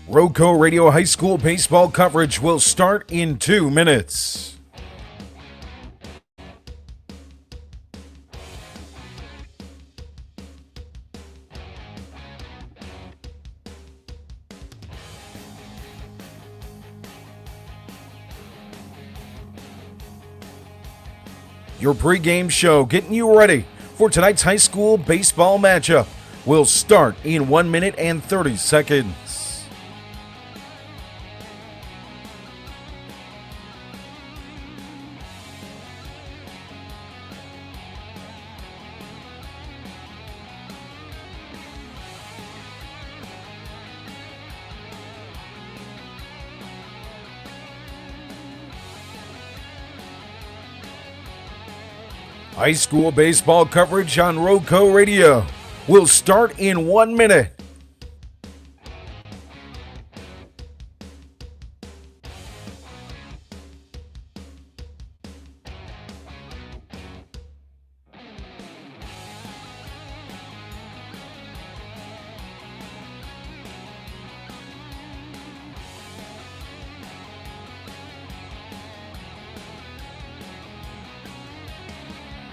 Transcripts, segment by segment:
Roco Radio High School baseball coverage will start in 2 minutes. Your pregame show getting you ready for tonight's high school baseball matchup will start in 1 minute and 30 seconds. High school baseball coverage on Roco Radio will start in 1 minute.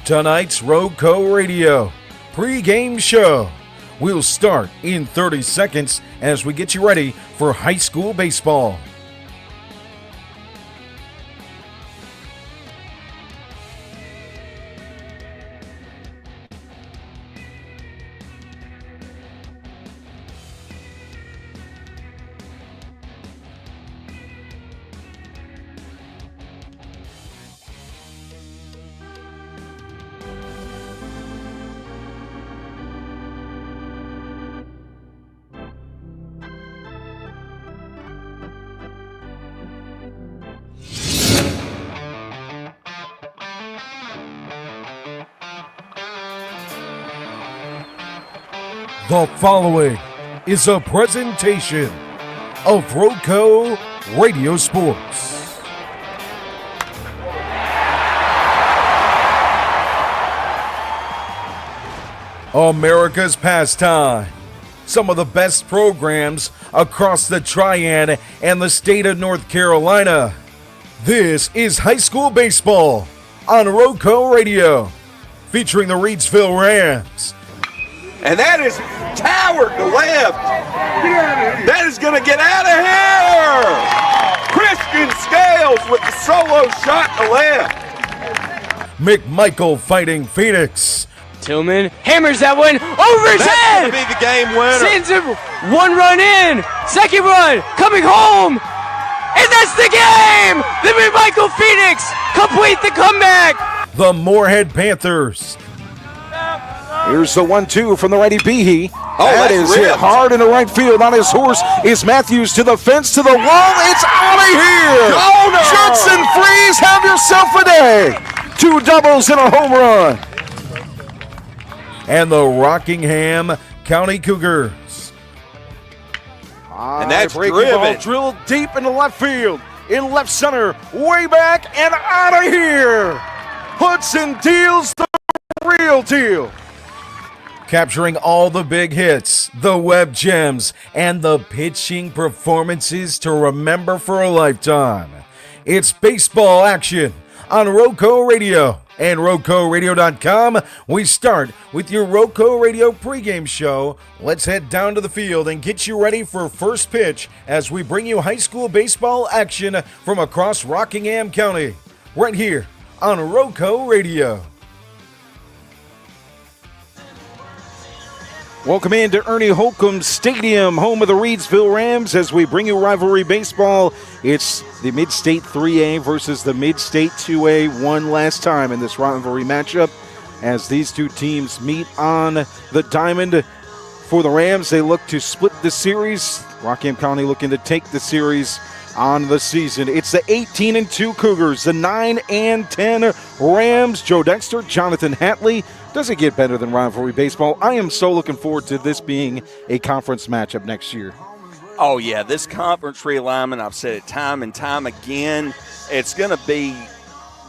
Tonight's Roco Radio pregame show will start in 30 seconds as we get you ready for high school baseball. The following is a presentation of Roco Radio Sports. America's pastime. Some of the best programs across the Triad and the state of North Carolina. This is high school baseball on Roco Radio, featuring the Reidsville Rams. And that is towered to left. That is going to get out of here. Christian Scales with the solo shot to left. McMichael fighting Phoenix. Tillman hammers that one over his head. That's going to be the game winner. Sends him 1 run in. Second run coming home. And that's the game. The McMichael Phoenix complete the comeback. The Moorhead Panthers. Here's the 1-2 from the righty Behe. Oh, that is hit hard in the right field. On his horse is Matthews to the fence, to the wall. It's out of here. Oh, no. Judson Freeze, have yourself a day. 2 doubles and a home run. And the Rockingham County Cougars. And that's breaking driven. ball drilled deep into left field. In left center, way back and out of here. Hudson deals the real deal. Capturing all the big hits, the web gems, and the pitching performances to remember for a lifetime. It's baseball action on Roco Radio and RocoRadio.com. We start with your Roco Radio pregame show. Let's head down to the field and get you ready for first pitch as we bring you high school baseball action from across Rockingham County. Right here on Roco Radio. Welcome into Ernie Holcomb Stadium, home of the Reidsville Rams, as we bring you rivalry baseball. It's the Mid-State 3A versus the Mid-State 2A, one last time in this rivalry matchup. As these two teams meet on the diamond for the Rams, they look to split the series. Rockingham County looking to take the series on the season. It's the 18-2 Cougars, the 9-10 Rams. Joe Dexter, Jonathan Hatley. Does it get better than rivalry baseball? I am so looking forward to this being a conference matchup next year. Oh, yeah, this conference realignment, I've said it time and time again, it's going to be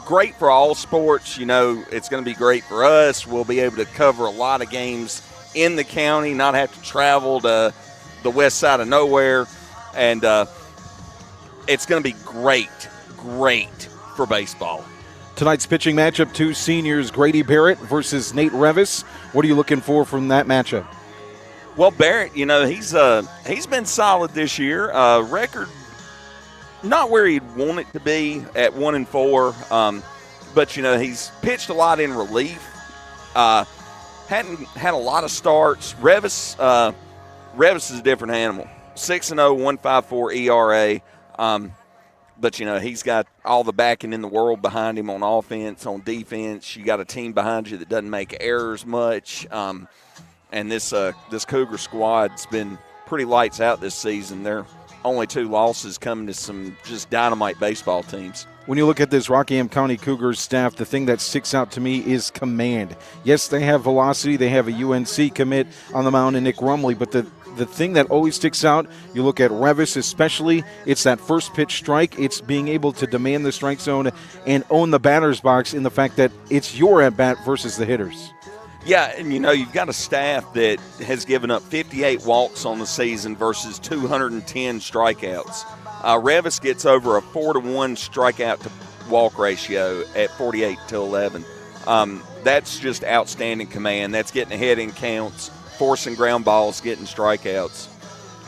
great for all sports. You know, it's going to be great for us. We'll be able to cover a lot of games in the county, not have to travel to the west side of nowhere. And it's going to be great for baseball. Tonight's pitching matchup, two seniors, Grady Barrett versus Nate Revis. What are you looking for from that matchup? Well, Barrett, he's been solid this year. Record not where he'd want it to be at 1-4, but he's pitched a lot in relief. Hadn't had a lot of starts. Revis is a different animal. 6-0, 1.54 ERA. But, he's got all the backing in the world behind him on offense, on defense. You got a team behind you that doesn't make errors much. And this Cougar squad's been pretty lights out this season. They're only 2 losses coming to some just dynamite baseball teams. When you look at this Rockingham County Cougars staff, the thing that sticks out to me is command. Yes, they have velocity. They have a UNC commit on the mound in Nick Rumley, but the thing that always sticks out, you look at Revis especially, it's that first pitch strike. It's being able to demand the strike zone and own the batter's box in the fact that it's your at-bat versus the hitters. Yeah, and you've got a staff that has given up 58 walks on the season versus 210 strikeouts. Revis gets over a 4-to-1 strikeout to walk ratio at 48-11. That's just outstanding command. That's getting ahead in counts, forcing ground balls, getting strikeouts.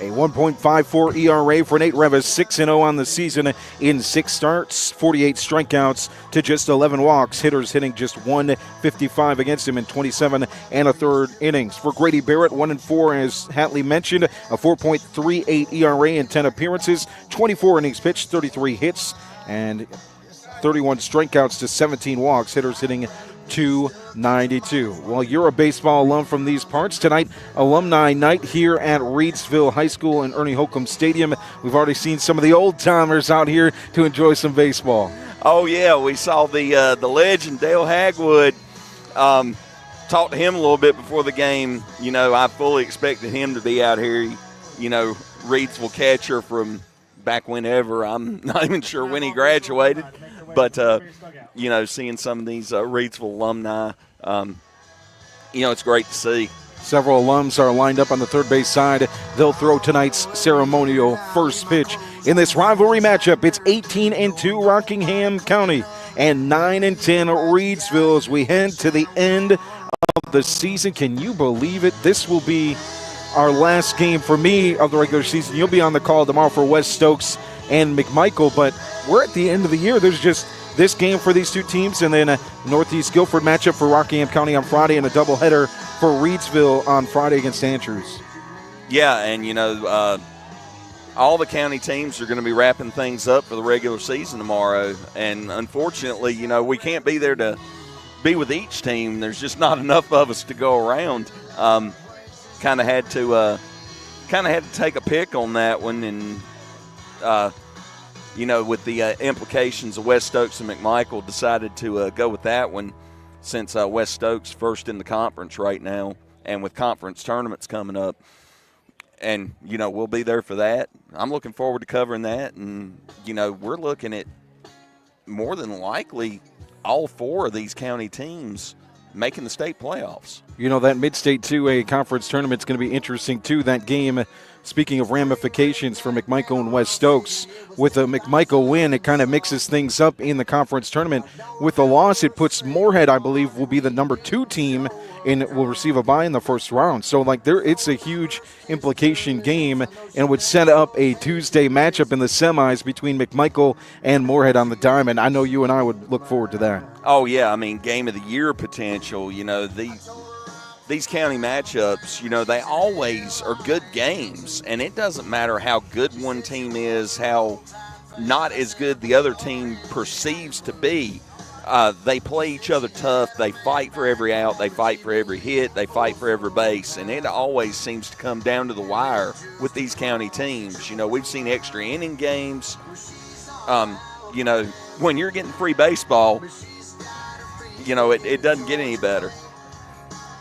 A 1.54 ERA for Nate Revis, 6-0 on the season in 6 starts, 48 strikeouts to just 11 walks. Hitters hitting just 155 against him in 27 1/3 innings. For Grady Barrett, 1-4, as Hatley mentioned, a 4.38 ERA in 10 appearances, 24 innings pitched, 33 hits, and 31 strikeouts to 17 walks. Hitters hitting .292. Well, you're a baseball alum from these parts. Tonight, alumni night here at Reidsville High School and Ernie Holcomb Stadium. We've already seen some of the old-timers out here to enjoy some baseball. Oh, yeah, we saw the legend, Dale Hagwood. Talked to him a little bit before the game. I fully expected him to be out here. Reidsville catcher from back whenever. I'm not even sure when he graduated. But, seeing some of these Reidsville alumni, it's great to see. Several alums are lined up on the third base side. They'll throw tonight's ceremonial first pitch. In this rivalry matchup, it's 18-2 Rockingham County and 9-10 Reidsville as we head to the end of the season. Can you believe it? This will be our last game for me of the regular season. You'll be on the call tomorrow for West Stokes and McMichael, but we're at the end of the year. There's just this game for these two teams, and then a Northeast Guilford matchup for Rockingham County on Friday, and a doubleheader for Reidsville on Friday against Andrews. Yeah, and all the county teams are going to be wrapping things up for the regular season tomorrow, and unfortunately, we can't be there to be with each team. There's just not enough of us to go around. Kind of had to take a pick on that one, and with the implications of West Stokes and McMichael, decided to go with that one since West Stokes first in the conference right now, and with conference tournaments coming up. And, we'll be there for that. I'm looking forward to covering that, and, we're looking at more than likely all 4 of these county teams making the state playoffs. That Mid-State 2A conference tournament's going to be interesting, too. That game, speaking of ramifications for McMichael and West Stokes, with a McMichael win, it kind of mixes things up in the conference tournament. With a loss, it puts Moorhead, I believe, will be the number 2 team and will receive a bye in the first round. So, it's a huge implication game and would set up a Tuesday matchup in the semis between McMichael and Moorhead on the diamond. I know you and I would look forward to that. Oh, yeah. Game of the year potential. These county matchups, they always are good games, and it doesn't matter how good one team is, how not as good the other team perceives to be. They play each other tough. They fight for every out. They fight for every hit. They fight for every base, and it always seems to come down to the wire with these county teams. We've seen extra inning games. When you're getting free baseball, it doesn't get any better.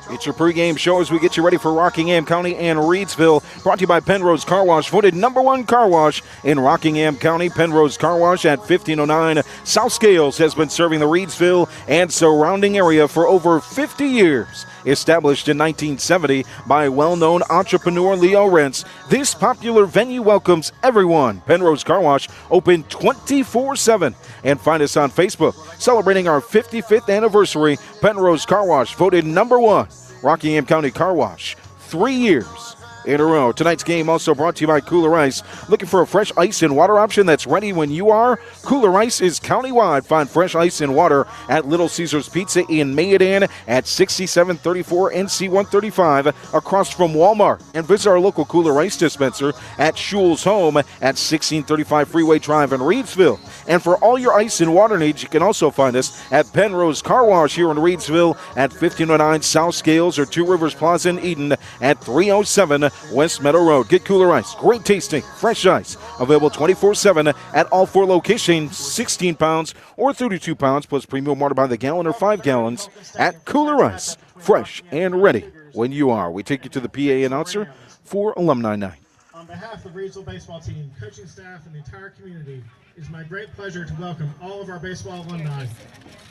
It's your pregame show as we get you ready for Rockingham County and Reidsville. Brought to you by Pennrose Carwash, voted #1 car wash in Rockingham County. Pennrose Carwash at 1509 South Scales has been serving the Reidsville and surrounding area for over 50 years. Established in 1970 by well-known entrepreneur Leo Rentz, this popular venue welcomes everyone. Pennrose Carwash, open 24/7. And find us on Facebook. Celebrating our 55th anniversary, Pennrose Carwash voted #1 Rockingham County Car Wash 3 years in a row. Tonight's game also brought to you by Kooler Ice. Looking for a fresh ice and water option that's ready when you are? Kooler Ice is countywide. Find fresh ice and water at Little Caesars Pizza in Mayodan at 6734 NC 135 across from Walmart. And visit our local Kooler Ice dispenser at Schul's Home at 1635 Freeway Drive in Reidsville. And for all your ice and water needs, you can also find us at Pennrose Carwash here in Reidsville at 1509 South Scales or Two Rivers Plaza in Eden at 307 West Meadow Road. Get Kooler Ice. Great tasting, fresh ice. Available 24/7 at all 4 locations, 16 pounds or 32 pounds, plus premium water by the gallon or 5 gallons at Kooler Ice. Fresh and ready when you are. We take you to the PA announcer for Alumni Night. On behalf of the Reidsville baseball team, coaching staff, and the entire community, it is my great pleasure to welcome all of our baseball alumni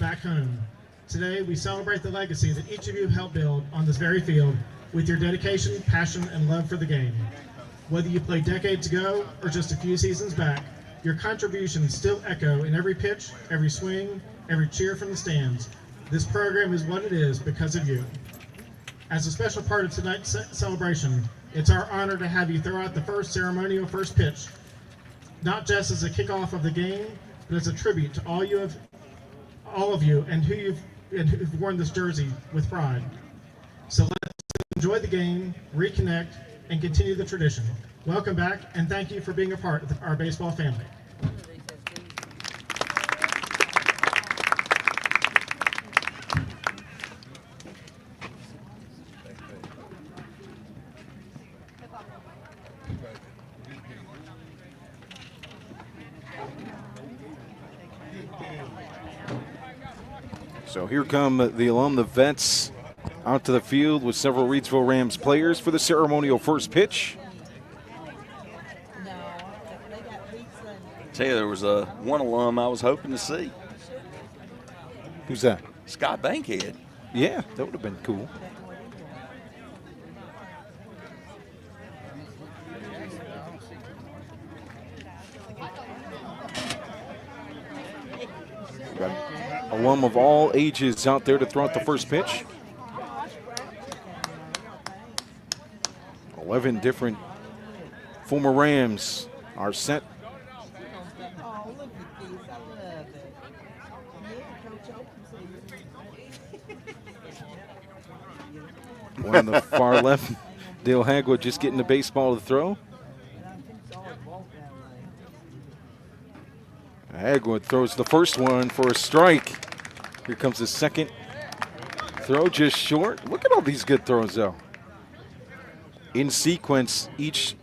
back home. Today, we celebrate the legacy that each of you helped build on this very field with your dedication, passion, and love for the game. Whether you played decades ago or just a few seasons back, your contributions still echo in every pitch, every swing, every cheer from the stands. This program is what it is because of you. As a special part of tonight's celebration, it's our honor to have you throw out the first ceremonial first pitch, not just as a kickoff of the game, but as a tribute to all of you and who've worn this jersey with pride. So let's enjoy the game, reconnect, and continue the tradition. Welcome back, and thank you for being a part of our baseball family. So here come the alum, the vets, out to the field with several Reidsville Rams players for the ceremonial first pitch. Tell you, there was one alum I was hoping to see. Who's that? Scott Bankhead. Yeah, that would have been cool. Got alum of all ages out there to throw out the first pitch. 11 different former Rams are set. One on the far left, Dale Hagwood just getting the baseball to throw. Hagwood throws the first one for a strike. Here comes the second throw, just short. Look at all these good throws, though. In sequence, each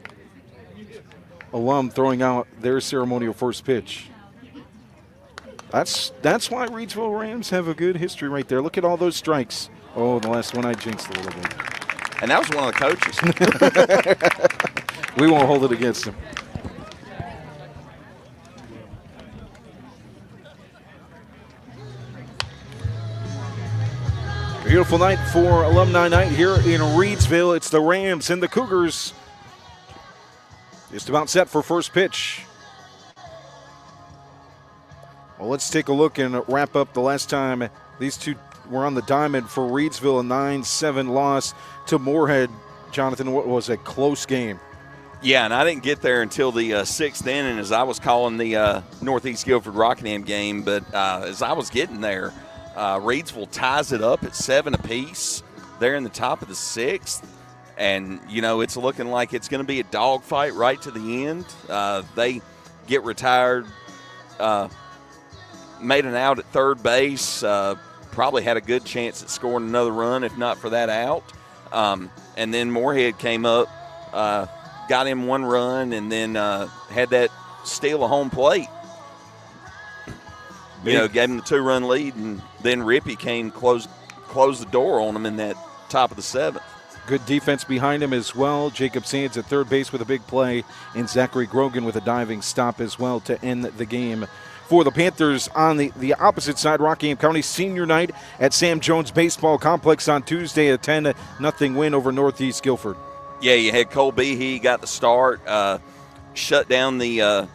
alum throwing out their ceremonial first pitch. That's why Reidsville Rams have a good history right there. Look at all those strikes. Oh, the last one I jinxed a little bit. And that was one of the coaches. We won't hold it against him. Beautiful night for Alumni Night here in Reidsville. It's the Rams and the Cougars. Just about set for first pitch. Well, let's take a look and wrap up the last time these two were on the diamond for Reidsville, a 9-7 loss to Moorhead. Jonathan, what was a close game? Yeah, and I didn't get there until the sixth inning as I was calling the Northeast Guilford Rockingham game. But as I was getting there, Reidsville ties it up at 7 apiece there in the top of the sixth. And, you know, it's looking like it's going to be a dogfight right to the end. They get retired, made an out at third base, probably had a good chance at scoring another run if not for that out. And then Moorhead came up, got him one run, and then had that steal of home plate. You know, gave him the 2-run lead, and then Rippey came closed the door on him in that top of the seventh. Good defense behind him as well. Jacob Sands at third base with a big play, and Zachary Grogan with a diving stop as well to end the game for the Panthers. On the opposite side, Rockingham County Senior Night at Sam Jones Baseball Complex on Tuesday, a 10-0 win over Northeast Guilford. Yeah, you had Cole Behe got the start, shut down the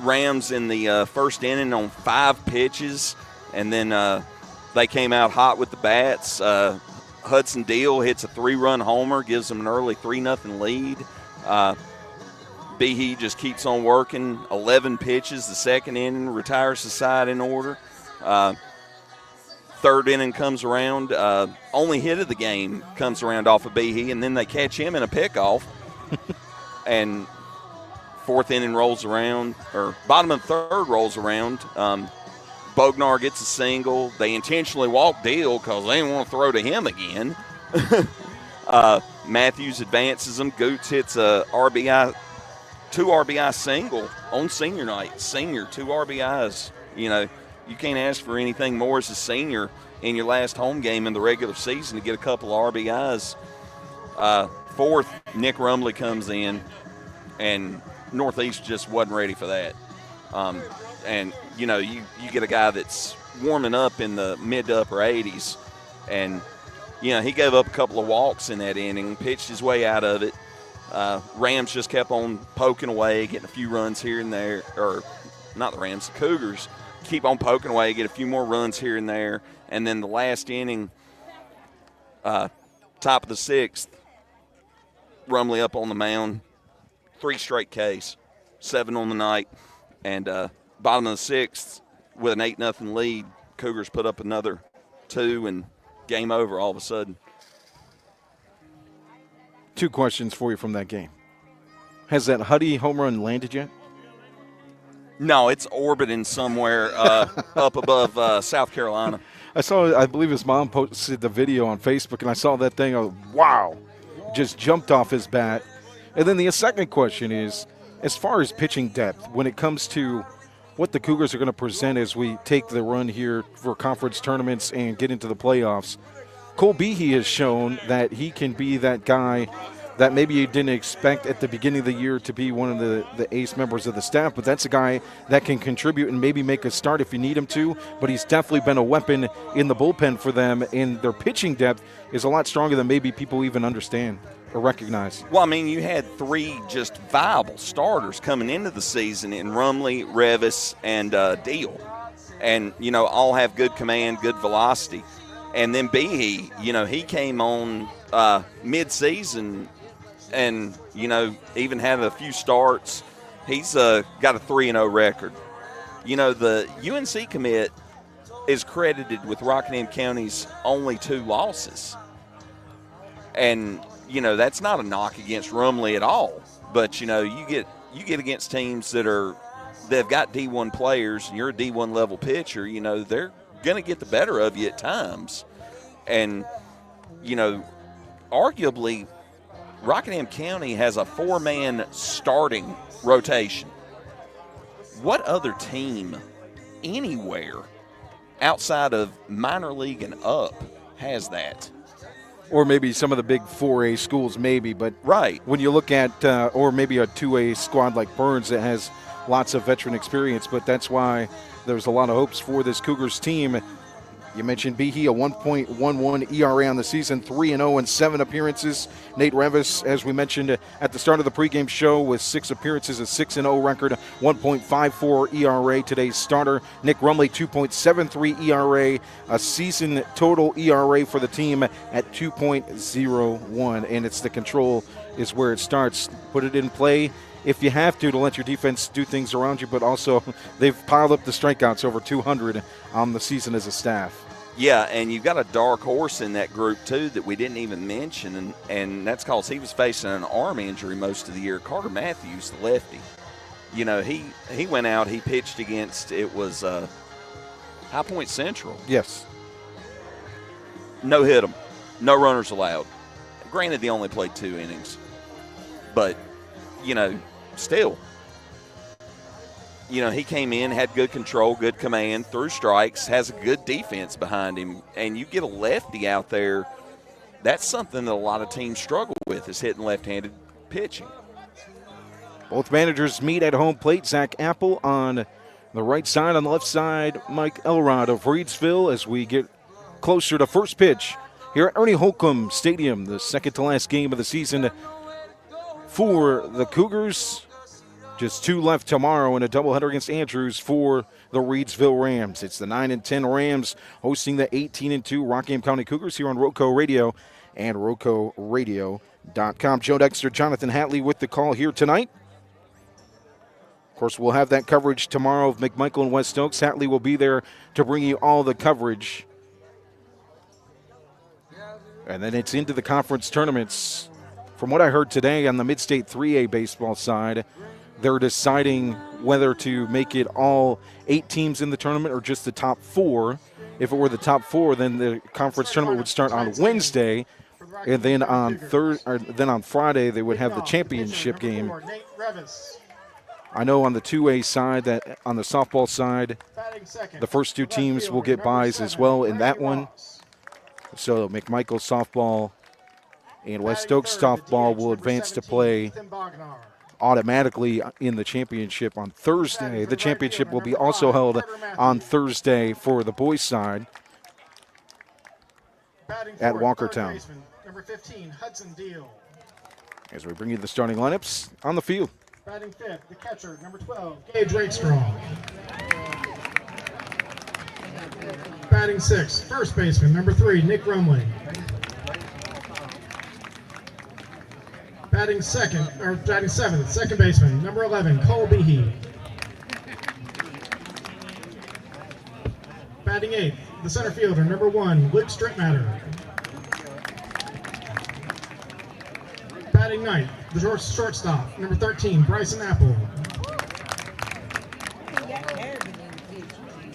Rams in the first inning on 5 pitches, and then they came out hot with the bats. Hudson Deal hits a 3-run homer, gives them an early 3-0 lead. Behe just keeps on working. 11 pitches the second inning, retires the side in order. Third inning comes around. Only hit of the game comes around off of Behe, and then they catch him in a pickoff. And fourth inning rolls around, or bottom of third rolls around. Bognar gets a single. They intentionally walk Deal because they didn't want to throw to him again. Matthews advances them. Goots hits a RBI, 2 RBI single on senior night. Senior, 2 RBIs. You know, you can't ask for anything more as a senior in your last home game in the regular season to get a couple of RBIs. Fourth, Nick Rumley comes in, and Northeast just wasn't ready for that. And, you know, you get a guy that's warming up in the mid to upper 80s, and, you know, he gave up a couple of walks in that inning, pitched his way out of it. Rams just kept on poking away, getting a few runs here and there, or not the Rams, the Cougars keep on poking away, get a few more runs here and there, and then the last inning, top of the 6th, Rumley up on the mound, 3 straight Ks, 7 on the night, and bottom of the 6th with an 8-0 lead, Cougars put up another 2 and game over all of a sudden. 2 questions for you from that game. Has that Huddy home run landed yet? No, it's orbiting somewhere up above South Carolina. I believe his mom posted the video on Facebook, and I saw that thing. Wow, just jumped off his bat. And then the second question is, as far as pitching depth, when it comes to what the Cougars are going to present as we take the run here for conference tournaments and get into the playoffs, Cole Behe has shown that he can be that guy that maybe you didn't expect at the beginning of the year to be one of the ace members of the staff, but that's a guy that can contribute and maybe make a start if you need him to, but he's definitely been a weapon in the bullpen for them, and their pitching depth is a lot stronger than maybe people even understand or recognize. Well, I mean, you had 3 just viable starters coming into the season in Rumley, Revis, and Deal, and, you know, all have good command, good velocity. And then Behe, you know, he came on mid-season and, you know, even had a few starts. He's got a 3-0 record. You know, the UNC commit is credited with Rockingham County's only 2 losses. And, you know, that's not a knock against Rumley at all. But, you know, you get against teams they've got D1 players, and you're a D1 level pitcher, you know, they're going to get the better of you at times. And, you know, arguably, Rockingham County has a 4-man starting rotation. What other team anywhere outside of minor league and up has that? Or maybe some of the big 4A schools maybe, but right. When you look at, or maybe a 2A squad like Burns that has lots of veteran experience, but that's why there's a lot of hopes for this Cougars team. You mentioned Behe, a 1.11 ERA on the season, 3-0 in 7 appearances. Nate Revis, as we mentioned at the start of the pregame show, with 6 appearances, a 6-0 record, 1.54 ERA. Today's starter, Nick Rumley, 2.73 ERA, a season total ERA for the team at 2.01. And it's the control is where it starts. Put it in play if you have to let your defense do things around you, but also they've piled up the strikeouts, over 200 on the season as a staff. Yeah, and you've got a dark horse in that group, too, that we didn't even mention, and that's because he was facing an arm injury most of the year. Carter Matthews, the lefty. You know, he went out, he pitched against, it was High Point Central. Yes. No hit him. No runners allowed. Granted, they only played 2 innings. But, you know, still, you know, he came in, had good control, good command, threw strikes, has a good defense behind him, and you get a lefty out there, that's something that a lot of teams struggle with, is hitting left-handed pitching. Both managers meet at home plate. Zach Apple on the right side. On the left side, Mike Elrod of Reidsville as we get closer to first pitch here at Ernie Holcomb Stadium, the second to last game of the season for the Cougars. Just 2 left tomorrow in a doubleheader against Andrews for the Reidsville Rams. It's the 9-10 Rams hosting the 18-2 Rockingham County Cougars here on Roco Radio and RocoRadio.com. Joe Dexter, Jonathan Hatley with the call here tonight. Of course, we'll have that coverage tomorrow of McMichael and West Oaks. Hatley will be there to bring you all the coverage. And then it's into the conference tournaments. From what I heard today on the Mid-State 3A baseball side, they're deciding whether to make it all 8 teams in the tournament or just the top 4. If it were the top 4, then the conference tournament would start on Wednesday, and then on Friday they would have the championship game. I know on the 2A side, that on the softball side, the first 2 teams will get byes as well in that one. So McMichael softball and West Oaks softball will advance to play automatically in the championship on Thursday. The championship will be also held on Thursday for the boys' side at Walkertown. Number 15, Hudson Deal. As we bring you the starting lineups on the field. Batting 5th, the catcher, number 12, Gage Rakestraw. Batting 6th, first baseman, number 3, Nick Rumley. Batting 7th, second baseman, number 11, Cole Behe. Batting 8th, the center fielder, number 1, Luke Strittmatter. Batting 9th, the shortstop, number 13, Bryson Apple.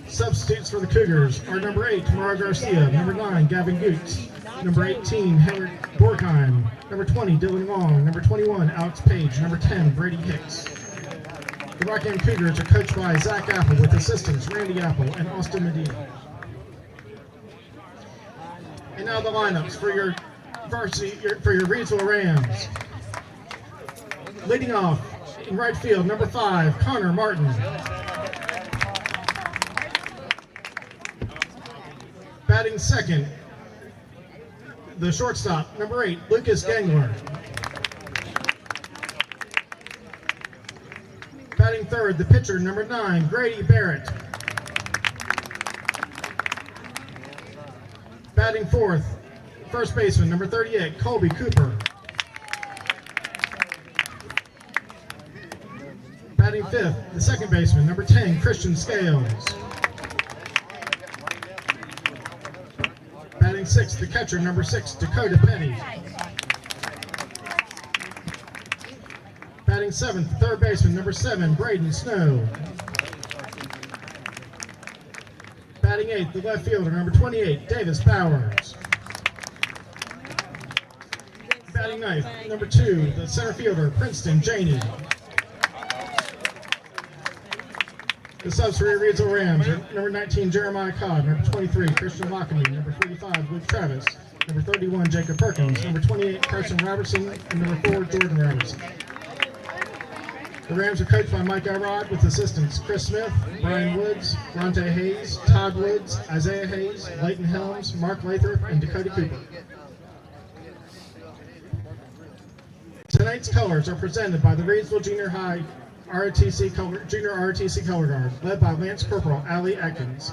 Substitutes for the Cougars are number 8, Tamara Garcia, number 9, Gavin Goots, number 18, Henry Borkheim, number 20, Dylan Long, number 21, Alex Page, number 10, Brady Hicks. The Rockingham Cougars are coached by Zach Apple with assistants Randy Apple and Austin Medina. And now the lineups for your Reidsville Rams. Leading off in right field, number 5, Connor Martin. Batting second, the shortstop, number 8, Lucas Gangler. Batting third, the pitcher, number 9, Grady Barrett. Batting fourth, first baseman, number 38, Colby Cooper. Batting fifth, the second baseman, number 10, Christian Scales. Batting sixth, the catcher, number 6, Dakota Petty. Batting seventh, the third baseman, number 7, Braden Snow. Batting eighth, the left fielder, number 28, Davis Powers. Batting ninth, number 2, the center fielder, Princeton Janey. The subs for your Reidsville Rams are number 19, Jeremiah Cobb, number 23, Christian Lockamy, number 35, Luke Travis, number 31, Jacob Perkins, number 28, Carson Robertson, and number 4, Jordan Robertson. The Rams are coached by Mike Elrod with assistants Chris Smith, Brian Woods, Ronte Hayes, Todd Woods, Isaiah Hayes, Leighton Helms, Mark Lathrop, and Dakota Cooper. Tonight's colors are presented by the Reidsville Junior High Junior ROTC Color Guard, led by Lance Corporal Allie Atkins.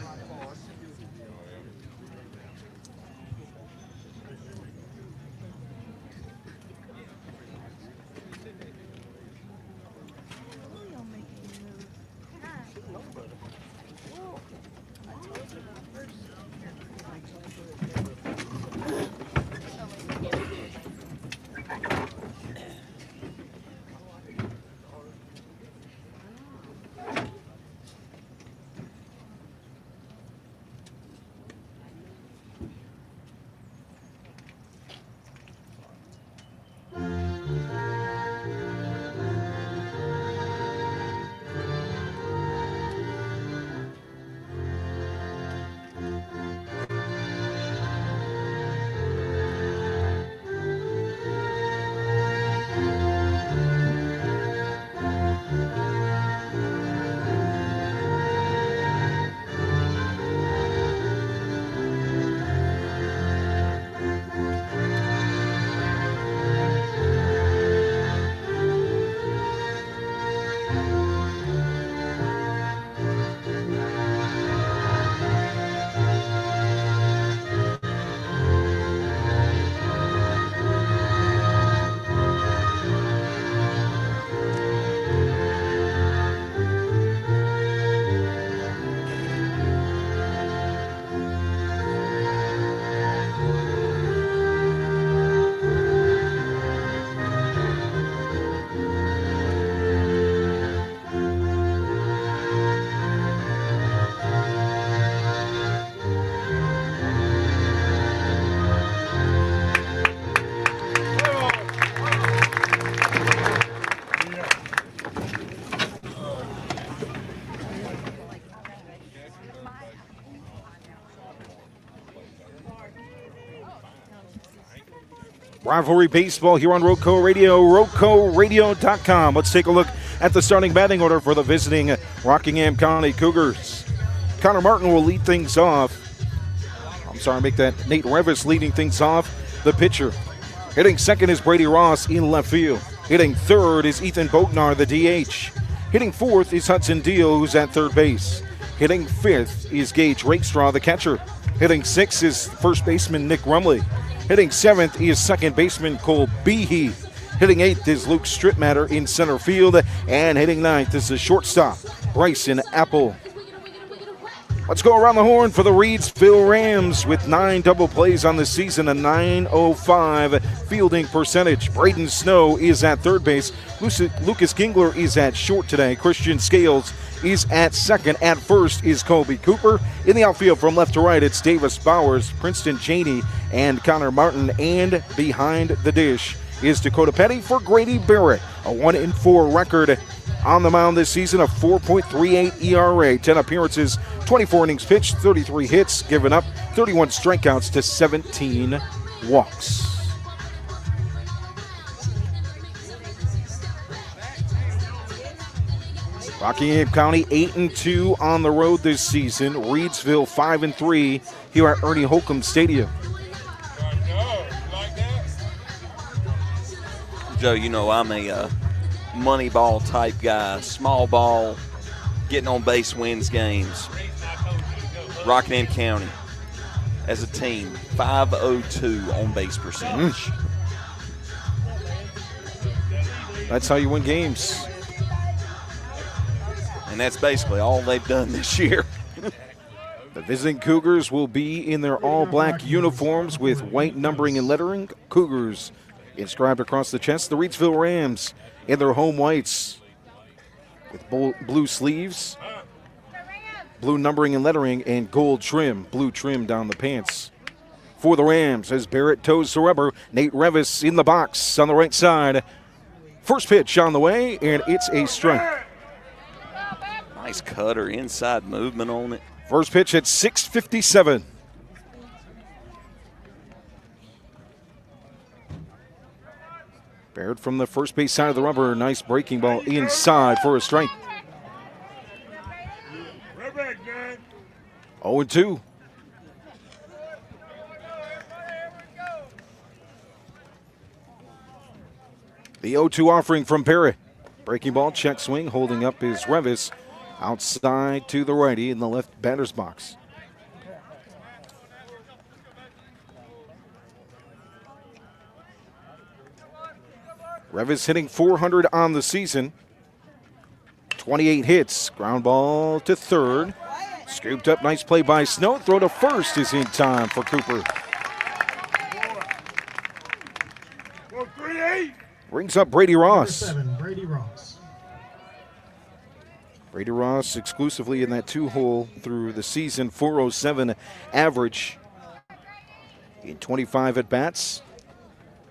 Rivalry Baseball here on Roco Radio, RocoRadio.com. Let's take a look at the starting batting order for the visiting Rockingham County Cougars. Connor Martin will lead things off. Make that Nate Revis leading things off. The pitcher. Hitting second is Brady Ross in left field. Hitting third is Ethan Bognar, the DH. Hitting fourth is Hudson Deal, who's at third base. Hitting fifth is Gage Rakestraw, the catcher. Hitting sixth is first baseman Nick Rumley. Hitting seventh is second baseman Cole Behe. Hitting eighth is Luke Stripmatter in center field. And hitting ninth is the shortstop, Bryson Apple. Let's go around the horn for the Reidsville Rams with 9 double plays on the season, a .905 fielding percentage. Braden Snow is at third base. Lucas Gingler is at short today. Christian Scales is at second. At first is Colby Cooper. In the outfield from left to right, it's Davis Bowers, Princeton Janey, and Connor Martin. And behind the dish is Dakota Petty for Grady Barrett, a 1-4 record on the mound this season, a 4.38 ERA, 10 appearances, 24 innings pitched, 33 hits given up, 31 strikeouts to 17 walks. Rockingham County 8-2 on the road this season. Reidsville 5-3 here at Ernie Holcomb Stadium. Joe, you know I'm a money ball type guy. Small ball, getting on base wins games. Rockingham County, as a team, 502 on base percentage. That's how you win games. And that's basically all they've done this year. The visiting Cougars will be in their all-black uniforms with white numbering and lettering. Cougars inscribed across the chest. The Reidsville Rams in their home whites with blue sleeves, blue numbering and lettering, and gold trim, blue trim down the pants. For the Rams, as Barrett toes the rubber, Nate Revis in the box on the right side. First pitch on the way, and it's a strike. Nice cutter, inside movement on it. First pitch at 6:57. Barrett from the first base side of the rubber. Nice breaking ball inside for a strike. 0-2. The 0-2 offering from Barrett. Breaking ball, check swing, holding up is Revis. Outside to the righty in the left batter's box. Revis hitting .400 on the season. 28 hits. Ground ball to third. Scooped up. Nice play by Snow. Throw to first is in time for Cooper. Brings up Brady Ross. Number 7, Brady Ross. Brady Ross exclusively in that 2-hole through the season. .407 average in 25 at-bats.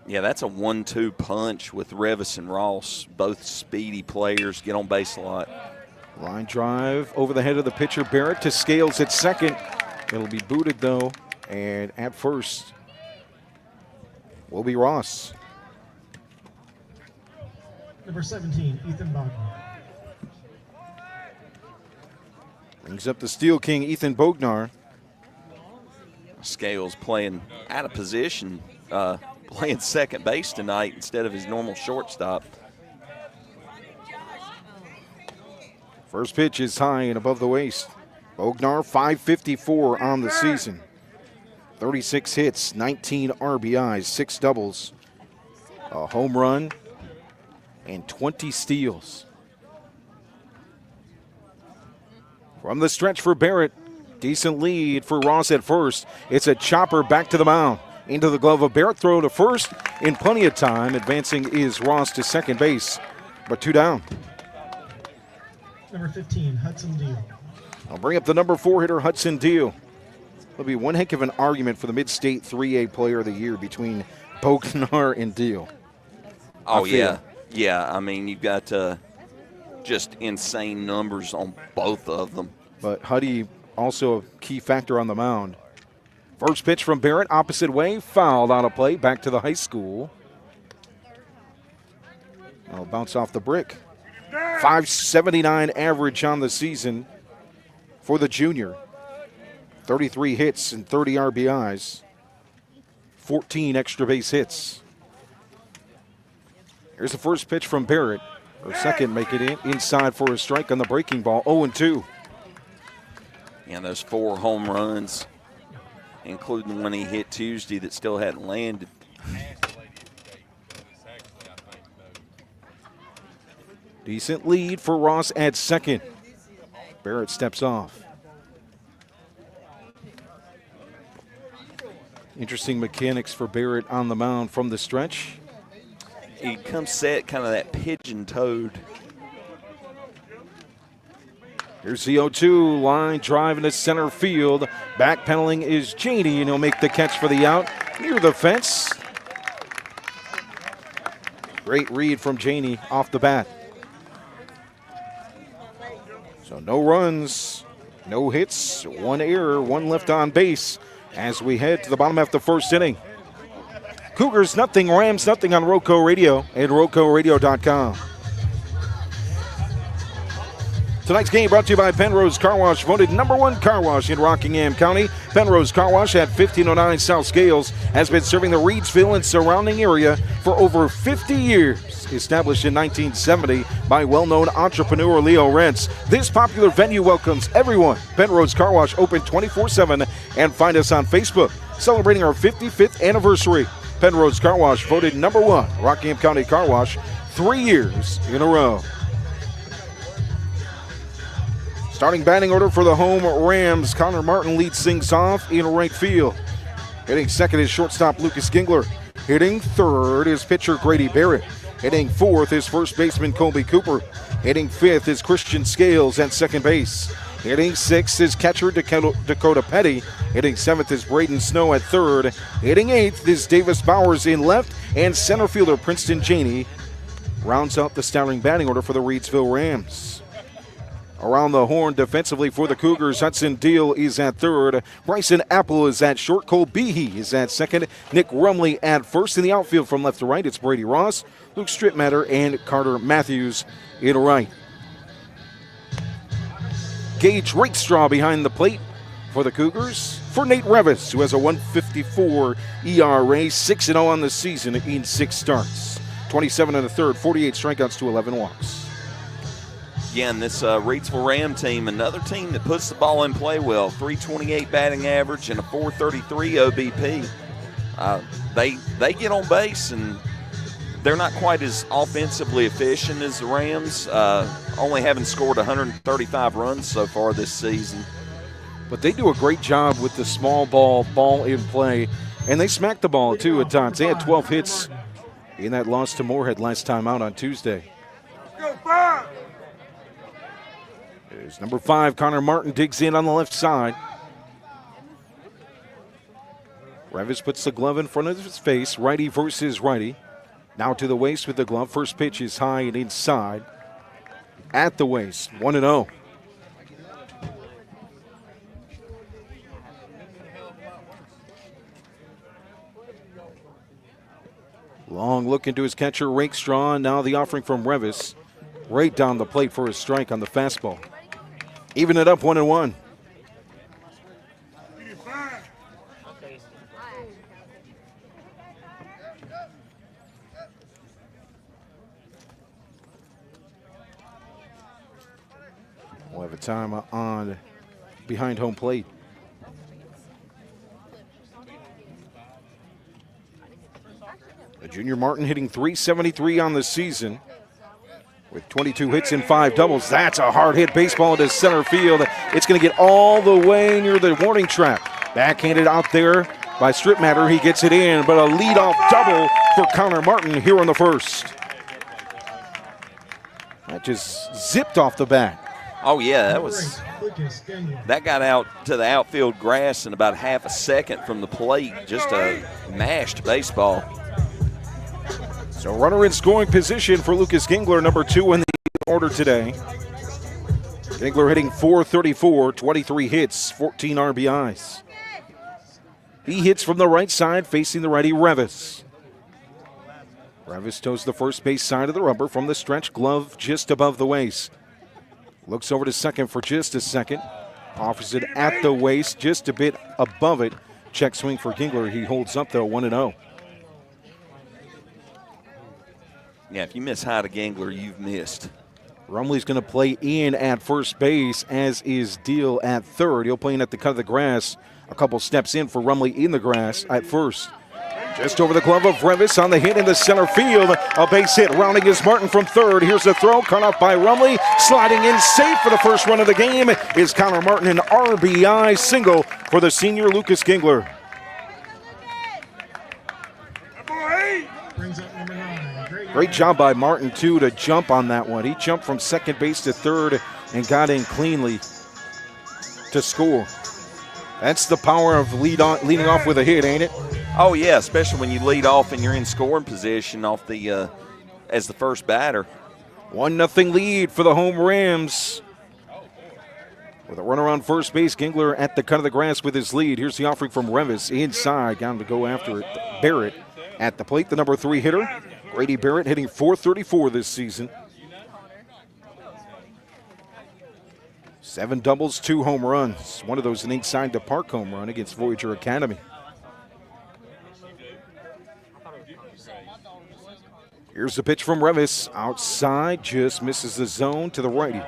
Yeah, that's a 1-2 punch with Revis and Ross, both speedy players, get on base a lot. Line drive over the head of the pitcher. Barrett to Scales at second. It'll be booted, though, and at first will be Ross. Number 17, Ethan Bogner. Brings up the Steel King, Ethan Bognar. Scales playing out of position, playing second base tonight instead of his normal shortstop. First pitch is high and above the waist. Bognar, .554 on the season. 36 hits, 19 RBIs, 6 doubles, a home run, and 20 steals. From the stretch for Barrett, decent lead for Ross at first. It's a chopper back to the mound. Into the glove of Barrett, throw to first in plenty of time. Advancing is Ross to second base, but 2 down. Number 15, Hudson Deal. I'll bring up the number 4 hitter, Hudson Deal. There'll be one heck of an argument for the Mid-State 3A Player of the Year between Bognar and Deal. Oh, yeah. Yeah, I mean, you've got just insane numbers on both of them. But Huddy also a key factor on the mound. First pitch from Barrett, opposite way, fouled out of play, back to the high school. I'll bounce off the brick. 579 average on the season for the junior. 33 hits and 30 RBIs. 14 extra base hits. Here's the first pitch from Barrett. Or second, make it inside for a strike on the breaking ball. 0-2. And those 4 home runs, including the one he hit Tuesday that still hadn't landed. Decent lead for Ross at second. Barrett steps off. Interesting mechanics for Barrett on the mound from the stretch. He comes set kind of that pigeon-toed. Here's the 0-2 line drive into center field. Backpedaling is Janey, and he'll make the catch for the out near the fence. Great read from Janey off the bat. So no runs, no hits, 1 error, 1 left on base as we head to the bottom half of the first inning. Cougars nothing, Rams nothing on Roco Radio and RocoRadio.com. Tonight's game brought to you by Pennrose Carwash, voted #1 car wash in Rockingham County. Pennrose Carwash at 1509 South Scales has been serving the Reidsville and surrounding area for over 50 years. Established in 1970 by well-known entrepreneur Leo Rentz, this popular venue welcomes everyone. Pennrose Carwash open 24/7 and find us on Facebook. Celebrating our 55th anniversary. Pennrose Carwash voted #1 Rockingham County Car Wash 3 years in a row. Starting batting order for the home Rams. Connor Martin leads things off in right field. Hitting second is shortstop Lucas Gingler. Hitting third is pitcher Grady Barrett. Hitting fourth is first baseman Colby Cooper. Hitting fifth is Christian Scales at second base. Hitting sixth is catcher Dakota Petty. Hitting seventh is Braden Snow at third. Hitting eighth is Davis Bowers in left. And center fielder Princeton Janey rounds out the starting batting order for the Reidsville Rams. Around the horn defensively for the Cougars, Hudson Deal is at third. Bryson Apple is at short. Cole Behe is at second. Nick Rumley at first. In the outfield from left to right, it's Brady Ross, Luke Strittmatter, and Carter Matthews in right. Gage Rakestraw behind the plate for the Cougars. For Nate Revis, who has a 1.54 ERA, 6-0 on the season in 6 starts. 27 and a third, 48 strikeouts to 11 walks. Again, this Reidsville Ram team, another team that puts the ball in play well. 328 batting average and a 433 OBP. They get on base, and they're not quite as offensively efficient as the Rams, only having scored 135 runs so far this season. But they do a great job with the small ball in play, and they smack the ball too at times. They had 12 hits in that loss to Moorhead last time out on Tuesday. There's number 5, Connor Martin digs in on the left side. Revis puts the glove in front of his face, righty versus righty. Now to the waist with the glove. First pitch is high and inside. At the waist, 1-0. Long look into his catcher, Rakestraw. Now the offering from Revis. Right down the plate for a strike on the fastball. Even it up 1-1. We'll have a time on behind home plate. The junior Martin hitting .373 on the season with 22 hits and 5 doubles. That's a hard hit baseball into center field. It's going to get all the way near the warning track. Backhanded out there by Strittmatter. He gets it in, but a leadoff double for Connor Martin here in the first. That just zipped off the bat. Oh, yeah, that got out to the outfield grass in about half a second from the plate. Just a mashed baseball. So runner in scoring position for Lucas Gingler, number 2 in the order today. Gingler hitting .434, 23 hits, 14 RBIs. He hits from the right side, facing the righty Revis. Revis toes the first base side of the rubber from the stretch, glove just above the waist. Looks over to second for just a second. Offers it at the waist, just a bit above it. Check swing for Gingler. He holds up, though, 1-0. Yeah, if you miss high to Gingler, you've missed. Rumley's going to play in at first base, as is Deal at third. He'll play in at the cut of the grass. A couple steps in for Rumley in the grass at first. Just over the glove of Revis on the hit in the center field. A base hit. Rounding is Martin from third. Here's the throw. Cut off by Rumley. Sliding in safe for the first run of the game is Connor Martin, an RBI single for the senior Lucas Gingler. Brings up number 9. Great job by Martin, too, to jump on that one. He jumped from second base to third and got in cleanly to score. That's the power of leading off with a hit, ain't it? Oh, yeah, especially when you lead off and you're in scoring position off the as the first batter. 1-0 lead for the home Rams. With a runner on first base, Gingler at the cut of the grass with his lead. Here's the offering from Revis inside. Got him to go after it. Barrett at the plate, the number 3 hitter. Grady Barrett hitting .434 this season. 7 doubles, 2 home runs. One of those an inside the park home run against Voyager Academy. Here's the pitch from Revis. Outside, just misses the zone to the righty.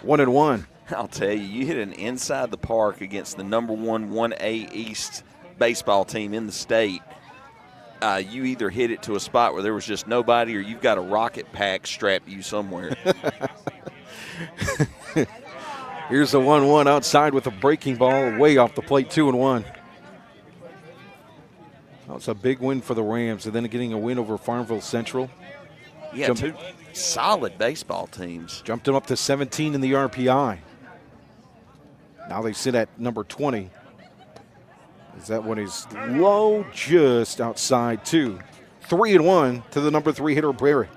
1-1. I'll tell you, you hit an inside the park against the number 1A East baseball team in the state. You either hit it to a spot where there was just nobody, or you've got a rocket pack strapped you somewhere. Here's the 1-1 outside with a breaking ball way off the plate, 2-1. That's a big win for the Rams, and then getting a win over Farmville Central. Yeah, 2 solid baseball teams. Jumped them up to 17 in the RPI. Now they sit at number 20. As that one is low, just outside 2. 3-1 to the number 3 hitter, Barrett.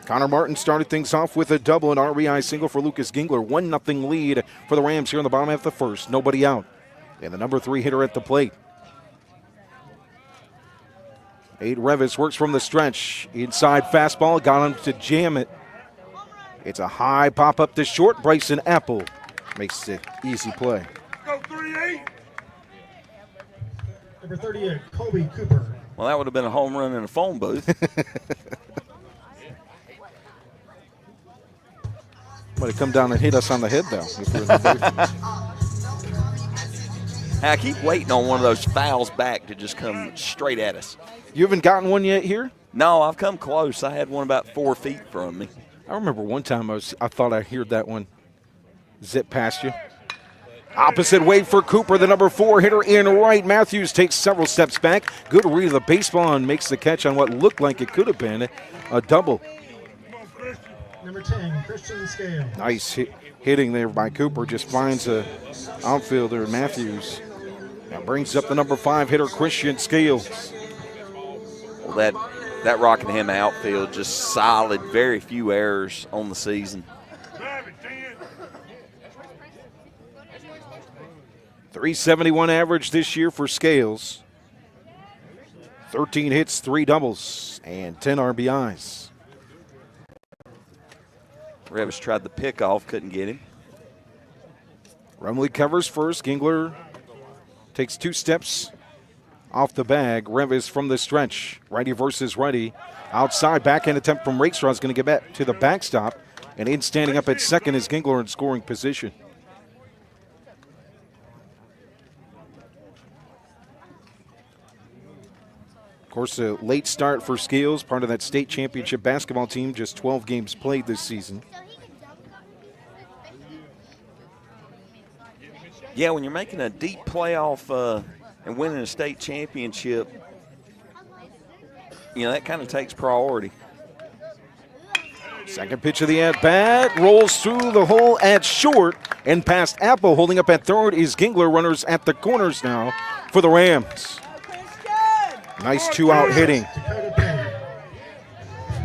Connor Martin started things off with a double and RBI single for Lucas Gingler. 1-0 lead for the Rams here in the bottom half of the first. Nobody out. And the number 3 hitter at the plate. 8 Revis works from the stretch. Inside fastball, got him to jam it. It's a high pop up to short. Bryson Apple makes it easy play. Go 3-8. Number 38, Colby Cooper. Well, that would have been a home run in a phone booth. Might have come down and hit us on the head, though. I keep waiting on one of those fouls back to just come straight at us. You haven't gotten one yet here? No, I've come close. I had one about 4 feet from me. I remember one time I thought I heard that one zip past you. Opposite way for Cooper, the number 4 hitter in right. Matthews takes several steps back. Good read of the baseball and makes the catch on what looked like it could have been a double. Number 10, Christian Scale. Nice hitting there by Cooper. Just finds a outfielder, Matthews. Now brings up the number 5 hitter, Christian Scales. Well, that Rockingham outfield just solid, very few errors on the season. 371 average this year for Scales. 13 hits, 3 doubles, and 10 RBIs. Revis tried the pickoff, couldn't get him. Rumley covers first. Gingler takes 2 steps off the bag. Revis from the stretch. Righty versus righty. Outside backhand attempt from Rakestraw is going to get back to the backstop. And in standing up at second is Gingler in scoring position. Of course, a late start for Scales, part of that state championship basketball team, just 12 games played this season. Yeah, when you're making a deep playoff and winning a state championship, you know, that kind of takes priority. Second pitch of the at-bat, rolls through the hole at short and past Apple. Holding up at third is Gingler. Runners at the corners now for the Rams. Nice 2-out hitting.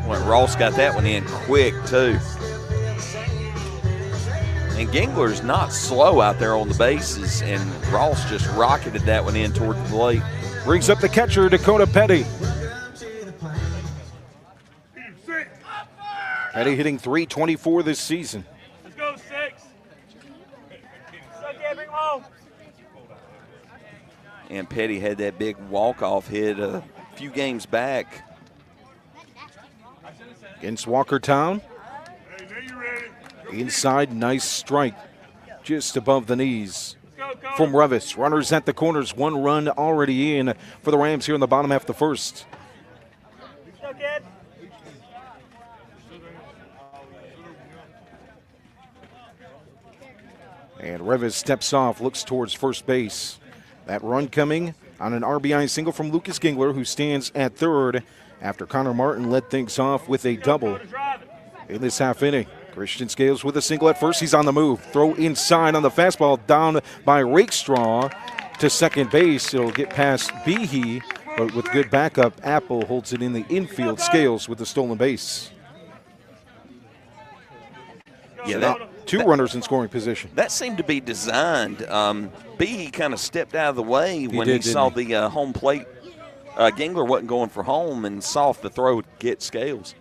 Well, Ross got that one in quick, too. And Gingler's not slow out there on the bases, and Ross just rocketed that one in toward the plate. Brings up the catcher, Dakota Petty. Petty hitting .324 this season. Let's go, 6. Bring home. And Petty had that big walk-off hit a few games back. Against Walkertown. Inside, nice strike. Just above the knees. From Revis. Runners at the corners. 1 run already in for the Rams here in the bottom half of the first. And Revis steps off, looks towards first base. That run coming on an RBI single from Lucas Gingler, who stands at third after Connor Martin led things off with a double in this half inning. Christian Scales with a single at first. He's on the move. Throw inside on the fastball, down by Rakestraw to second base. It'll get past Behe, but with good backup, Apple holds it in the infield. Scales with the stolen base. Yeah, So two runners in scoring position. that seemed to be designed. Behe kind of stepped out of the way when he did, saw didn't the home plate. Gingler wasn't going for home and saw if the throw would get Scales.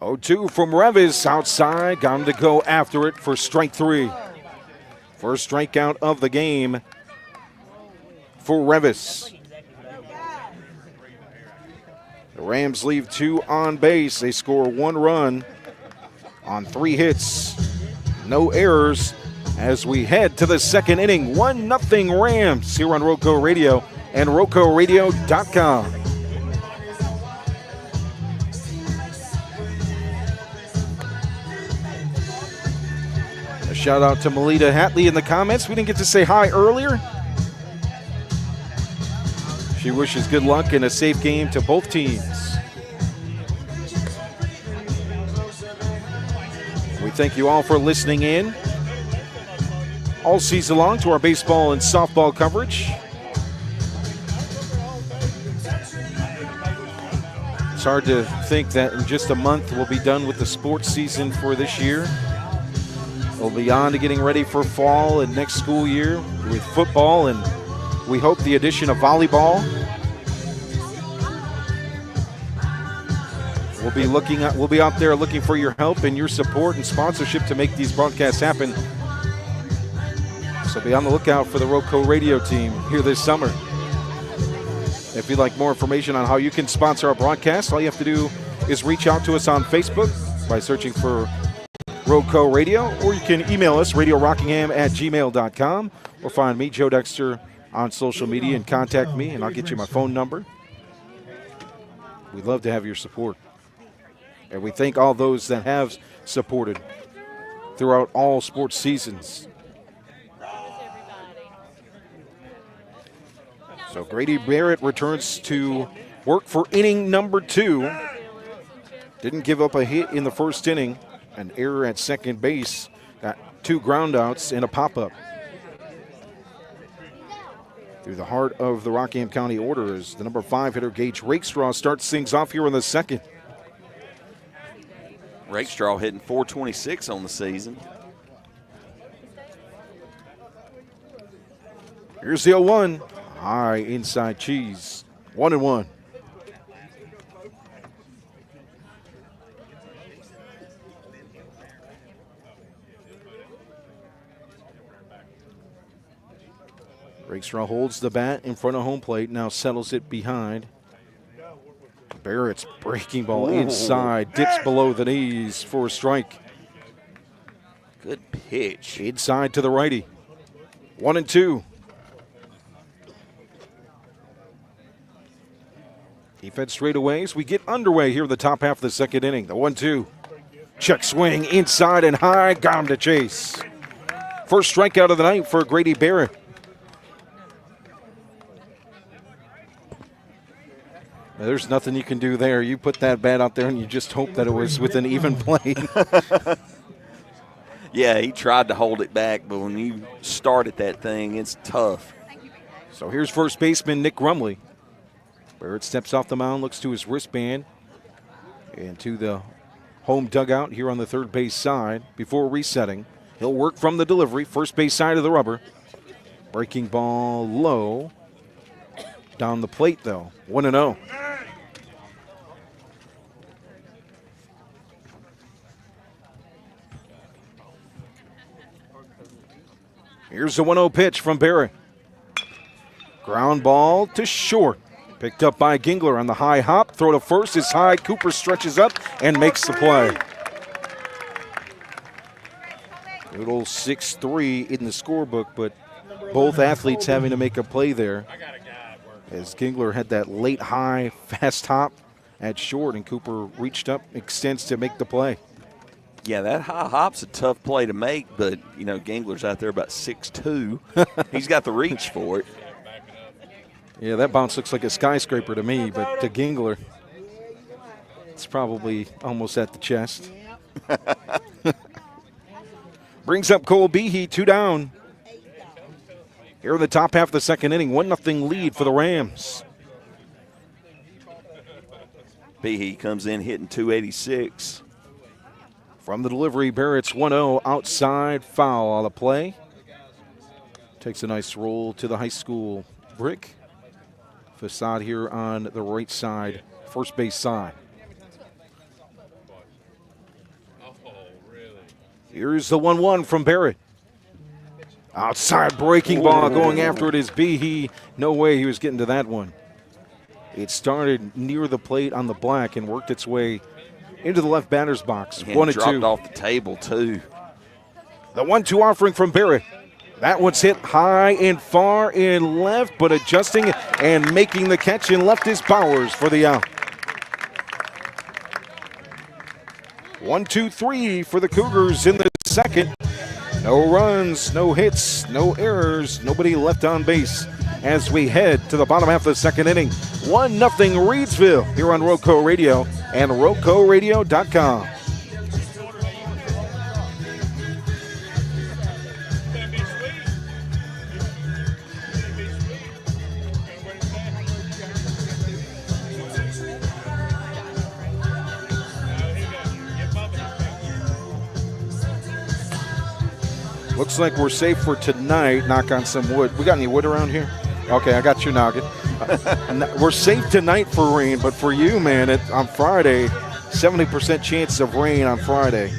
0-2 from Revis outside. Got him to go after it for strike 3. First strikeout of the game for Revis. The Rams leave 2 on base. They score 1 run on 3 hits. No errors as we head to the second inning. 1-0 Rams here on Roco Radio and RocoRadio.com. A shout out to Melita Hatley in the comments. We didn't get to say hi earlier. She wishes good luck and a safe game to both teams. We thank you all for listening in all season long to our baseball and softball coverage. It's hard to think that in just a month we'll be done with the sports season for this year. We'll be on to getting ready for fall and next school year with football, and we hope the addition of volleyball. We'll be out there looking for your help and your support and sponsorship to make these broadcasts happen. So be on the lookout for the Roco Radio team here this summer. If you'd like more information on how you can sponsor our broadcast, all you have to do is reach out to us on Facebook by searching for Roco Radio, or you can email us, radiorockingham@gmail.com, or find me, Joe Dexter, on social media and contact me, and I'll get you my phone number. We'd love to have your support. And we thank all those that have supported throughout all sports seasons. So Grady Barrett returns to work for inning number 2. Didn't give up a hit in the first inning. An error at second base. Got 2 groundouts and a pop-up. Through the heart of the Rockingham County order is the number 5 hitter, Gage Rakestraw, starts things off here in the second. Rakestraw hitting .426 on the season. Here's the 0-1. High inside cheese. 1-1. Rakestraw holds the bat in front of home plate, now settles it behind. Barrett's breaking ball inside, dips below the knees for a strike. Good pitch. Inside to the righty. 1-2. He fed straightaways. We get underway here in the top half of the second inning. The 1-2. Check swing inside and high. Got him to chase. First strikeout of the night for Grady Barrett. Now, there's nothing you can do there. You put that bat out there and you just hope that it was with an even play. Yeah, he tried to hold it back, but when you started that thing, it's tough. So here's first baseman Nick Rumley. Barrett steps off the mound, looks to his wristband and to the home dugout here on the third base side before resetting. He'll work from the delivery, first base side of the rubber. Breaking ball low. Down the plate, though. 1-0. Here's the 1-0 pitch from Barrett. Ground ball to short. Picked up by Gingler on the high hop. Throw to first is high. Cooper stretches up and makes the play. Little 6-3 in the scorebook, but both athletes having to make a play there. As Gingler had that late high fast hop at short, and Cooper reached up, extends to make the play. Yeah, that high hop's a tough play to make, but, you know, Gingler's out there about 6'2". He's got the reach for it. Yeah, that bounce looks like a skyscraper to me, but to Gingler, it's probably almost at the chest. Brings up Cole Behe, 2 down. Here in the top half of the second inning, 1-0 lead for the Rams. Behe comes in hitting 286. From the delivery, Barrett's 1-0 outside foul on the play. Takes a nice roll to the high school brick. Facade here on the right side, first base side. Here's the 1-1 from Barrett. Outside breaking ball, going after it is Behe. No way he was getting to that one. It started near the plate on the black and worked its way into the left batter's box. 1-2. Dropped off the table, too. The 1-2 offering from Barrett. That one's hit high and far and left, but adjusting and making the catch and left is Bowers for the out. 1-2-3 for the Cougars in the second. No runs, no hits, no errors, nobody left on base as we head to the bottom half of the second inning. 1-0 Reidsville here on Roco Radio and RocoRadio.com. Looks like we're safe for tonight. Knock on some wood. We got any wood around here? Okay, I got your noggin. We're safe tonight for rain, but for you, man, on Friday, 70% chance of rain on Friday.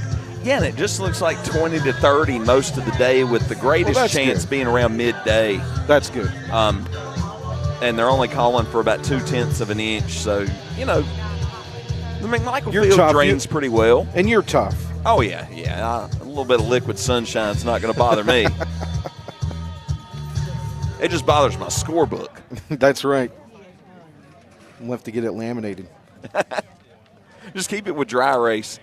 Yeah, and it just looks like 20 to 30 most of the day, with the greatest chance being around midday. That's good. And they're only calling for about 0.2 of an inch. So, you know, the McMichael Field drains pretty well. And you're tough. Oh, yeah. A little bit of liquid sunshine's not going to bother me. It just bothers my scorebook. That's right. We'll have to get it laminated. Just keep it with dry erase.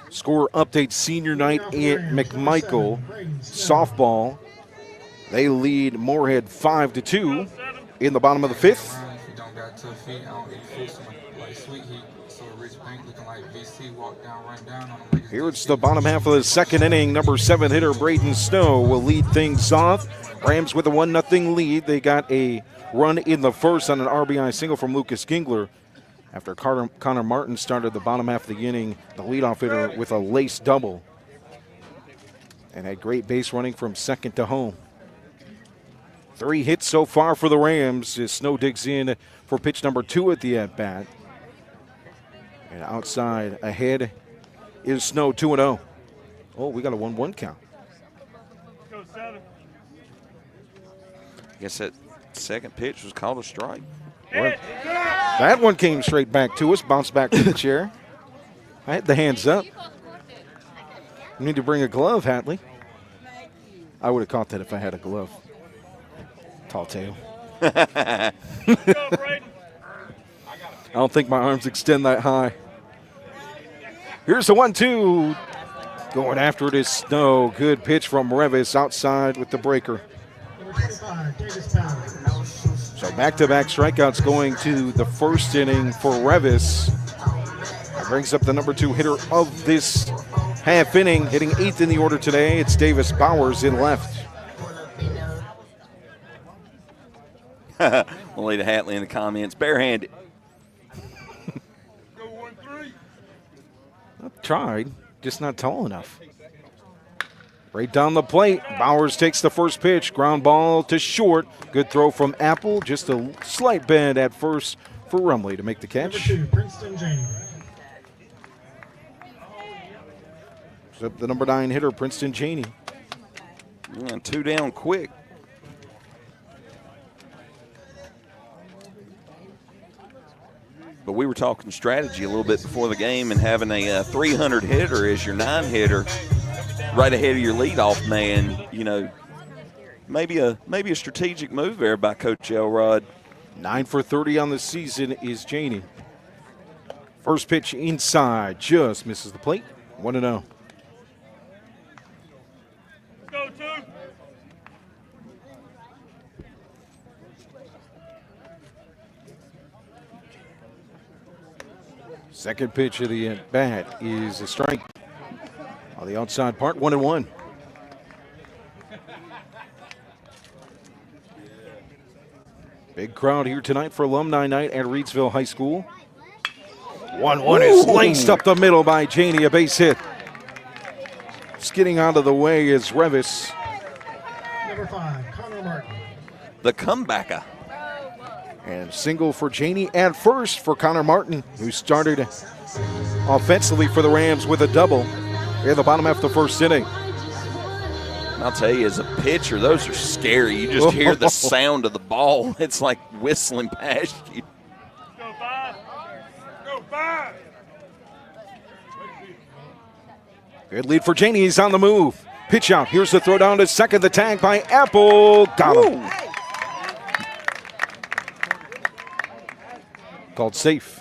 Score update senior night at McMichael. Softball. They lead Moorhead 5-2 in the bottom of the fifth. Here it's the bottom half of the second inning. Number 7 hitter Braden Snow will lead things off. Rams with a 1-0 lead. They got a run in the first on an RBI single from Lucas Gingler after Connor Martin started the bottom half of the inning, the leadoff hitter, with a lace double. And had great base running from second to home. 3 hits so far for the Rams as Snow digs in for pitch number 2 at the at-bat. And outside ahead is Snow, 2-0. Oh, we got a 1-1 count. I guess that second pitch was called a strike. Well, that one came straight back to us, bounced back to the chair. I had the hands up. You need to bring a glove, Hatley. I would have caught that if I had a glove. Tall tale. I don't think my arms extend that high. Here's the 1-2. Going after it is Snow. Good pitch from Revis outside with the breaker. So back-to-back strikeouts going to the first inning for Revis. That brings up the number 2 hitter of this half inning, hitting 8th in the order today. It's Davis Bowers in left. We'll leave Hatley in the comments. Barehanded. Tried, just not tall enough. Right down the plate. Bowers takes the first pitch. Ground ball to short. Good throw from Apple. Just a slight bend at first for Rumley to make the catch. Number 2, Princeton Janie. Up the number 9 hitter, Princeton Janey. Yeah, 2 down quick. But we were talking strategy a little bit before the game, and having a 300 hitter as your 9 hitter right ahead of your leadoff man, you know, maybe a strategic move there by Coach Elrod. 9 for 30 on the season is Janey. First pitch inside, just misses the plate. 1-0. Go, 2. Second pitch of the at bat is a strike on the outside part. 1-1. Big crowd here tonight for Alumni Night at Reidsville High School. 1-1 is laced up the middle by Janey, a base hit. Skidding out of the way is Revis. Number 5, Connor Martin. The comebacker. And single for Janey at first for Connor Martin, who started offensively for the Rams with a double in the bottom half of the first inning. I'll tell you, as a pitcher, those are scary. You just hear the sound of the ball. It's like whistling past you. Go 5. Go 5. Good lead for Janey. He's on the move. Pitch out. Here's the throw down to second. The tag by Apple. Got him. Called safe.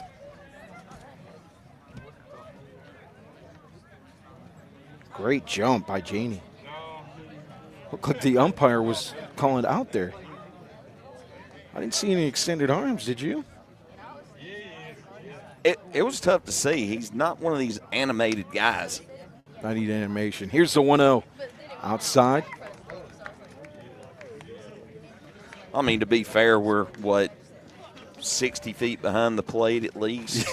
Great jump by Janey. Looked like the umpire was calling out there. I didn't see any extended arms, did you? It was tough to see. He's not one of these animated guys. I need animation. Here's the 1-0. Outside. I mean, to be fair, we're, what, 60 feet behind the plate at least?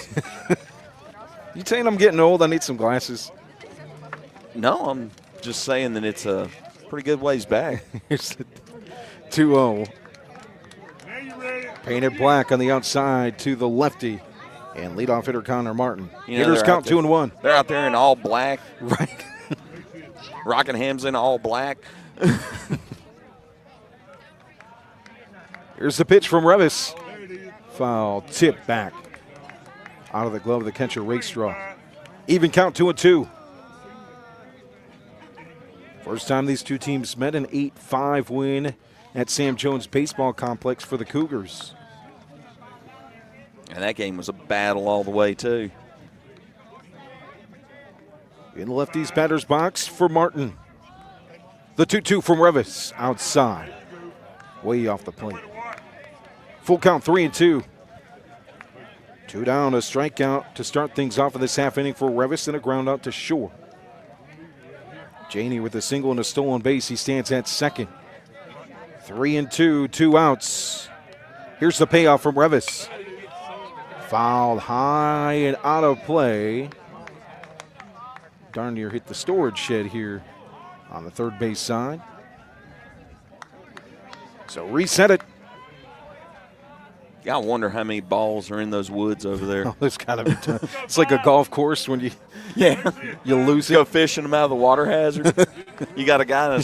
You saying I'm getting old? I need some glasses. No, I'm just saying that it's a pretty good ways back. Here's the 2-0. Now you ready? Painted black on the outside to the lefty. And leadoff hitter Connor Martin. You know, Hitters they're count out there- 2-1. They're out there in all black. Right. Rockingham's in all black. Here's the pitch from Revis. Foul tip back. Out of the glove of the catcher, Rakestraw. Even count 2-2. First time these two teams met, an 8-5 win at Sam Jones Baseball Complex for the Cougars. And that game was a battle all the way, too. In the lefty's batter's box for Martin. The 2-2 from Revis outside. Way off the plate. Full count, 3-2. 2 down, a strikeout to start things off in this half inning for Revis and a ground out to Shore. Janey with a single and a stolen base. He stands at second. 3-2, 2 outs. Here's the payoff from Revis. Fouled high and out of play. Darn near hit the storage shed here on the third base side. So reset it. Yeah, I wonder how many balls are in those woods over there. Oh, there's got to be ton. It's like a golf course when you lose Go it. fishing them out of the water hazard. You got a guy in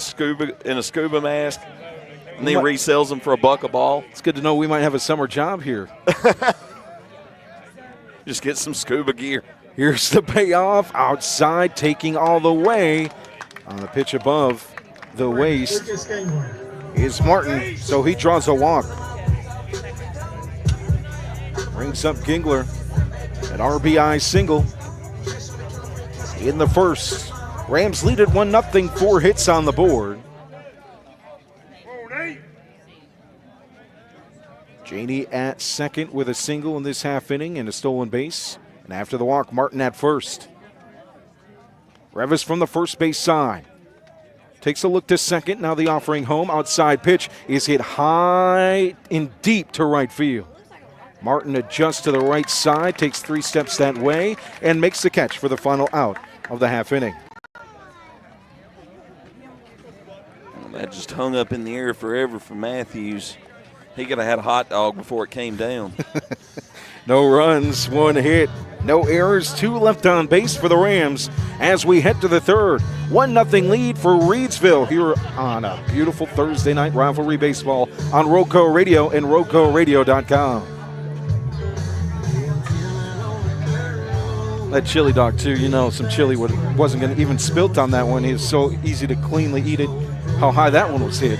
a scuba mask, and he resells them for $1 a ball. It's good to know we might have a summer job here. Just get some scuba gear. Here's the payoff. Outside, taking all the way on the pitch above the waist Lucas Gangler. is Martin, so he draws a walk. Brings up Gingler, an RBI single in the first. Rams lead at 1-0, 4 hits on the board. Janey at second with a single in this half inning and a stolen base. And after the walk, Martin at first. Revis from the first base side. Takes a look to second. Now the offering home. Outside pitch is hit high and deep to right field. Martin adjusts to the right side, takes 3 steps that way, and makes the catch for the final out of the half inning. That just hung up in the air forever for Matthews. He could have had a hot dog before it came down. No runs, 1 hit, no errors, 2 left on base for the Rams as we head to the third. 1-0 lead for Reidsville here on a beautiful Thursday night rivalry baseball on Roco Radio and RocoRadio.com. That chili dog too, you know, some chili wasn't going to even spilt on that one. It was so easy to cleanly eat it. How high that one was hit.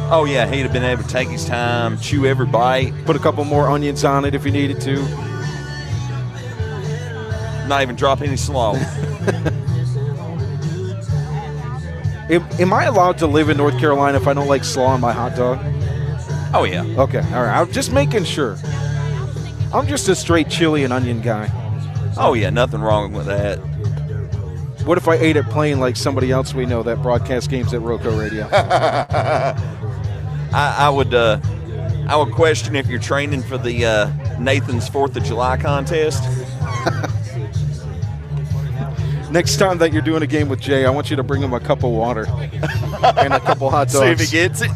Oh, yeah, he'd have been able to take his time, chew every bite. Put a couple more onions on it if you needed to. Not even drop any slaw. Am I allowed to live in North Carolina if I don't like slaw on my hot dog? Oh, yeah. Okay, all right. I'm just making sure. I'm just a straight chili and onion guy. Oh, yeah, nothing wrong with that. What if I ate it plain like somebody else we know that broadcasts games at Roco Radio? I would question if you're training for the Nathan's 4th of July contest. Next time that you're doing a game with Jay, I want you to bring him a cup of water and a couple hot dogs. See if he gets it.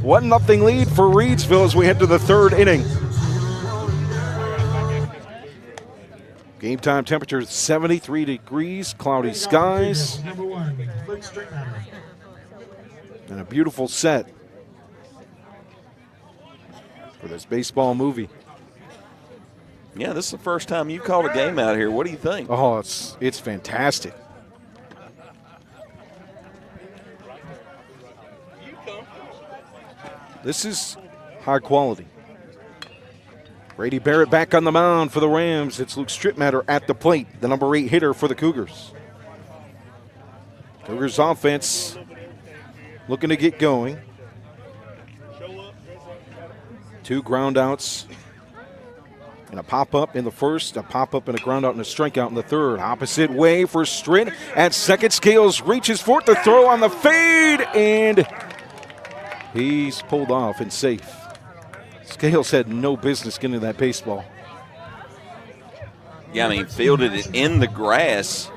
1-0 lead for Reidsville as we head to the third inning. Game time temperature 73 degrees, cloudy skies, Number 1, Luke Strickmatter. and a beautiful set for this baseball movie. Yeah, this is the first time you called a game out here. What do you think? Oh, it's fantastic. This is high quality. Brady Barrett back on the mound for the Rams. It's Luke Strickmatter at the plate, the number 8 hitter for the Cougars. Cougars offense looking to get going. 2 ground outs and a pop-up in the first, a pop-up and a ground out and a strikeout in the third. Opposite way for Stritt at second. Scales reaches for it to throw on the fade, and he's pulled off and safe. Scales had no business getting that baseball. Yeah, I mean, fielded it in the grass,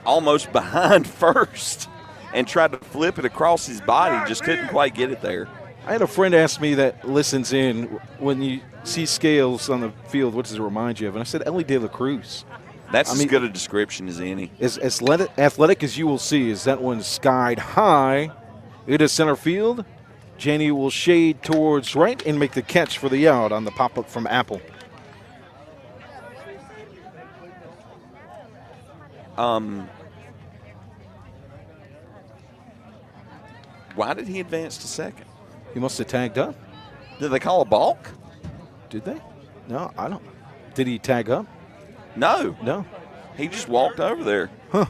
almost behind first, and tried to flip it across his body. Just couldn't quite get it there. I had a friend ask me that listens in, when you see Scales on the field, what does it remind you of? And I said, Ellie De La Cruz. That's as good a description as any. As athletic as you will see, as that one skied high into center field. Jenny will shade towards right and make the catch for the out on the pop-up from Apple. Why did he advance to second? He must have tagged up. Did they call a balk? Did they? No, I don't. Did he tag up? No. No. He just walked over there. Huh.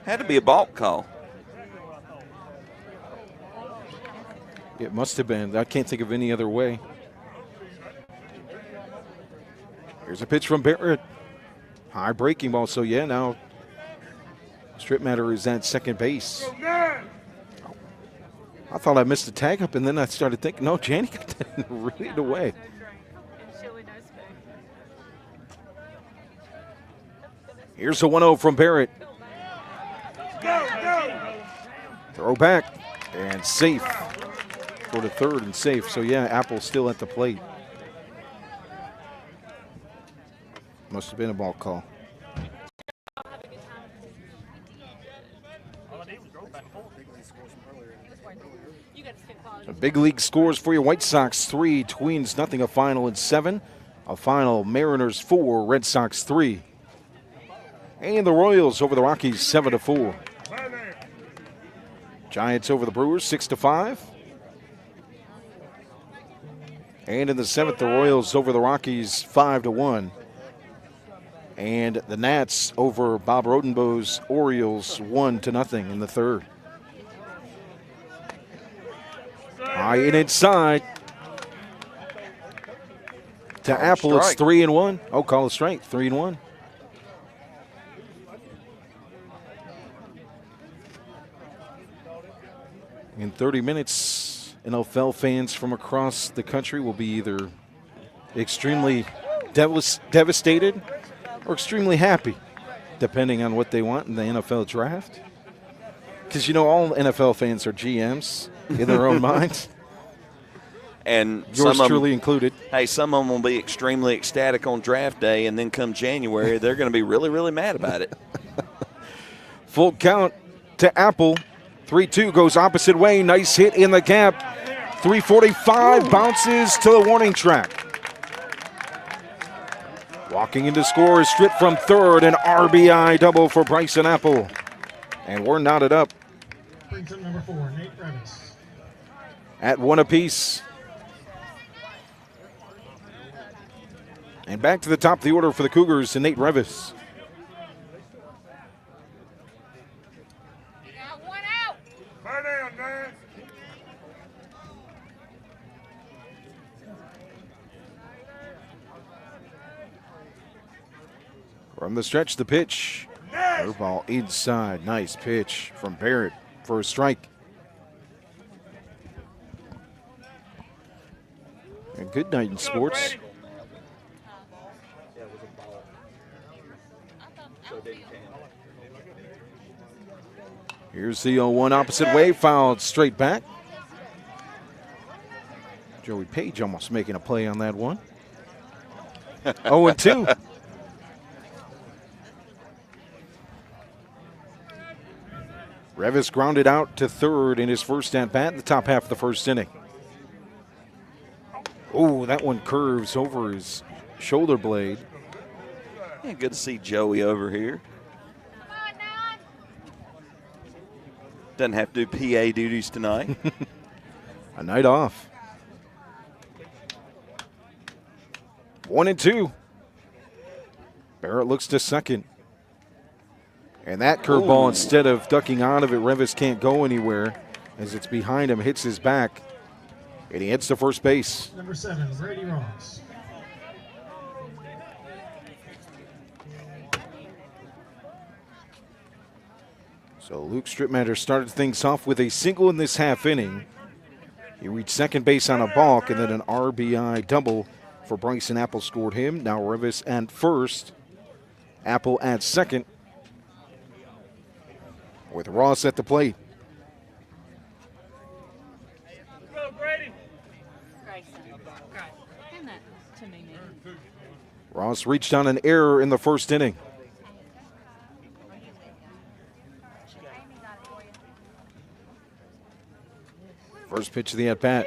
Had to be a balk call. It must have been. I can't think of any other way. Here's a pitch from Barrett. High breaking ball. So, yeah, now Strickmatter is at second base. I thought I missed a tag up, and then I started thinking, no, Janny got that read away. Here's a 1-0 from Barrett. Throw back and safe. Go to third and safe. So, yeah, Apple's still at the plate. Must have been a ball call. A big league scores for your White Sox 3, Twins nothing, a final in 7. A final Mariners 4, Red Sox 3. And the Royals over the Rockies 7-4. Giants over the Brewers 6-5. And in the 7th, the Royals over the Rockies 5-1. And the Nats over Bob Rodenbo's Orioles 1-0 in the 3rd. High and inside. To Apple, it's 3-1. Oh, call it strike, 3-1. In 30 minutes, NFL fans from across the country will be either extremely devastated or extremely happy, depending on what they want in the NFL draft. Because, you know, all NFL fans are GMs in their own minds. And Yours some truly included. Hey, some of them will be extremely ecstatic on draft day, and then come January, they're going to be really, really mad about it. Full count to Apple. 3-2 goes opposite way. Nice hit in the gap. 3:45 bounces to the warning track. Walking into score is stripped from third. An RBI double for Bryson Apple. And we're knotted up Brings up number 4, Nate Revis. at 1 apiece. And back to the top of the order for the Cougars and Nate Revis. Burn down, Dan. From the stretch, the pitch. Curveball inside. Nice pitch from Barrett for a strike. And good night in sports. Here's the 0-1 opposite way, fouled straight back. Joey Page almost making a play on that one. 0-2. Revis grounded out to third in his first at-bat in the top half of the first inning. Oh, that one curves over his shoulder blade. Yeah, good to see Joey over here. Doesn't have to do PA duties tonight. A night off. 1-2. Barrett looks to second. And that curveball, instead of ducking out of it, Revis can't go anywhere as it's behind him, hits his back, and he heads to first base. Number 7, Brady Ross. So Luke Stripmatter started things off with a single in this half inning. He reached second base on a balk, and then an RBI double for Bryson Apple scored him. Now Revis at first, Apple at second, with Ross at the plate. Go, Brady. Hand that to me, man. Ross reached on an error in the first inning. First pitch of the at-bat.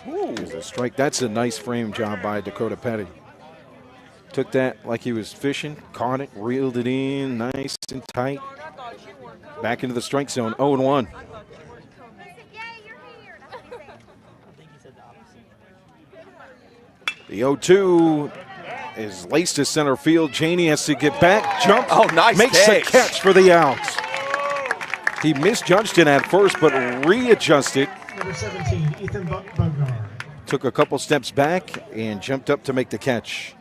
There's a strike. That's a nice frame job by Dakota Petty. Took that like he was fishing, caught it, reeled it in, nice and tight. Back into the strike zone, 0-1. The 0-2 is laced to center field. Janey has to get back, jump, nice makes catch. the catch for the outs. He misjudged it at first, but readjusted. Number 17, Ethan Bognar. Took a couple steps back and jumped up to make the catch.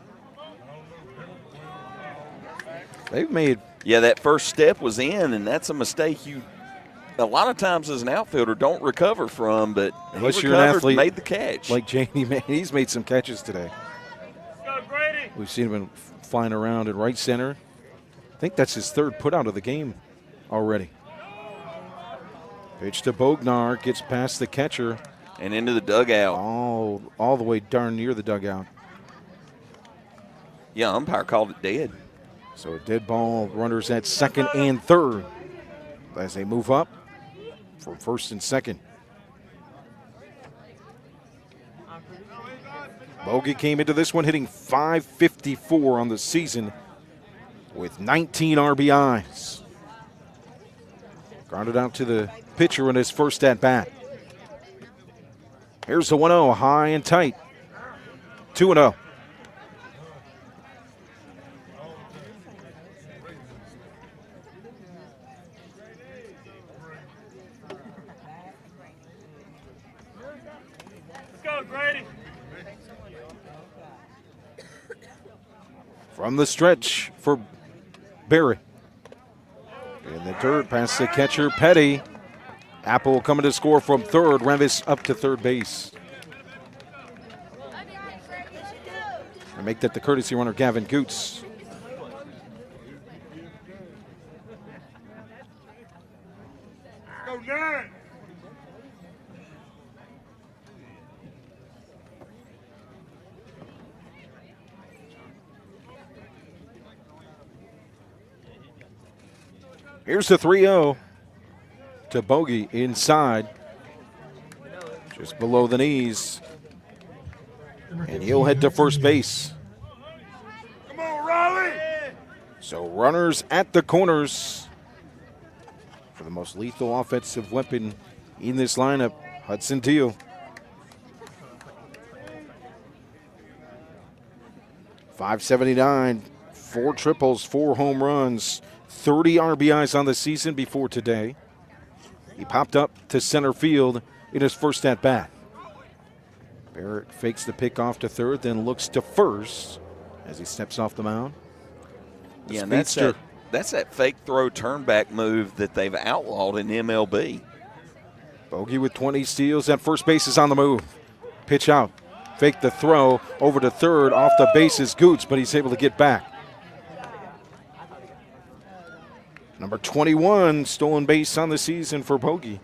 They've made... Yeah, that first step was in, and that's a mistake you, a lot of times as an outfielder, don't recover from, but Unless he you're an recovered, athlete made the catch. like Janey, man, he's made some catches today. Go, Brady. We've seen him flying around in right center. I think that's his third put out of the game already. Pitch to Bognar, gets past the catcher. And into the dugout. All the way darn near the dugout. Yeah, umpire called it dead. So a dead ball, runners at second and third as they move up from first and second. Bogey came into this one hitting .554 on the season with 19 RBIs. Grounded out to the pitcher in his first at-bat. Here's the 1-0, high and tight. 2-0. Let's go, Brady. From the stretch for Barry. In the dirt past the catcher, Petty. Apple coming to score from third. Revis up to third base. And make that the courtesy runner, Gavin Goots. Go 9. Here's the 3-0 to Bogey inside, just below the knees. And he'll head to first base. Come on, Riley. So runners at the corners for the most lethal offensive weapon in this lineup, Hudson Teal. .579, 4 triples, 4 home runs, 30 RBIs on the season before today. He popped up to center field in his first at bat. Barrett fakes the pick off to third, then looks to first as he steps off the mound. Yeah, and that's that fake throw turn back move that they've outlawed in MLB. Bogey with 20 steals, and first base is on the move. Pitch out, fake the throw over to third, off the bases Goots, but he's able to get back. Number 21 stolen base on the season for Bogey.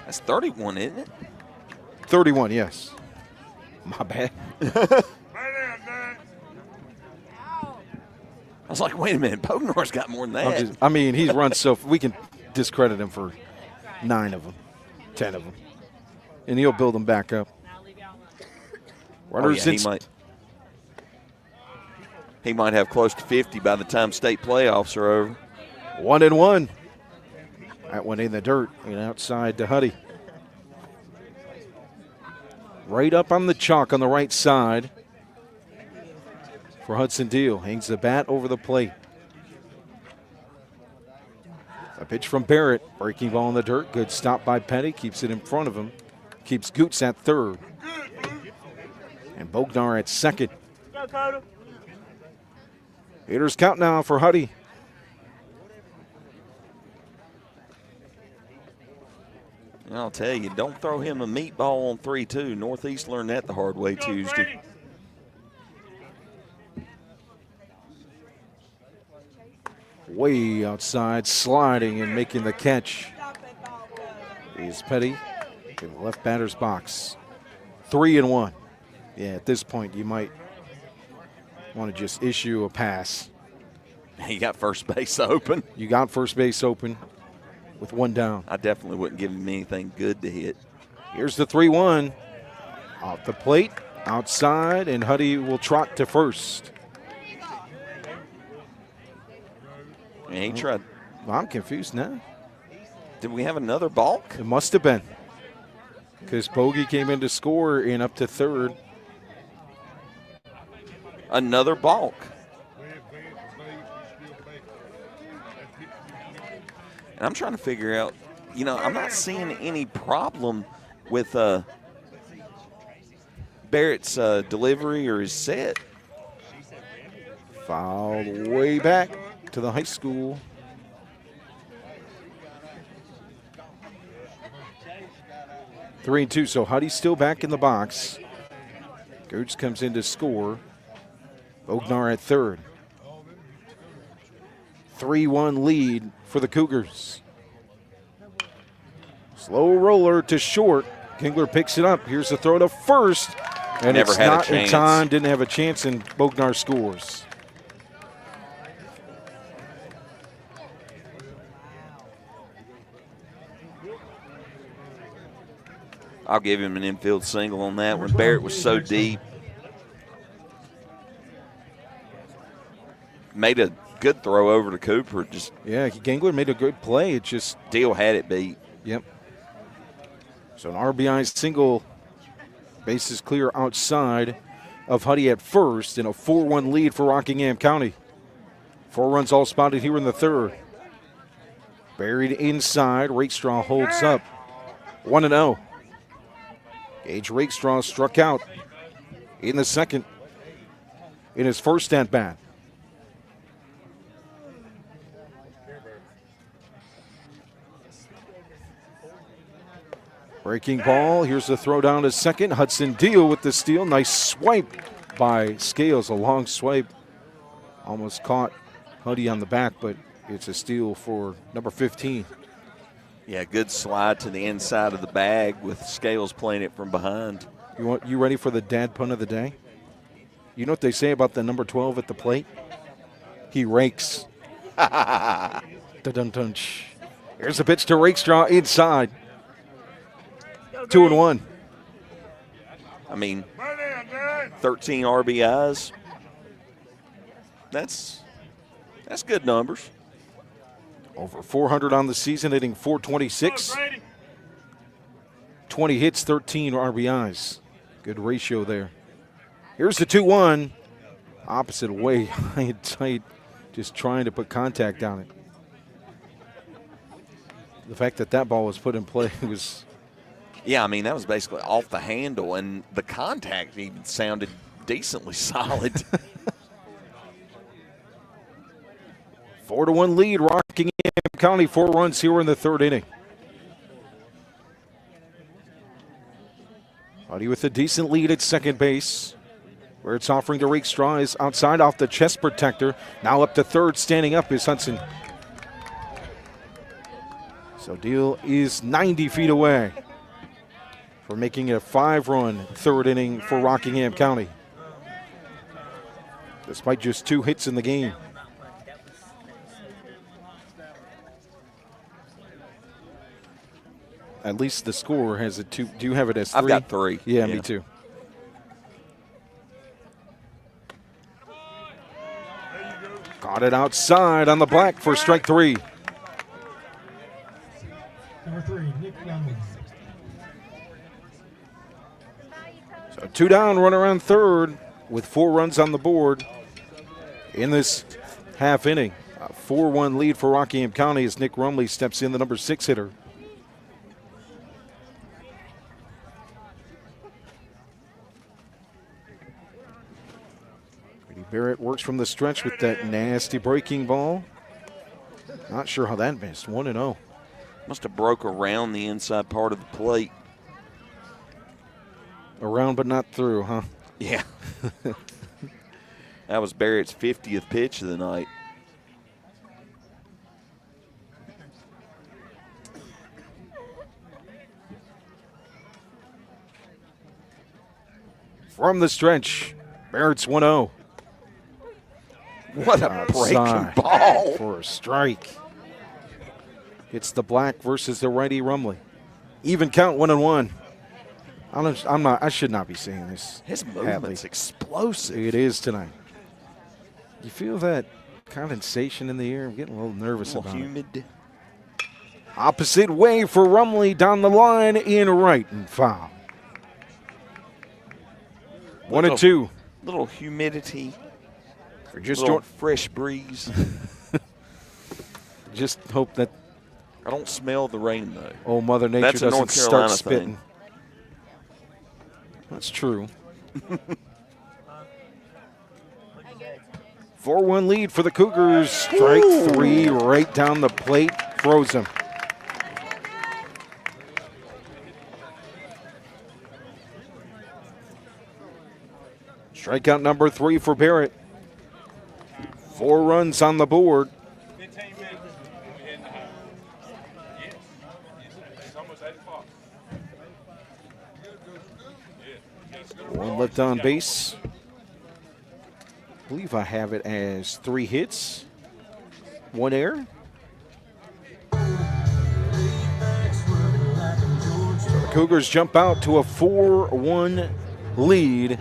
That's 31, isn't it? 31, yes. My bad. Man down, 9. I was like, wait a minute, Pognor's got more than that. He's run so we can discredit him for 9 of them, 10 of them, and he'll build them back up. Runners he might have close to 50 by the time state playoffs are over. 1-1. That one in the dirt and outside to Huddy. Right up on the chalk on the right side for Hudson Deal. Hangs the bat over the plate. A pitch from Barrett. Breaking ball in the dirt. Good stop by Petty. Keeps it in front of him. Keeps Goots at third. And Bognar at second. Go, Coda. Hitters count now for Huddy. And I'll tell you, don't throw him a meatball on 3-2. Northeast learned that the hard way Go, Tuesday. Grady. Way outside, sliding and making the catch is Petty in the left batter's box. 3-1. Yeah, at this point, you might want to just issue a pass. He got first base open. You got first base open with 1 down. I definitely wouldn't give him anything good to hit. Here's the 3-1. Off the plate, outside, and Huddy will trot to first. And he tried. Well, I'm confused now. Did we have another balk? It must have been, because Bogey came in to score and up to third. Another balk. And I'm trying to figure out, I'm not seeing any problem with Barrett's delivery or his set. Fouled way back to the high school. Three and two, so Huddy's still back in the box. Gooch comes in to score. Bognar at third. 3-1 lead for the Cougars. Slow roller to short. Kingler picks it up. Here's the throw to first. And Never it's had a not in chance. time. Didn't have a chance, and Bognar scores. I'll give him an infield single on that one. Barrett was so deep. Made a good throw over to Cooper. Yeah, Gangler made a good play. It just Deal had it beat. Yep. So an RBI single, bases clear outside of Huddy at first, and a 4-1 lead for Rockingham County. 4 runs all spotted here in the third. Buried inside, Rakestraw holds up. 1-0. Gage Rakestraw struck out in the second in his first at bat. Breaking ball. Here's the throw down to second. Hudson Deal with the steal. Nice swipe by Scales. A long swipe. Almost caught Huddy on the back, but it's a steal for number 15. Yeah, good slide to the inside of the bag with Scales playing it from behind. You ready for the dad pun of the day? You know what they say about the number 12 at the plate? He rakes. Dun-dun-dun. Here's a pitch to Rakestraw inside. 2-1. I mean, 13 RBIs. That's good numbers. Over 400 on the season, hitting .426. 20 hits, 13 RBIs. Good ratio there. Here's the 2-1. Opposite way, high and tight, just trying to put contact on it. The fact that ball was put in play was... Yeah, I mean, that was basically off the handle, and the contact even sounded decently solid. 4-1 lead, Rockingham County, 4 runs here in the third inning. Huddy with a decent lead at second base, where it's offering to Rakestraw is outside off the chest protector. Now up to third, standing up is Hudson. So Deal is 90 feet away for making a 5-run third inning for Rockingham County, despite just 2 hits in the game. At least the score has it 2. Do you have it as 3? I've got 3. Yeah, me too. Got it outside on the black for strike 3. Number 3, Nick Ramos. So 2 down, run around third with 4 runs on the board in this half inning. A 4-1 lead for Rockingham County as Nick Rumley steps in, the number 6 hitter. Barrett works from the stretch with that nasty breaking ball. Not sure how that missed. 1-0. Must have broke around the inside part of the plate. Around but not through, huh? Yeah. That was Barrett's 50th pitch of the night. From the stretch, Barrett's 1-0. What a breaking ball. For a strike. It's the black versus the righty Rumley. Even count, 1-1. I should not be saying this. His movement's explosive. It is tonight. You feel that condensation in the air? I'm getting a little nervous about humid. it. Opposite way for Rumley down the line in right and foul. 1-2. Little humidity. Or just little fresh breeze. Just hope that I don't smell the rain though. Oh, Mother Nature That's a doesn't North start Carolina spitting. thing. That's true. 4-1 lead for the Cougars. Strike 3 right down the plate. Froze him. Strikeout number 3 for Barrett. 4 runs on the board. One left on base. I believe I have it as 3 hits, 1 error. So the Cougars jump out to a 4-1 lead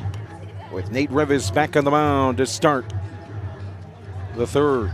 with Nate Revis back on the mound to start the third.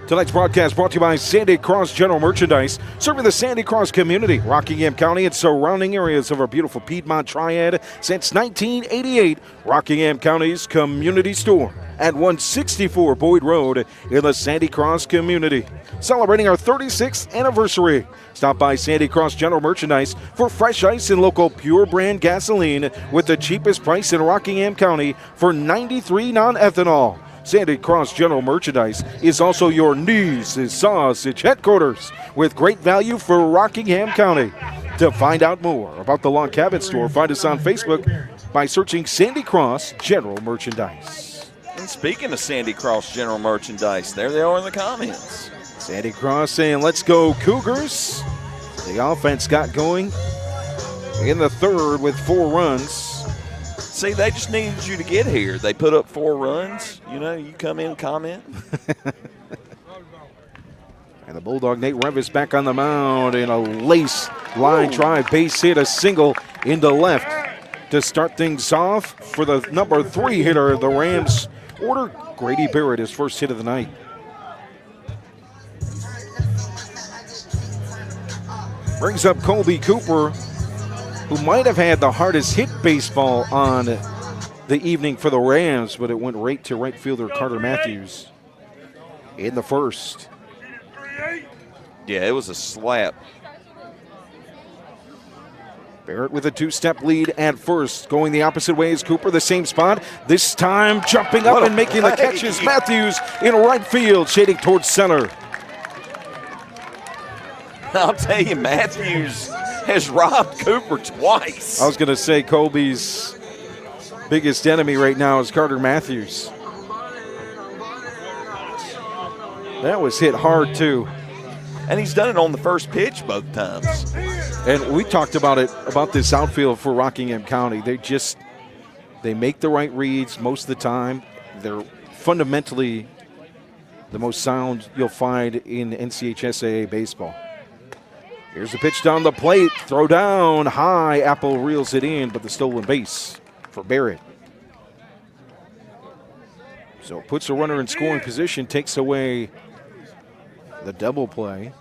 Tonight's broadcast brought to you by Sandy Cross General Merchandise, serving the Sandy Cross community, Rockingham County, and surrounding areas of our beautiful Piedmont Triad since 1988. Rockingham County's community store at 164 Boyd Road in the Sandy Cross community. Celebrating our 36th anniversary. Stop by Sandy Cross General Merchandise for fresh ice and local pure brand gasoline with the cheapest price in Rockingham County for 93 non-ethanol. Sandy Cross General Merchandise is also your knees and sausage headquarters with great value for Rockingham County. To find out more about the Log Cabin Store, find us on Facebook by searching Sandy Cross General Merchandise. And speaking of Sandy Cross General Merchandise, there they are in the comments. Sandy Cross saying, let's go Cougars. The offense got going in the third with 4 runs. See, they just needed you to get here. They put up 4 runs. You know, you come in and comment. And the Bulldog Nate Revis back on the mound in a lace line drive, base hit, a single into left to start things off for the number 3 hitter. The Rams order Grady Barrett, his first hit of the night. Brings up Colby Cooper, who might have had the hardest hit baseball on the evening for the Rams, but it went right to right fielder Carter Matthews in the first. Yeah, it was a slap. Barrett with a 2-step lead at first. Going the opposite way as Cooper, the same spot. This time jumping up and making the catches. Matthews in right field, shading towards center. I'll tell you, Matthews has robbed Cooper twice. I was going to say Colby's biggest enemy right now is Carter Matthews. That was hit hard, too. And he's done it on the first pitch both times. And we talked about this outfield for Rockingham County. They make the right reads most of the time. They're fundamentally the most sound you'll find in NCHSAA baseball. Here's the pitch down the plate. Throw down high. Apple reels it in, but the stolen base for Barrett. So puts a runner in scoring position, takes away the double play.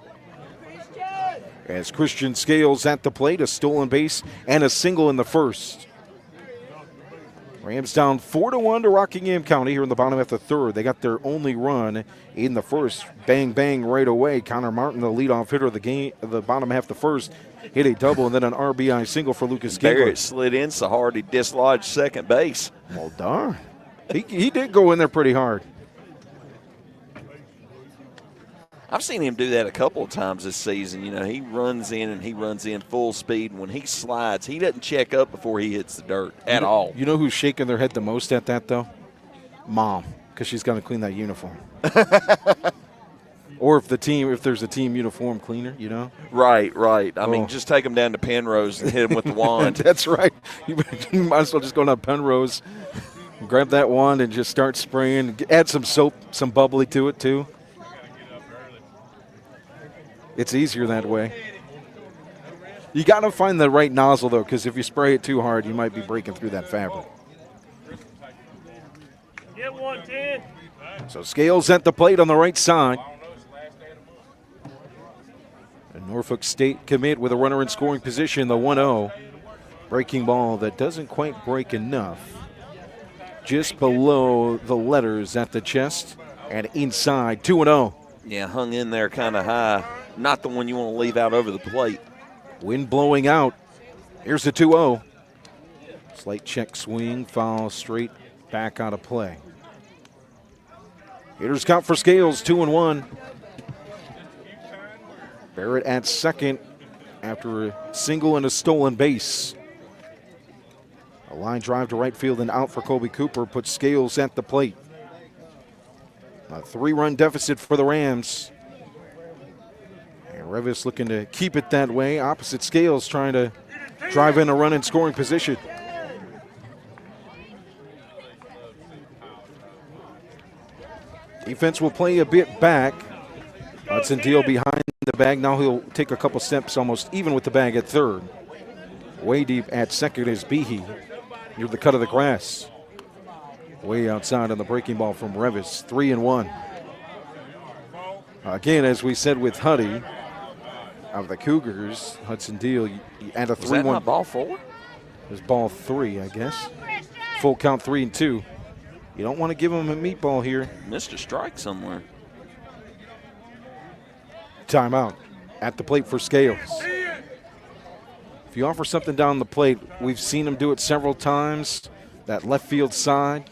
As Christian Scales at the plate, a stolen base and a single in the first. Rams down 4-1 to Rockingham County here in the bottom half of the third. They got their only run in the first. Bang, bang right away. Connor Martin, the leadoff hitter of the game, the bottom half of the first, hit a double and then an RBI single for Lucas Gingler. Barrett slid in so hard he dislodged second base. Well, darn. He did go in there pretty hard. I've seen him do that a couple of times this season. You know, he runs in full speed. And when he slides, he doesn't check up before he hits the dirt at all. You know who's shaking their head the most at that, though? Mom, because she's going to clean that uniform. Or if there's a team uniform cleaner, you know? Right. I mean, just take him down to Pennrose and hit him with the wand. That's right. You might as well just go down to Pennrose, grab that wand, and just start spraying. Add some soap, some bubbly to it, too. It's easier that way. You got to find the right nozzle, though, because if you spray it too hard, you might be breaking through that fabric. Get 110. So Scales at the plate on the right side. And Norfolk State commit with a runner in scoring position, the 1-0. Breaking ball that doesn't quite break enough. Just below the letters at the chest and inside, 2-0. Yeah, hung in there kind of high. Not the one you want to leave out over the plate. Wind blowing out. Here's the 2-0. Slight check swing, foul straight back out of play. Hitters count for Scales, 2-1. Barrett at second after a single and a stolen base. A line drive to right field and out for Colby Cooper puts Scales at the plate. A 3-run deficit for the Rams. And Revis looking to keep it that way. Opposite Scales trying to drive in a run in scoring position. Defense will play a bit back. Hudson Deal behind the bag. Now he'll take a couple steps almost even with the bag at third. Way deep at second is Behe near the cut of the grass. Way outside on the breaking ball from Revis. 3-1. Again, as we said with Huddy, of the Cougars, Hudson Deal, you add a 3-1. Was that not ball 4? It was ball 3, I guess. Full count 3-2. You don't want to give him a meatball here. Missed a strike somewhere. Timeout at the plate for Scales. If you offer something down the plate, we've seen him do it several times. That left field side.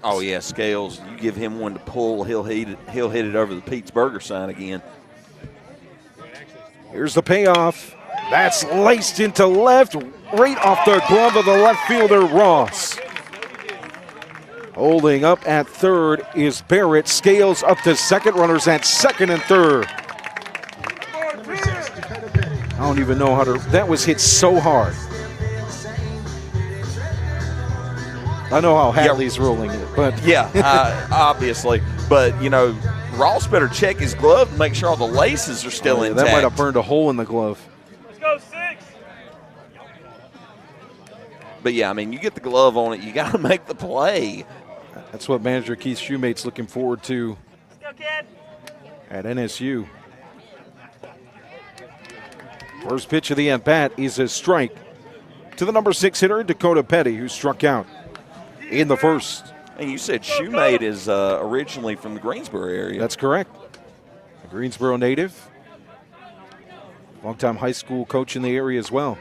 Oh yeah, Scales. You give him one to pull, he'll hit it over the Pete's Burger sign again. Here's the payoff. That's laced into left, right off the glove of the left fielder, Ross. Holding up at third is Barrett. Scales up to second. Runners at second and third. Number 6, Dakota Petty. I don't even know how to. That was hit so hard. I know how Hadley's ruling it, but Yeah, obviously. But, you know, Ross better check his glove and make sure all the laces are still intact. that might have burned a hole in the glove. Let's go 6. But, yeah, I mean, you get the glove on it, you got to make the play. That's what manager Keith Shoemate's looking forward to Let's go, kid. at NSU. First pitch of the at-bat is a strike to the number 6 hitter, Dakota Petty, who struck out in the first. And you said Shoemate is originally from the Greensboro area. That's correct. A Greensboro native. Longtime high school coach in the area as well.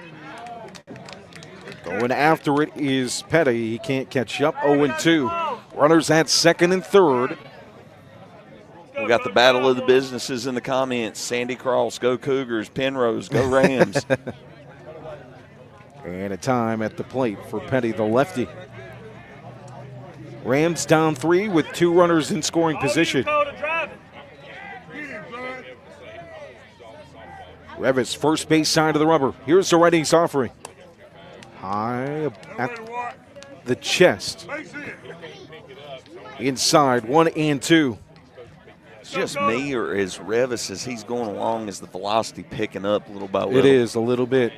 Going after it is Petty. He can't catch up. 0-2. Runners at second and third. We got the battle of the businesses in the comments. Sandy Cross, go Cougars. Pennrose, go Rams. And a time at the plate for Petty, the lefty. Rams down 3 with 2 runners in scoring position. Revis, first base side of the rubber. Here's the Reddings offering. High at the chest. Inside, 1-2. It's just me, or is Revis, as he's going along, is the velocity picking up little by little? It is a little bit.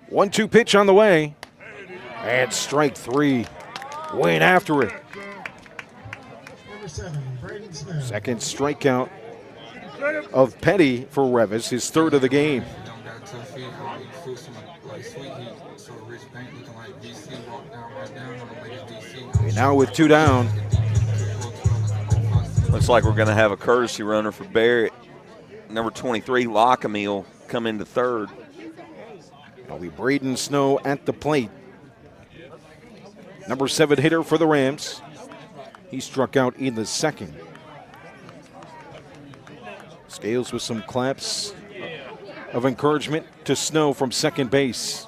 1-2 pitch on the way. And strike 3. Went after it. Number 7, Braden Smith. Second strikeout of Petty for Revis, his third of the game. And now with 2 down. Looks like we're going to have a courtesy runner for Barrett. Number 23, Lockamy, will come into third. It'll be Braden Snow at the plate. Number 7 hitter for the Rams. He struck out in the second. Scales with some claps of encouragement to Snow from second base.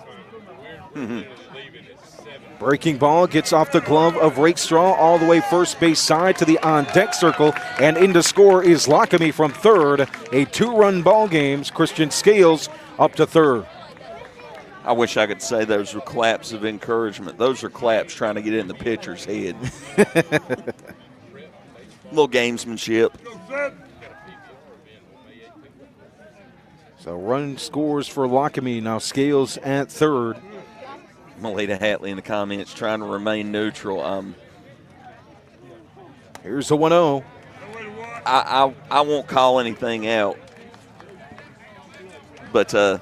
Breaking ball gets off the glove of Rakestraw all the way first base side to the on-deck circle, and in to score is Lockamy from third. A 2-run ball game. Christian Scales up to third. I wish I could say those were claps of encouragement. Those are claps trying to get in the pitcher's head. Little gamesmanship. So run scores for Lockamy. Now Scales at third. Melita Hatley in the comments trying to remain neutral. Here's a 1-0. I won't call anything out. But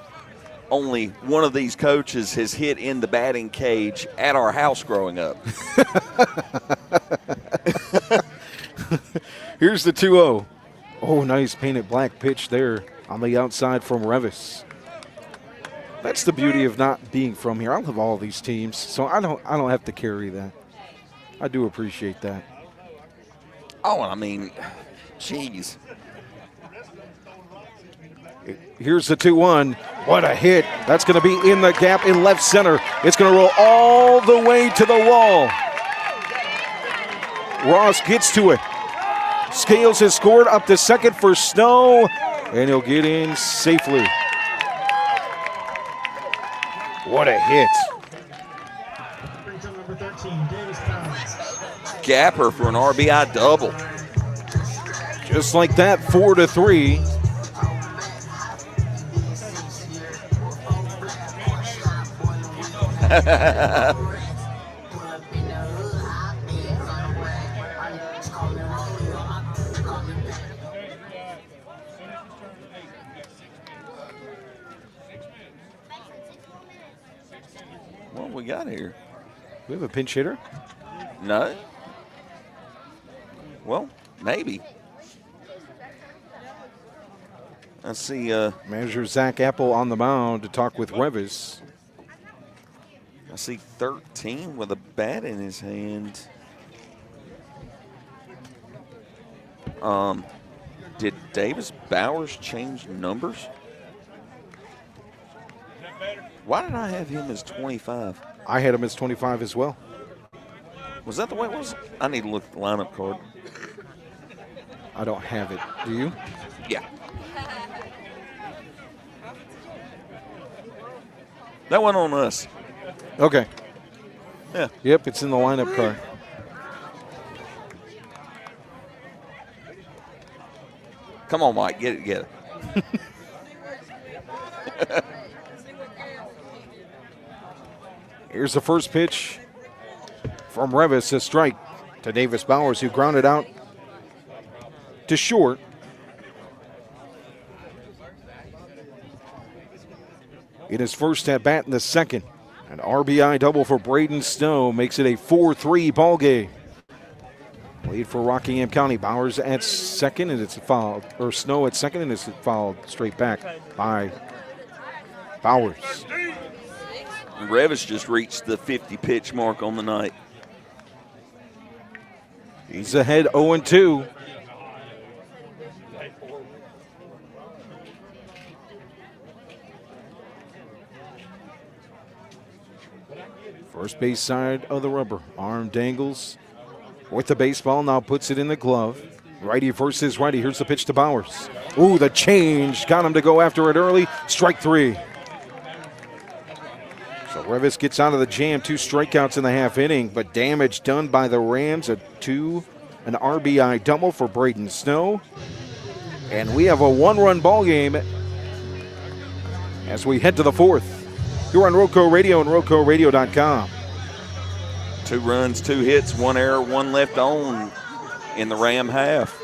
only one of these coaches has hit in the batting cage at our house growing up. Here's the 2-0. Oh, nice painted black pitch there on the outside from Revis. That's the beauty of not being from here. I love all these teams, so I don't have to carry that. I do appreciate that. Oh, I mean, jeez. Here's the 2-1. What a hit. That's going to be in the gap in left center. It's going to roll all the way to the wall. Ross gets to it. Scales has scored up to second for Snow, and he'll get in safely. What a hit. Brings up number 13, Davis Powers. Gapper for an RBI double. Just like that, 4-3. What we got here? We have a pinch hitter. No. Well, maybe. Let's see. Manager Zach Apple on the mound to talk with Revis. I see 13 with a bat in his hand. Did Davis Bowers change numbers? Why did I have him as 25? I had him as 25 as well. Was that the way it was? I need to look at the lineup card. I don't have it. Do you? Yeah. That went on us. Okay. Yeah. Yep, it's in the lineup card. Come on, Mike, get it together. Here's the first pitch from Revis, a strike to Davis Bowers, who grounded out to short. In his first at bat in the second, an RBI double for Braden Snow makes it a 4-3 ball game. Lead for Rockingham County. Bowers at second, and it's fouled, or Snow at second, and it's fouled straight back by Bowers. Revis just reached the 50 pitch mark on the night. He's ahead 0-2. First base side of the rubber. Arm dangles with the baseball, now puts it in the glove. Righty versus righty. Here's the pitch to Bowers. Ooh, the change. Got him to go after it early. Strike three. So Revis gets out of the jam. 2 strikeouts in the half inning, but damage done by the Rams. An RBI double for Braden Snow. And we have a 1-run ball game as we head to the fourth. You're on Roco Radio and RocoRadio.com. 2 runs, 2 hits, 1 error, 1 left on in the Ram half.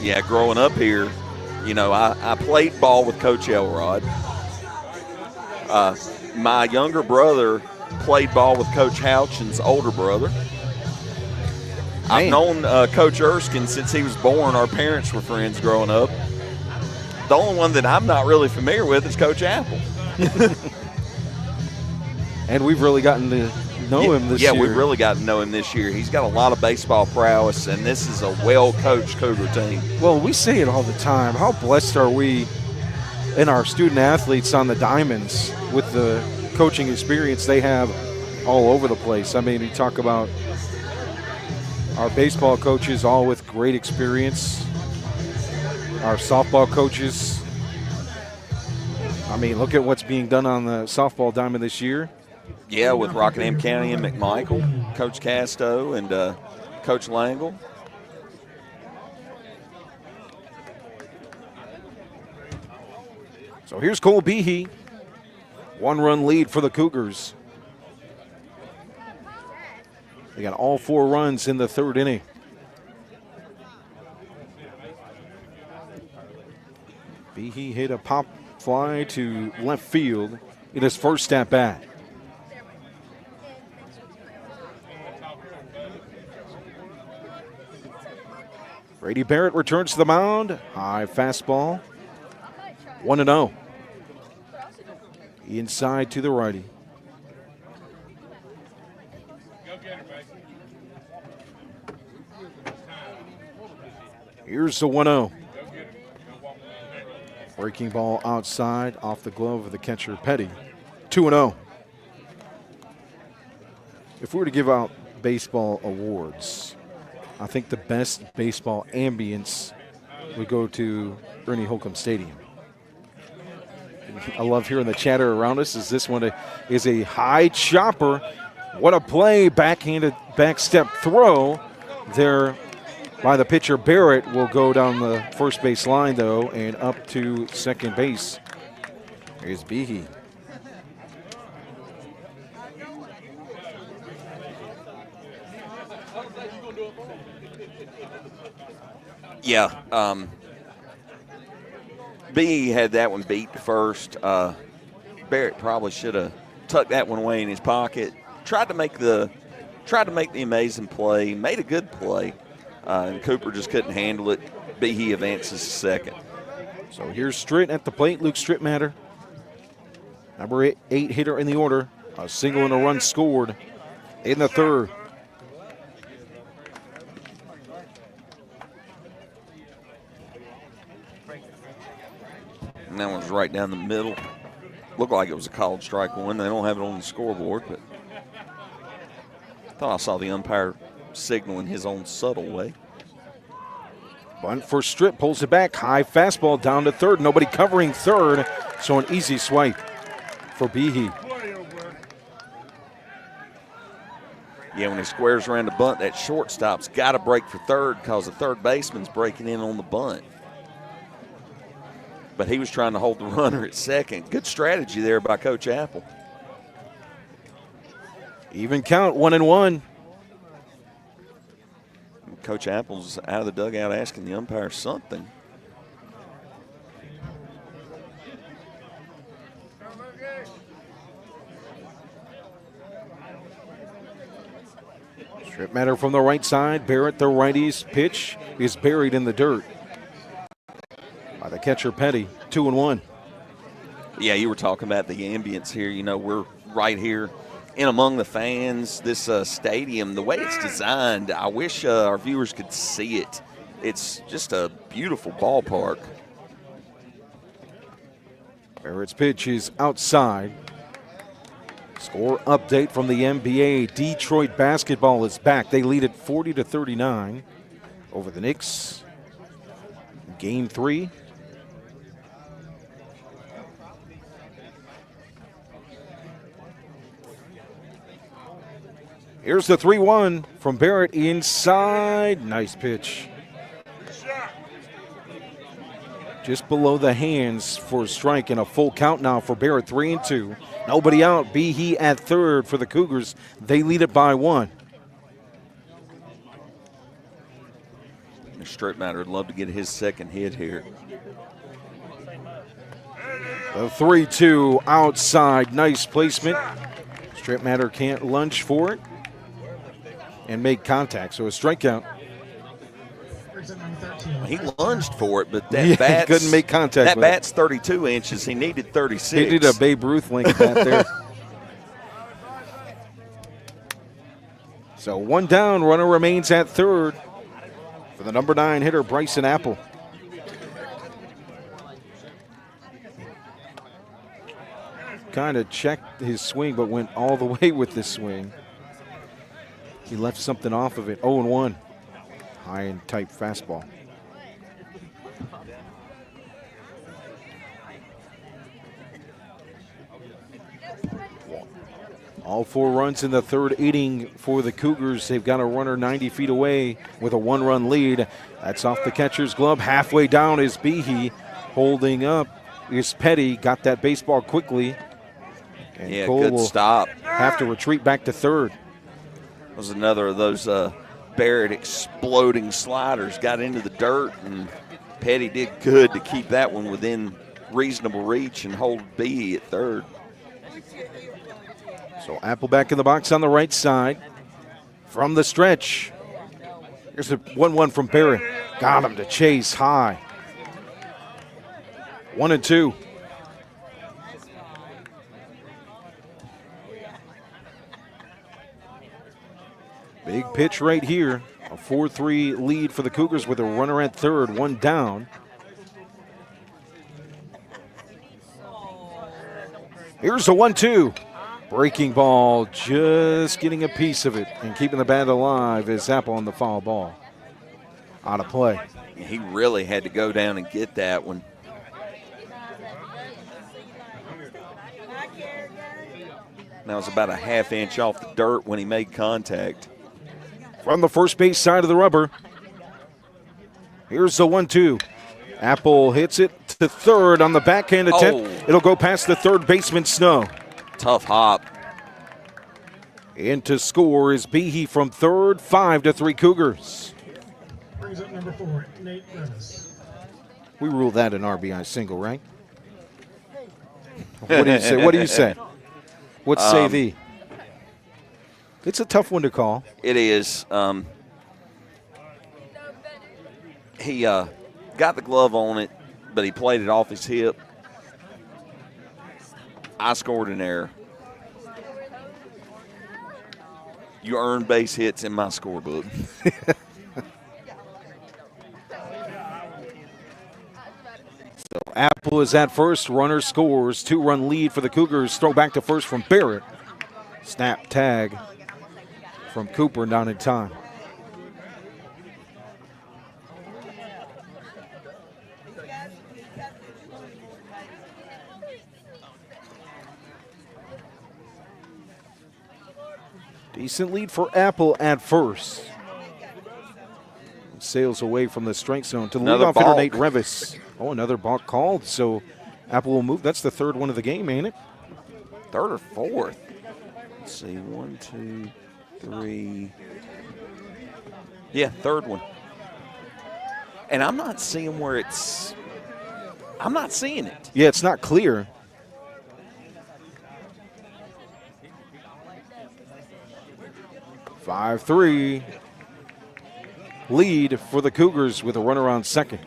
Yeah, growing up here, you know, I played ball with Coach Elrod. My younger brother played ball with Coach Houchin's older brother. I've known Coach Erskine since he was born. Our parents were friends growing up. The only one that I'm not really familiar with is Coach Apple. And we've really gotten to know him this year. Yeah, we've really gotten to know him this year. He's got a lot of baseball prowess, and this is a well-coached Cougar team. Well, we say it all the time. How blessed are we and our student athletes on the diamonds with the coaching experience they have all over the place. I mean, we talk about our baseball coaches all with great experience, our softball coaches. I mean, look at what's being done on the softball diamond this year. Yeah, with Rockingham County and McMichael, Coach Casto and Coach Langle. So here's Cole Behe. 1-run lead for the Cougars. They got all 4 runs in the 3rd inning. Behe hit a pop fly to left field in his first at bat. Brady Barrett returns to the mound. High fastball. 1-0. Inside to the righty. Here's the 1-0. Breaking ball outside off the glove of the catcher, Petty. 2-0. If we were to give out baseball awards, I think the best baseball ambience would go to Ernie Holcomb Stadium. I love hearing the chatter around us as this one is a high chopper. What a play. Backhanded back step throw there by the pitcher. Barrett will go down the first base line, though, and up to second base. Here's Behe. Yeah, B had that one beat first. Barrett probably should have tucked that one away in his pocket. Tried to make the amazing play. Made a good play, and Cooper just couldn't handle it. Behe advances to second. So here's Stritt at the plate. Luke Strittmatter, number 8 hitter in the order. A single and a run scored in the third. And that one's right down the middle. Looked like it was a called strike one. They don't have it on the scoreboard, but I thought I saw the umpire signal in his own subtle way. Bunt for Stritt, pulls it back. High fastball down to third. Nobody covering third, so an easy swipe for Behe. Yeah, when he squares around the bunt, that shortstop's got to break for third because the third baseman's breaking in on the bunt. But he was trying to hold the runner at second. Good strategy there by Coach Apple. Even count, 1-1. Coach Apple's out of the dugout asking the umpire something. Strittmatter from the right side. Barrett, the righty's pitch is buried in the dirt by the catcher Petty. 2-1. Yeah, you were talking about the ambience here. You know, we're right here in among the fans. This stadium, the way it's designed, I wish our viewers could see it. It's just a beautiful ballpark. Barrett's pitch is outside. Score update from the NBA. Detroit basketball is back. They lead at 40-39 over the Knicks. Game 3. Here's the 3-1 from Barrett inside. Nice pitch. Just below the hands for a strike and a full count now for Barrett. 3-2. Nobody out. Behe at third for the Cougars. They lead it by 1. Strittmatter would love to get his second hit here. The 3-2 outside. Nice placement. Strittmatter can't lunge for it and make contact, so a strikeout. He lunged for it, but that bat couldn't make contact. That bat's 32 inches. He needed 36. He needed a Babe Ruth length bat there. So 1 down, runner remains at third for the number 9 hitter, Bryson Apple. Kind of checked his swing, but went all the way with this swing. He left something off of it. 0-1. High and tight fastball. All 4 runs in the third inning for the Cougars. They've got a runner 90 feet away with a 1-run lead. That's off the catcher's glove. Halfway down is Behe. Holding up is Petty. Got that baseball quickly. And yeah, Cole good will stop. have to retreat back to third. Was another of those Barrett exploding sliders. Got into the dirt, and Petty did good to keep that one within reasonable reach and hold Behe at third. So Apple back in the box on the right side. From the stretch. Here's a 1-1 from Barrett. Got him to chase high. 1-2. Big pitch right here. A 4-3 lead for the Cougars with a runner at third, 1 down. Here's a 1-2. Breaking ball, just getting a piece of it and keeping the bat alive is Apple on the foul ball. Out of play. He really had to go down and get that one. That was about a ½ inch off the dirt when he made contact. From the first base side of the rubber. Here's the 1-2. Apple hits it to third on the backhand attempt. Oh. It'll go past the third baseman, Snow. Tough hop. In to score is Behe from third, 5-3 Cougars. Brings up number 4, Nate Levis. We rule that an RBI single, right? What do you say? What do you say? What say thee? It's a tough one to call. It is. He got the glove on it, but he played it off his hip. I scored an error. You earn base hits in my scorebook. Apple is at first. Runner scores. 2-run lead for the Cougars. Throw back to first from Barrett. Snap tag from Cooper down in time. Decent lead for Apple at first. Sails away from the strike zone to the leadoff hitter, Nate Revis. Oh, another balk called, so Apple will move. That's the third one of the game, ain't it? Third or fourth? Let's see, 1, 2, 3. Yeah, third one. And I'm not seeing where it's – I'm not seeing it. Yeah, it's not clear. Five-3 lead for the Cougars with a runner on second.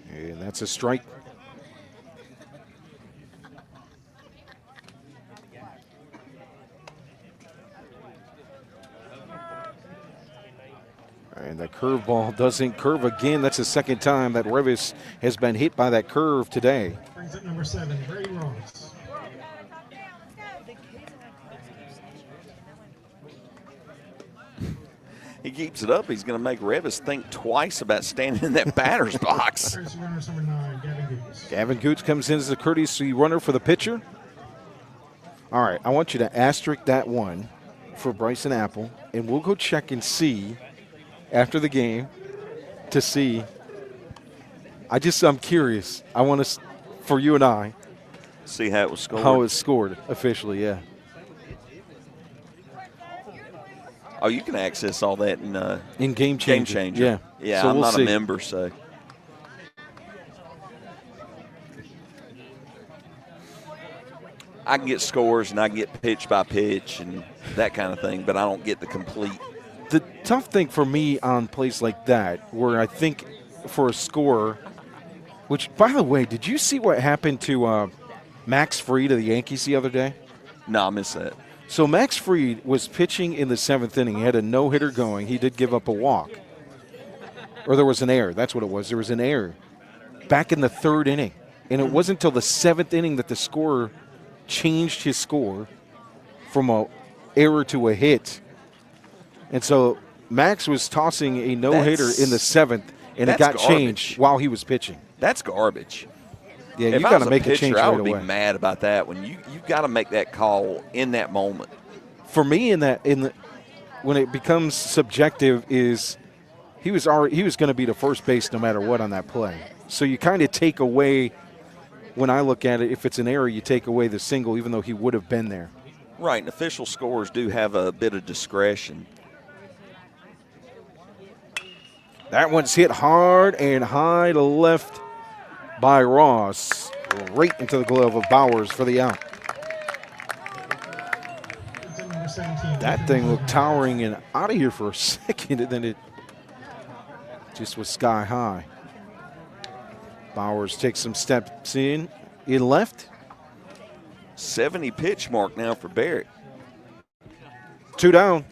And that's a strike. And the curveball doesn't curve again. That's the second time that Revis has been hit by that curve today. Brings up number 7, Brady Ross. He keeps it up, he's going to make Revis think twice about standing in that batter's box. Courtesy runners number 9, Gavin Goots. Gavin Goots comes in as the courtesy runner for the pitcher. All right, I want you to asterisk that one for Bryson Apple, and we'll go check and see after the game to see. I'm curious. I want to, for you and I, see how it was scored. How it's scored officially, yeah. Oh, you can access all that in Game Changer. Game Changer. Yeah, so I'm we'll not see. a member, so. I can get scores and I can get pitch by pitch and that kind of thing, but I don't get the complete. The tough thing for me on plays like that, where I think for a score, which, by the way, did you see what happened to Max Fried of the Yankees the other day? No, I missed that. So Max Fried was pitching in the 7th inning. He had a no-hitter going. He did give up a walk. Or there was an error. That's what it was. There was an error back in the 3rd inning. And it wasn't until the 7th inning that the scorer changed his score from a error to a hit. And so Max was tossing a no-hitter in the 7th, and it got changed while he was pitching. That's garbage. Yeah, if you got to make a change right away. I would be mad about that. When you've got to make that call in that moment. For me, when it becomes subjective, is he was going to be the first base no matter what on that play. So you kind of take away, when I look at it, if it's an error, you take away the single, even though he would have been there. Right, and official scores do have a bit of discretion. That one's hit hard and high to left by Ross, right into the glove of Bowers for the out. That thing looked towering and out of here for a second, and then it just was sky high. Bowers takes some steps in left. 70 pitch mark now for Barrett. 2 down.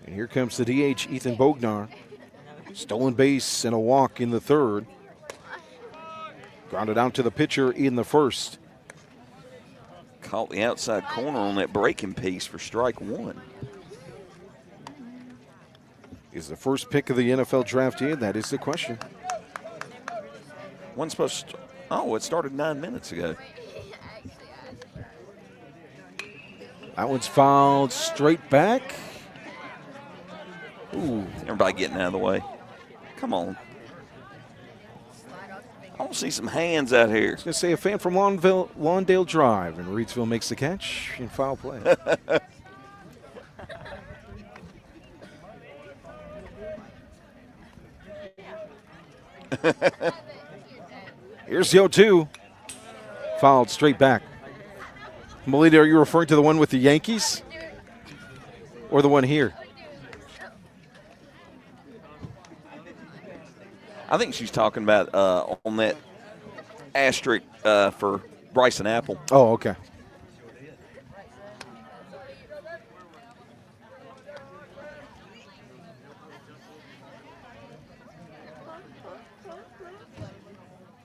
And here comes the DH, Ethan Bognar. Stolen base and a walk in the 3rd. Grounded out to the pitcher in the 1st. Caught the outside corner on that breaking piece for strike 1. Is the first pick of the NFL draft in? That is the question. Wasn't supposed to, it started 9 minutes ago. That one's fouled straight back. Ooh. Everybody getting out of the way. Come on. I want to see some hands out here. I was going to say a fan from Lawndale Drive, and Reidsville makes the catch in foul play. Here's the 0-2. Fouled straight back. Melita, are you referring to the one with the Yankees? Or the one here? I think she's talking about on that asterisk for Bryson Apple. Oh, okay.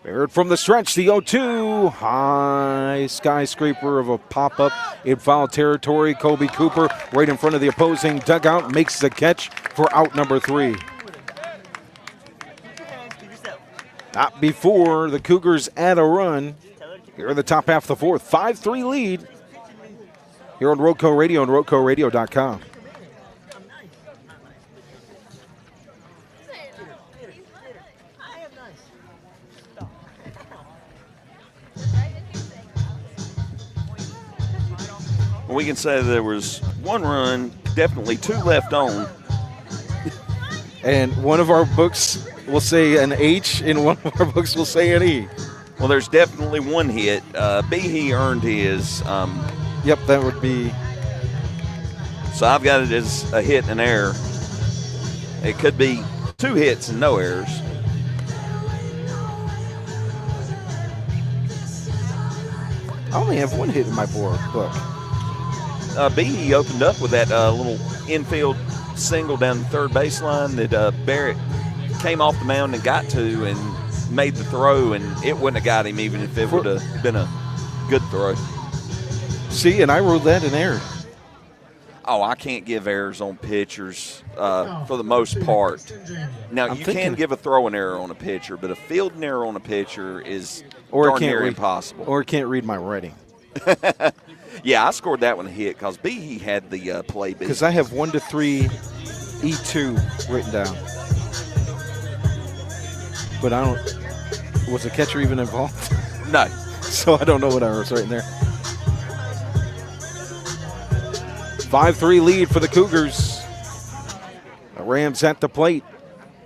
Barrett from the stretch, the 0-2. High skyscraper of a pop-up in foul territory. Kobe Cooper right in front of the opposing dugout makes the catch for out number 3. Not before the Cougars add a run. Here in the top half of the fourth. 5-3 lead here on Roco Radio and RocoRadio.com. We can say there was one run, definitely 2 left on. And one of our books will say an H, and one of our books will say an E. Well, there's definitely one hit. Behe earned his. Yep, that would be. So I've got it as a hit and an error. It could be 2 hits and no errors. I only have 1 hit in my book. Behe opened up with that little infield single down the third baseline that Barrett came off the mound and got to and made the throw, and it wouldn't have got him even if it would have been a good throw. See, and I wrote that an error. Oh, I can't give errors on pitchers for the most part. Now, you can give a throwing error on a pitcher, but a fielding error on a pitcher is darn near impossible. Or can't read my writing. Yeah, I scored that one a hit because Behe had the play big. Because I have 1 to 3 E2 written down. But I don't. Was the catcher even involved? No. So I don't know what I was writing there. 5-3 lead for the Cougars. The Rams at the plate.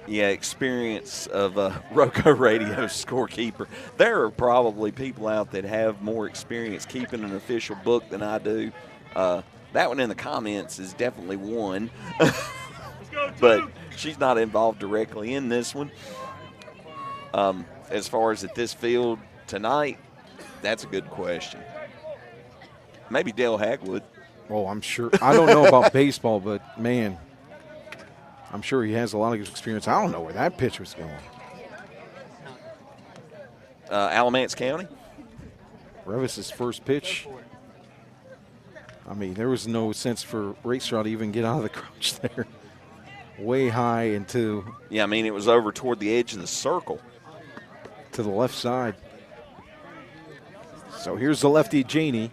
Yeah, experience of Roco Radio scorekeeper. There are probably people out that have more experience keeping an official book than I do. That one in the comments is definitely one. But she's not involved directly in this one. As far as at this field tonight, that's a good question. Maybe Dale Hagwood. Oh, I'm sure. I don't know about baseball, but, man, I'm sure he has a lot of experience. I don't know where that pitch was going. Alamance County. Revis's first pitch. I mean, there was no sense for Racestraw to even get out of the crouch there. Way high into. Yeah, I mean, it was over toward the edge of the circle. To the left side. So here's the lefty, Janey.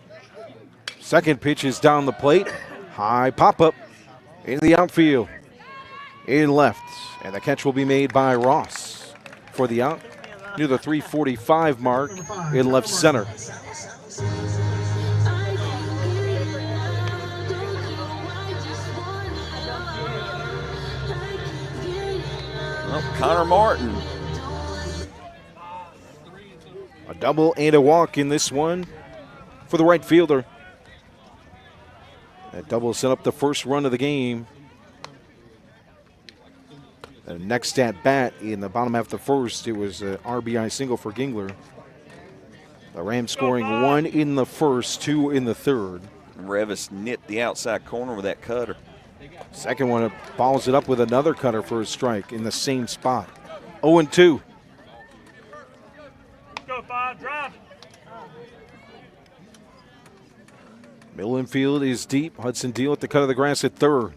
Second pitch is down the plate. High pop-up into the outfield. In left. And the catch will be made by Ross for the out. Near the 345 mark in left center. Well, Connor Martin. A double and a walk in this one for the right fielder. That double set up the first run of the game. The next at bat in the bottom half of the first, it was an RBI single for Gingler. The Rams scoring 1 in the first, 2 in the third. Revis nipped the outside corner with that cutter. Second one, follows it up with another cutter for a strike in the same spot. 0-2. Go 5, drive. Middle infield is deep. Hudson Deal at the cut of the grass at third.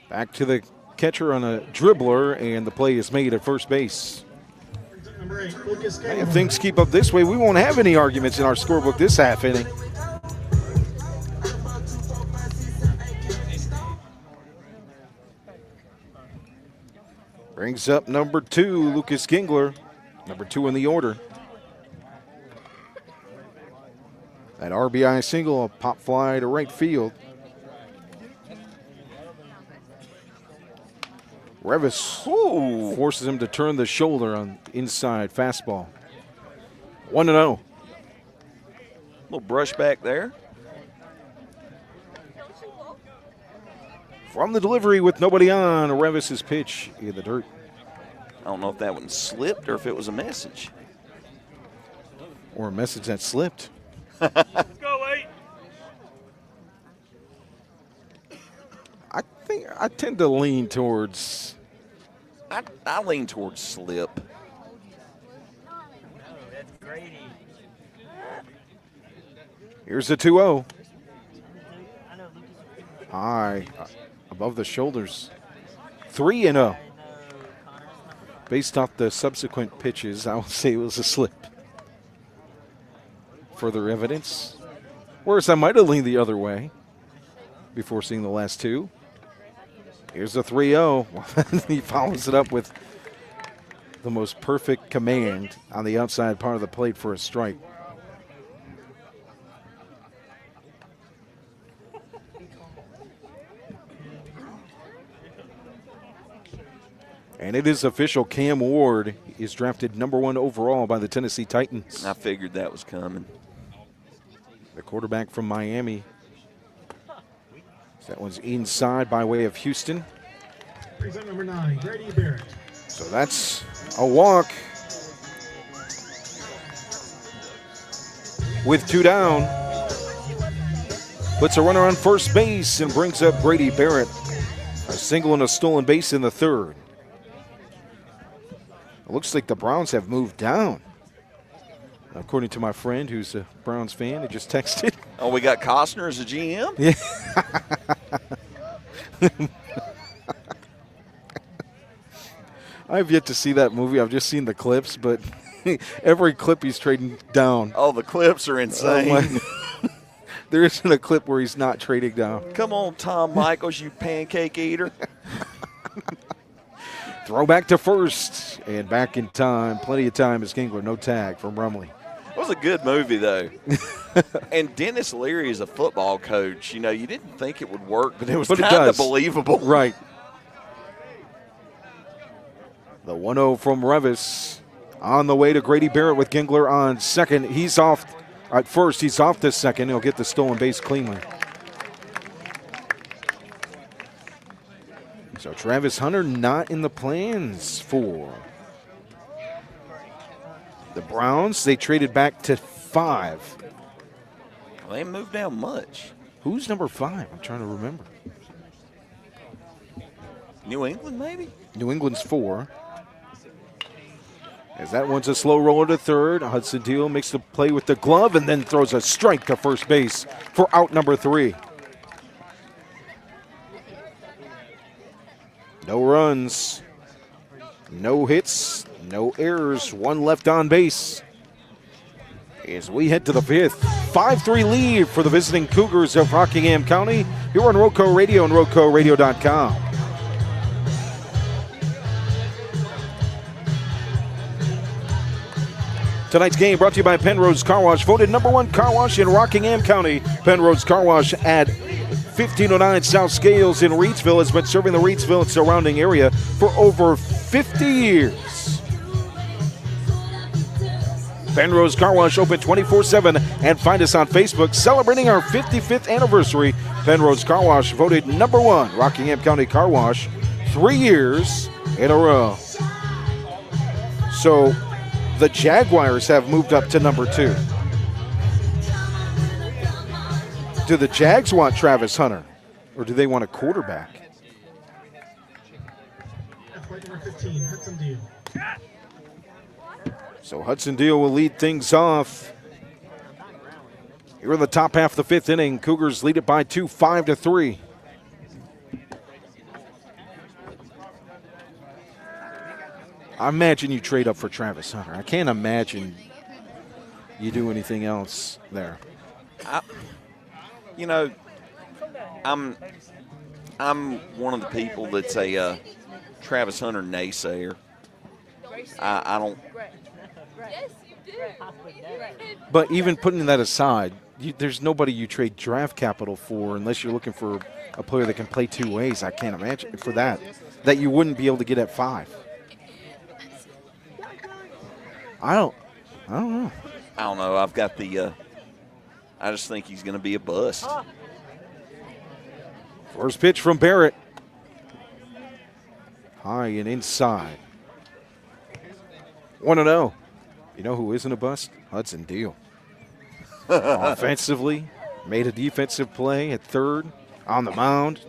Back to the catcher on a dribbler, and the play is made at first base. If things keep up this way, we won't have any arguments in our scorebook this half inning. Brings up number 2, Lucas Gingler, number 2 in the order. That RBI single, a pop fly to right field. Revis forces him to turn the shoulder on inside fastball. 1-0. Little brush back there. From the delivery with nobody on, Revis's pitch in the dirt. I don't know if that one slipped or if it was a message. Or a message that slipped. Let's go, 8. I think I tend to lean towards. I lean towards slip. Here's the 2-0. High, above the shoulders. 3-0. Based off the subsequent pitches, I will say it was a slip. Further evidence. Whereas I might have leaned the other way before seeing the last two. Here's the 3-0. He follows it up with the most perfect command on the outside part of the plate for a strike. And it is official. Cam Ward is drafted #1 overall by the Tennessee Titans. I figured that was coming. The quarterback from Miami. That one's inside by way of Houston. Brings up number 9, Grady Barrett. So that's a walk. With 2 down. Puts a runner on first base and brings up Grady Barrett. A single and a stolen base in the third. It looks like the Browns have moved down. According to my friend who's a Browns fan, he just texted. Oh, we got Costner as a GM? Yeah. I've yet to see that movie. I've just seen the clips, but every clip he's trading down. Oh, the clips are insane. There isn't a clip where he's not trading down. Come on, Tom Michaels, you pancake eater. Throw back to first and back in time. Plenty of time as Kingler. No tag from Rumley. It was a good movie, though. And Dennis Leary is a football coach. You know, you didn't think it would work, but it was kind of believable. Right. The 1-0 from Revis. On the way to Grady Barrett with Gingler on second. He's off at first. He's off this second. He'll get the stolen base cleanly. So Travis Hunter not in the plans for the Browns. They traded back to 5. Well, they haven't moved down much. Who's number 5? I'm trying to remember. New England, maybe? New England's 4. As that one's a slow roller to third. Hudson Deal makes the play with the glove and then throws a strike to first base for out number 3. No runs, no hits, no errors, 1 left on base. As we head to the 5th, 5-3 lead for the visiting Cougars of Rockingham County here on Roco Radio and RocoRadio.com. Tonight's game brought to you by Pennrose Carwash, voted #1 car wash in Rockingham County. Pennrose Carwash at 1509 South Scales in Reidsville has been serving the Reidsville and surrounding area for over 50 years. Pennrose Carwash open 24/7 and find us on Facebook celebrating our 55th anniversary. Pennrose Carwash voted #1 Rockingham County Car Wash 3 years in a row. So the Jaguars have moved up to #2. Do the Jags want Travis Hunter, or do they want a quarterback? Athletic number 15, Hudson Deal. So Hudson Deal will lead things off. Here in the top half of the 5th inning, Cougars lead it by 2, 5-3. I imagine you trade up for Travis Hunter. I can't imagine you do anything else there. You know, I'm one of the people that's a Travis Hunter naysayer. I don't. But even putting that aside, there's nobody you trade draft capital for unless you're looking for a player that can play two ways. I can't imagine for that you wouldn't be able to get at 5. I don't know. I don't know. I've got the I just think he's going to be a bust. First pitch from Barrett. High and inside. 1-0. You know who isn't a bust? Hudson Deal. Offensively, made a defensive play at third, on the mound.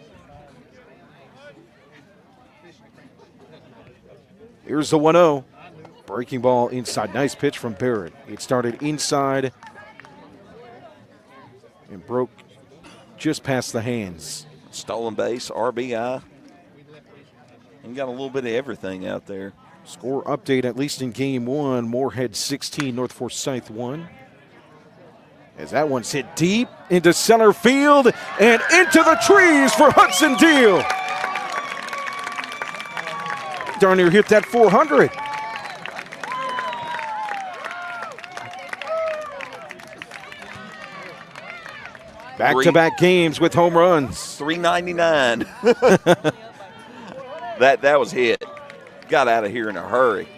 Here's the 1-0. Breaking ball inside. Nice pitch from Barrett. It started inside and broke just past the hands. Stolen base, RBI. And got a little bit of everything out there. Score update, at least in game 1. Moorhead 16, North Forsyth 1. As that one's hit deep into center field and into the trees for Hudson Deal. Darn near hit that 400. Back-to-back games with home runs. $3.99. that was hit. Got out of here in a hurry.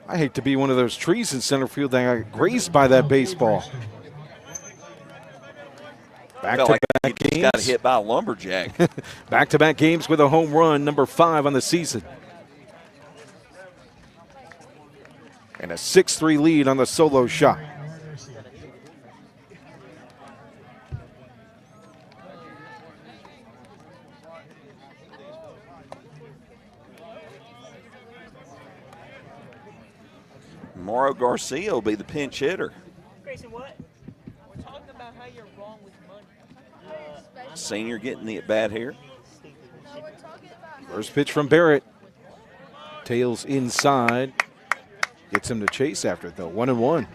I hate to be one of those trees in center field that got grazed by that baseball. Back-to-back games. Got hit by a lumberjack. Back-to-back games with a home run, number 5 on the season. And a 6-3 lead on the solo shot. Mauro Garcia will be the pinch hitter. Grayson, what? We're talking about how you're wrong with money. Senior getting the at-bat here. First pitch from Barrett. Tails inside. Gets him to chase after it, though. 1-1.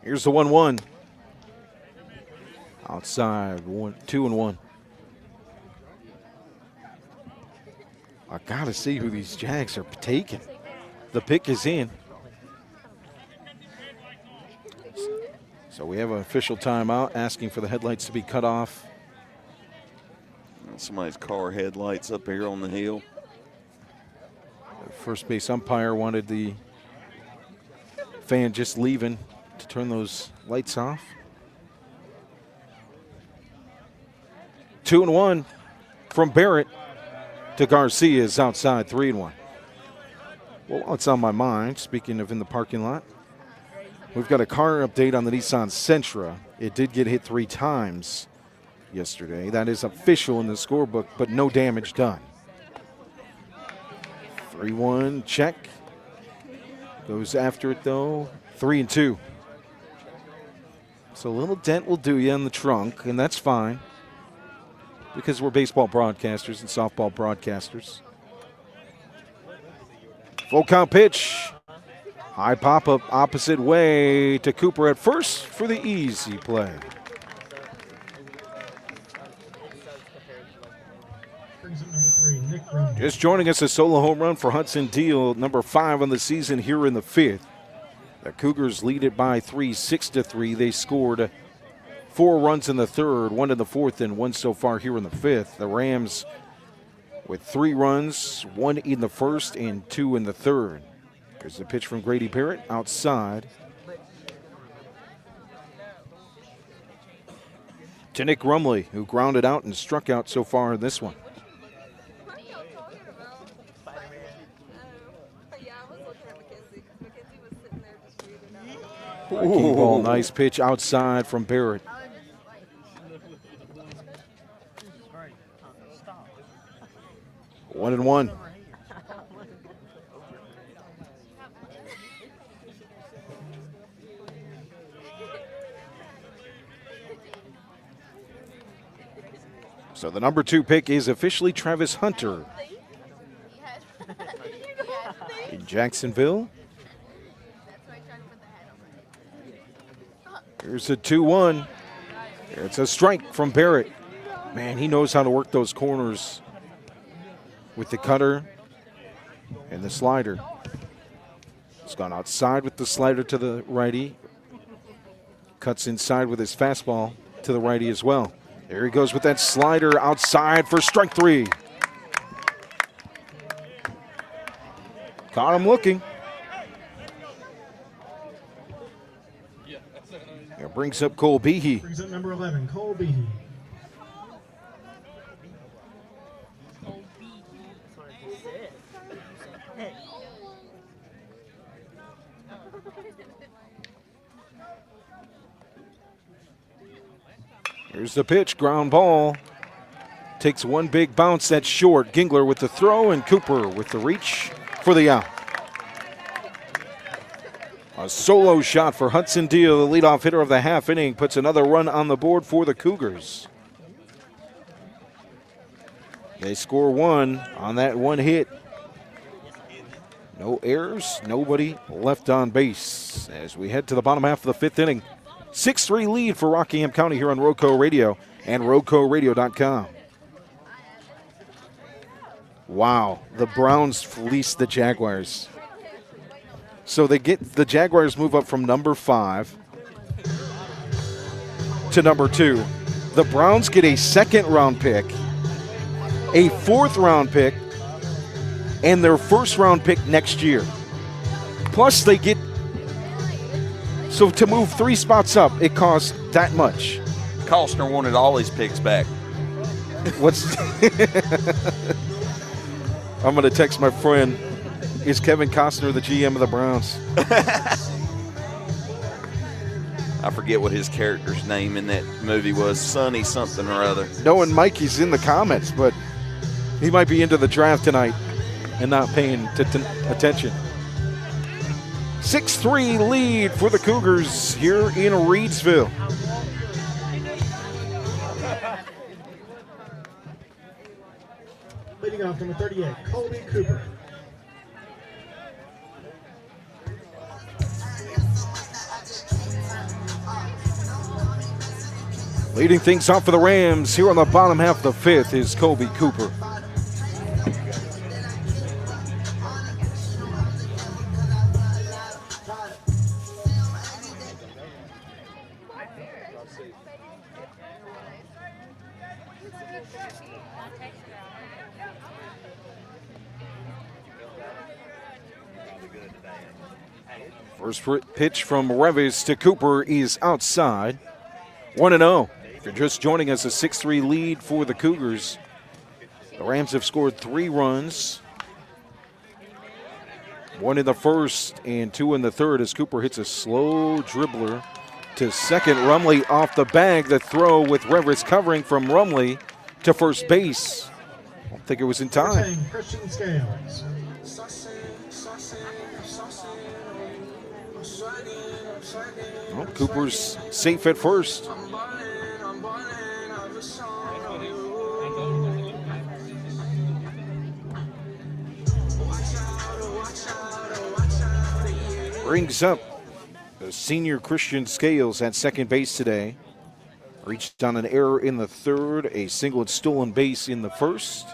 Here's the 1-1. Outside, 2-1. I gotta see who these Jags are taking. The pick is in. So we have an official timeout asking for the headlights to be cut off. Somebody's car headlights up here on the hill. The first base umpire wanted the fan just leaving to turn those lights off. 2-1 from Barrett to Garcia's outside, 3-1. Well, while it's on my mind, speaking of in the parking lot, we've got a car update on the Nissan Sentra. It did get hit 3 times yesterday. That is official in the scorebook, but no damage done. 3-1 check. Goes after it, though. 3-2. So a little dent will do you in the trunk, and that's fine, because we're baseball broadcasters and softball broadcasters. Full count pitch. High pop-up opposite way to Cooper at first for the easy play. Just joining us, a solo home run for Hudson Deal, number 5 on the season here in the 5th. The Cougars lead it by 3, 6-3. They scored 4 runs in the 3rd, 1 in the 4th, and 1 so far here in the 5th. The Rams with 3 runs, 1 in the 1st and 2 in the 3rd. There's the pitch from Grady Barrett outside to Nick Rumley, who grounded out and struck out so far in this one. Breaking ball, nice pitch outside from Barrett. One and one. So the number 2 pick is officially Travis Hunter in Jacksonville. Here's a 2-1. It's a strike from Barrett. Man, he knows how to work those corners with the cutter and the slider. He's gone outside with the slider to the righty. Cuts inside with his fastball to the righty as well. There he goes with that slider outside for strike 3. Caught him looking. It brings up Cole Behe. Brings up number 11, Cole Behe. Here's the pitch, ground ball. Takes one big bounce, that's short. Gingler with the throw and Cooper with the reach for the out. A solo shot for Hudson Deal, the leadoff hitter of the half inning, puts another run on the board for the Cougars. They score 1 on that one hit. No errors, nobody left on base as we head to the bottom half of the 5th inning. 6-3 lead for Rockingham County here on Roco Radio and RocoRadio.com. Wow, the Browns fleeced the Jaguars. So the Jaguars move up from number 5 to number 2. The Browns get a 2nd round pick, a 4th round pick, and their 1st round pick next year. Plus they get, so to move 3 spots up, it costs that much. Costner wanted all his picks back. What's I'm going to text my friend. Is Kevin Costner the GM of the Browns? I forget what his character's name in that movie was. Sonny something or other. No, and Mikey's in the comments, but he might be into the draft tonight and not paying attention. 6-3 lead for the Cougars here in Reidsville. Leading off number 38, Colby Cooper. Leading things off for the Rams here on the bottom half of the 5th is Colby Cooper. First pitch from Revis to Cooper is outside. 1-0. If you're just joining us, a 6-3 lead for the Cougars. The Rams have scored 3 runs. 1 in the first and 2 in the third as Cooper hits a slow dribbler to second. Rumley off the bag. The throw with Revis covering from Rumley to first base. I don't think it was in time. Christian Scales. Well, Cooper's safe at first. Brings up the senior Christian Scales at second base today. Reached on an error in the third, a single and stolen base in the first.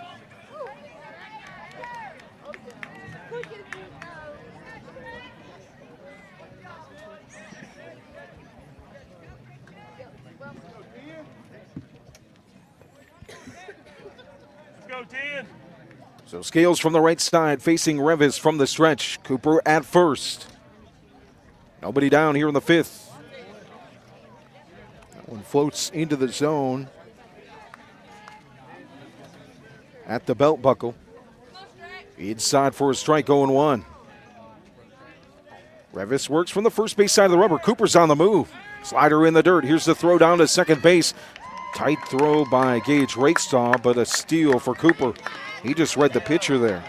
So Scales from the right side facing Revis from the stretch. Cooper at first. Nobody down here in the 5th. That one floats into the zone at the belt buckle. Inside for a strike, 0-1. Revis works from the first base side of the rubber. Cooper's on the move. Slider in the dirt. Here's the throw down to second base. Tight throw by Gage Rakestraw, but a steal for Cooper. He just read the pitcher there.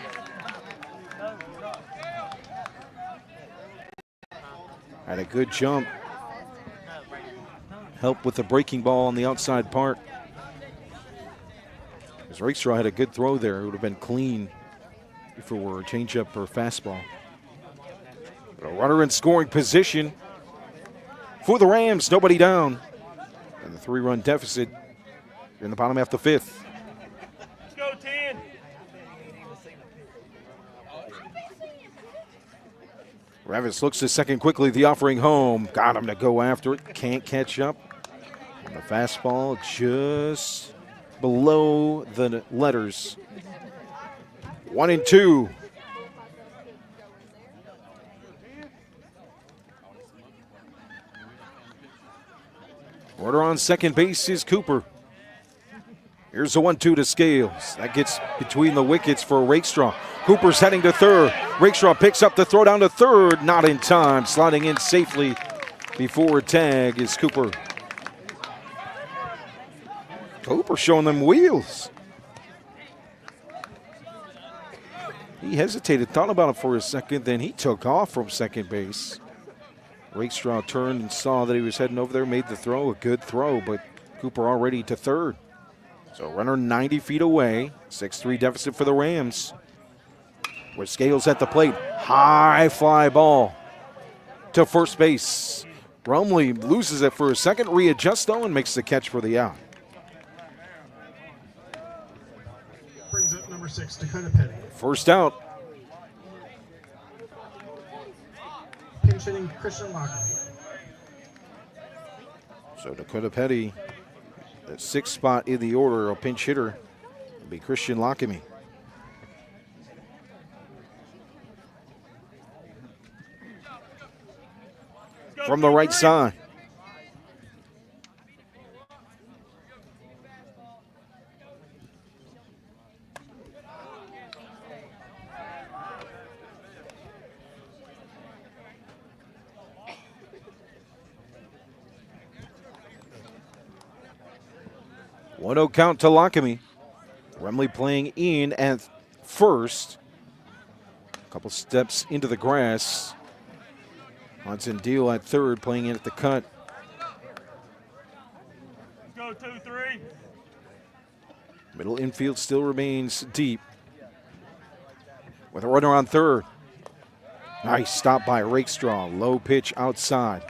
Had a good jump. Help with the breaking ball on the outside part. As Rakestraw had a good throw there, it would have been clean if it were a changeup or fastball. But a runner in scoring position. for the Rams. Nobody down. And the 3-run deficit in the bottom half of the 5th. Let's go, 10. Revis looks to second quickly. The offering home. Got him to go after it. Can't catch up. And the fastball just below the letters. 1-2. Order on second base is Cooper. Here's a 1-2 to Scales. That gets between the wickets for Rakestraw. Cooper's heading to third. Rakestraw picks up the throw down to third. Not in time. Sliding in safely before a tag is Cooper. Cooper showing them wheels. He hesitated, thought about it for a second, then he took off from second base. Rakestraw turned and saw that he was heading over there, made the throw, a good throw, but Cooper already to third. So runner 90 feet away, 6-3 deficit for the Rams. With Scales at the plate, high fly ball to first base. Brumley loses it for a second, readjusts though, and makes the catch for the out. Brings up number 6, Dakota Petty. First out. Pinch hitting Christian Lockley. So Dakota Petty, the 6th spot in the order, a pinch hitter, will be Christian Lockamy. From the right side. One-oh count to Lockamy. Remley playing in at first. A couple steps into the grass. Hudson Deal at third, playing in at the cut. Let's go, 2-3. Middle infield still remains deep. With a runner on third. Nice stop by Rakestraw. Low pitch outside.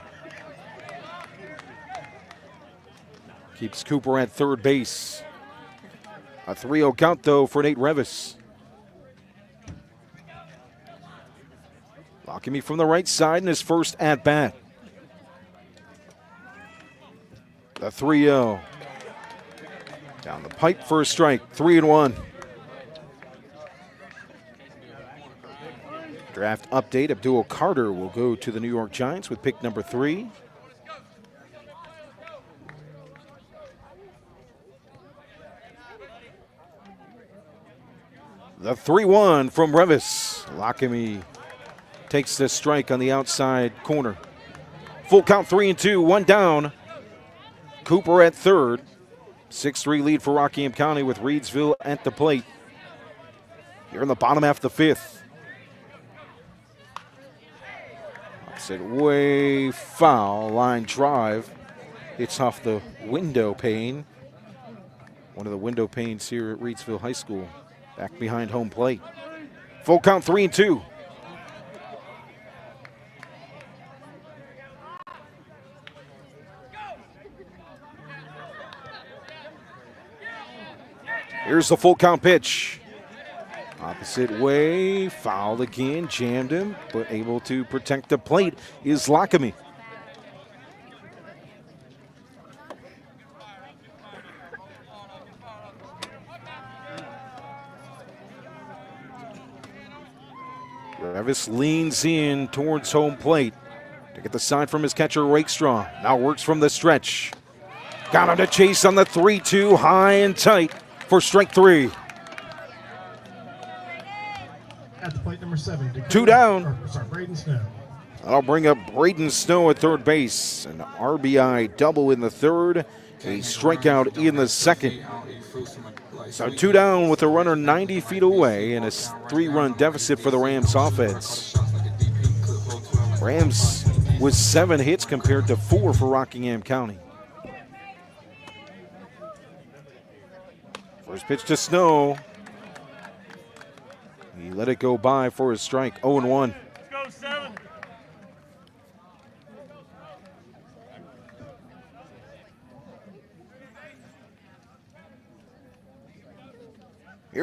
Keeps Cooper at third base. A 3-0 count, though, for Nate Revis. Lockamy from the right side in his first at-bat. The 3-0. Down the pipe for a strike, 3-1. Draft update, Abdul Carter will go to the New York Giants with pick number 3. The 3-1 from Revis. Lockamy takes the strike on the outside corner. Full count, 3-2, one down. Cooper at third. 6-3 lead for Rockingham County with Reidsville at the plate. Here in the bottom half of the 5th. Opposite way foul, line drive. It's off the window pane. One of the window panes here at Reidsville High School. Back behind home plate. Full count, 3-2. Here's the full count pitch. Opposite way, fouled again, jammed him, but able to protect the plate is Lockamy. Revis leans in towards home plate to get the sign from his catcher, Rakestraw. Now works from the stretch. Got him to chase on the 3-2, high and tight for strike 3. At the plate, number 7, Dakota, 2 down. Braden Snow. That'll bring up Braden Snow at third base. An RBI double in the third, a strikeout in the second. So 2 down with a runner 90 feet away and a 3-run deficit for the Rams offense. Rams with 7 hits compared to 4 for Rockingham County. First pitch to Snow. He let it go by for a strike, 0-1. Let's go, 7.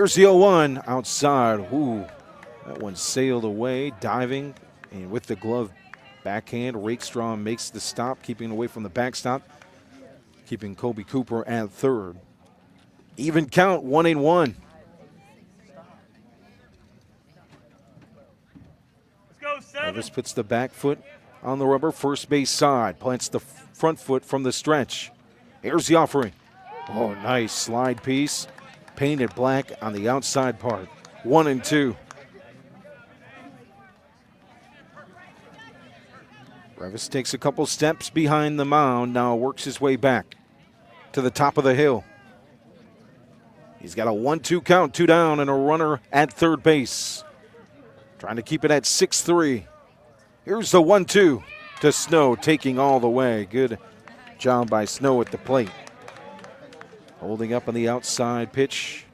Here's the 0-1 outside. Ooh, that one sailed away, diving, and with the glove backhand, Rakestraw makes the stop, keeping away from the backstop, keeping Colby Cooper at third. Even count, 1-1. Revis puts the back foot on the rubber, first base side, plants the front foot from the stretch. Here's the offering. Oh, nice slide piece, painted black on the outside part. 1-2. Revis takes a couple steps behind the mound, now works his way back to the top of the hill. He's got a 1-2 count, 2 down, and a runner at third base. Trying to keep it at 6-3. Here's the 1-2 to Snow, taking all the way. Good job by Snow at the plate. Holding up on the outside pitch.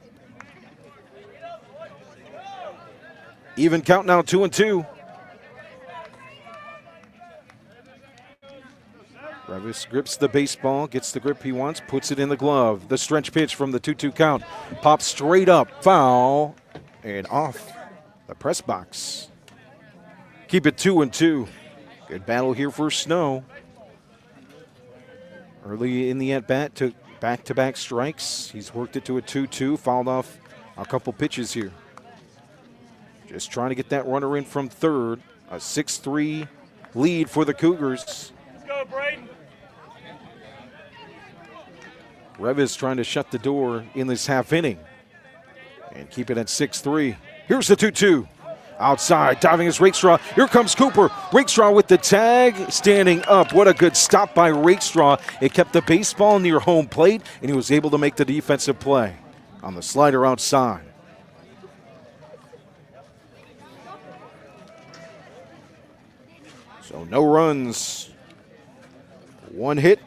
Even count now, 2-2. Revis grips the baseball, gets the grip he wants, puts it in the glove. The stretch pitch from the 2-2 count. Pops straight up, foul, and off the press box. Keep it 2-2. Good battle here for Snow. Early in the at-bat, took back-to-back strikes. He's worked it to a 2-2, fouled off a couple pitches here. Just trying to get that runner in from third. A 6-3 lead for the Cougars. Let's go, Braden. Revis trying to shut the door in this half inning and keep it at 6-3. Here's the 2-2. Outside, diving is Rakestraw. Here comes Cooper. Rakestraw with the tag, standing up. What a good stop by Rakestraw. It kept the baseball near home plate, and he was able to make the defensive play on the slider outside. So no runs, 1 hit,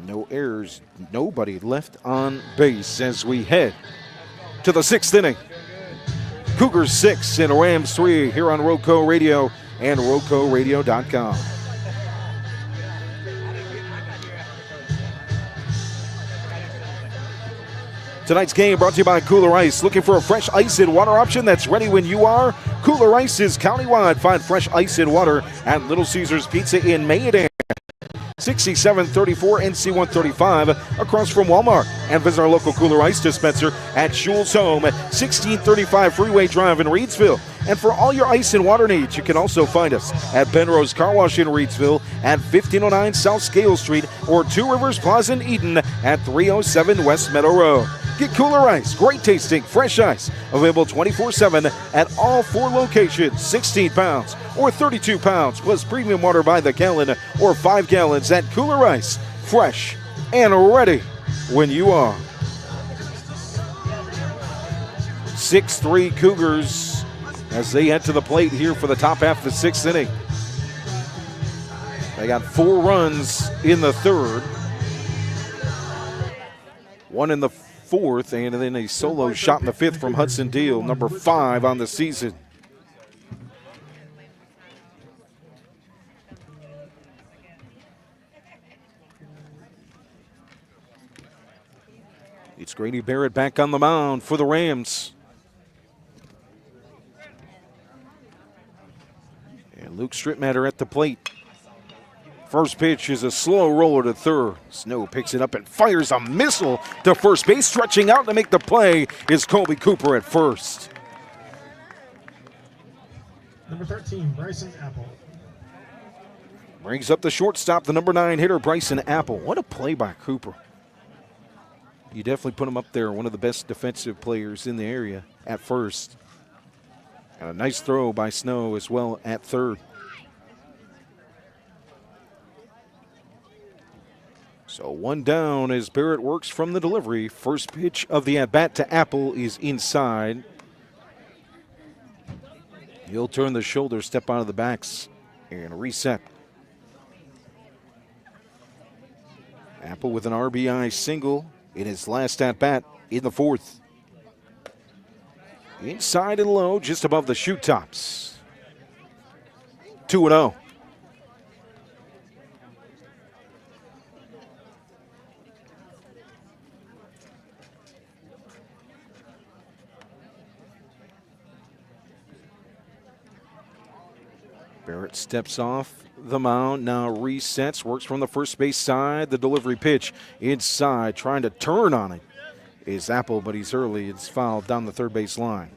no errors, nobody left on base as we head to the 6th inning. Cougars 6 and Rams 3 here on Roco Radio and RocoRadio.com. Tonight's game brought to you by Kooler Ice. Looking for a fresh ice and water option that's ready when you are? Kooler Ice is countywide. Find fresh ice and water at Little Caesars Pizza in Mayodan. 6734 NC 135 across from Walmart. And visit our local Kooler Ice dispenser at Schul's Home at 1635 Freeway Drive in Reidsville. And for all your ice and water needs, you can also find us at Pennrose Carwash in Reidsville at 1509 South Scale Street or Two Rivers Plaza in Eden at 307 West Meadow Road. Get Kooler Ice, great tasting, fresh ice, available 24/7 at all 4 locations, 16 pounds or 32 pounds, plus premium water by the gallon or 5 gallons at Kooler Ice, fresh and ready when you are. 6-3 Cougars as they head to the plate here for the top half of the 6th inning. They got 4 runs in the 3rd, 1 in the 4th, and then a solo shot in the 5th from Hudson Deal, number 5 on the season. It's Grady Barrett back on the mound for the Rams. And Luke Strittmatter at the plate. First pitch is a slow roller to third. Snow picks it up and fires a missile to first base. Stretching out to make the play is Colby Cooper at first. Number 13, Bryson Apple. Brings up the shortstop, the number 9 hitter, Bryson Apple. What a play by Cooper. You definitely put him up there, one of the best defensive players in the area at first. And a nice throw by Snow as well at third. So 1 down as Barrett works from the delivery. First pitch of the at-bat to Apple is inside. He'll turn the shoulder, step out of the backs, and reset. Apple with an RBI single in his last at-bat in the 4th. Inside and low, just above the shoot tops. 2-0. Barrett steps off the mound, now resets, works from the first base side. The delivery pitch inside, trying to turn on it is Apple, but he's early. It's fouled down the third base line.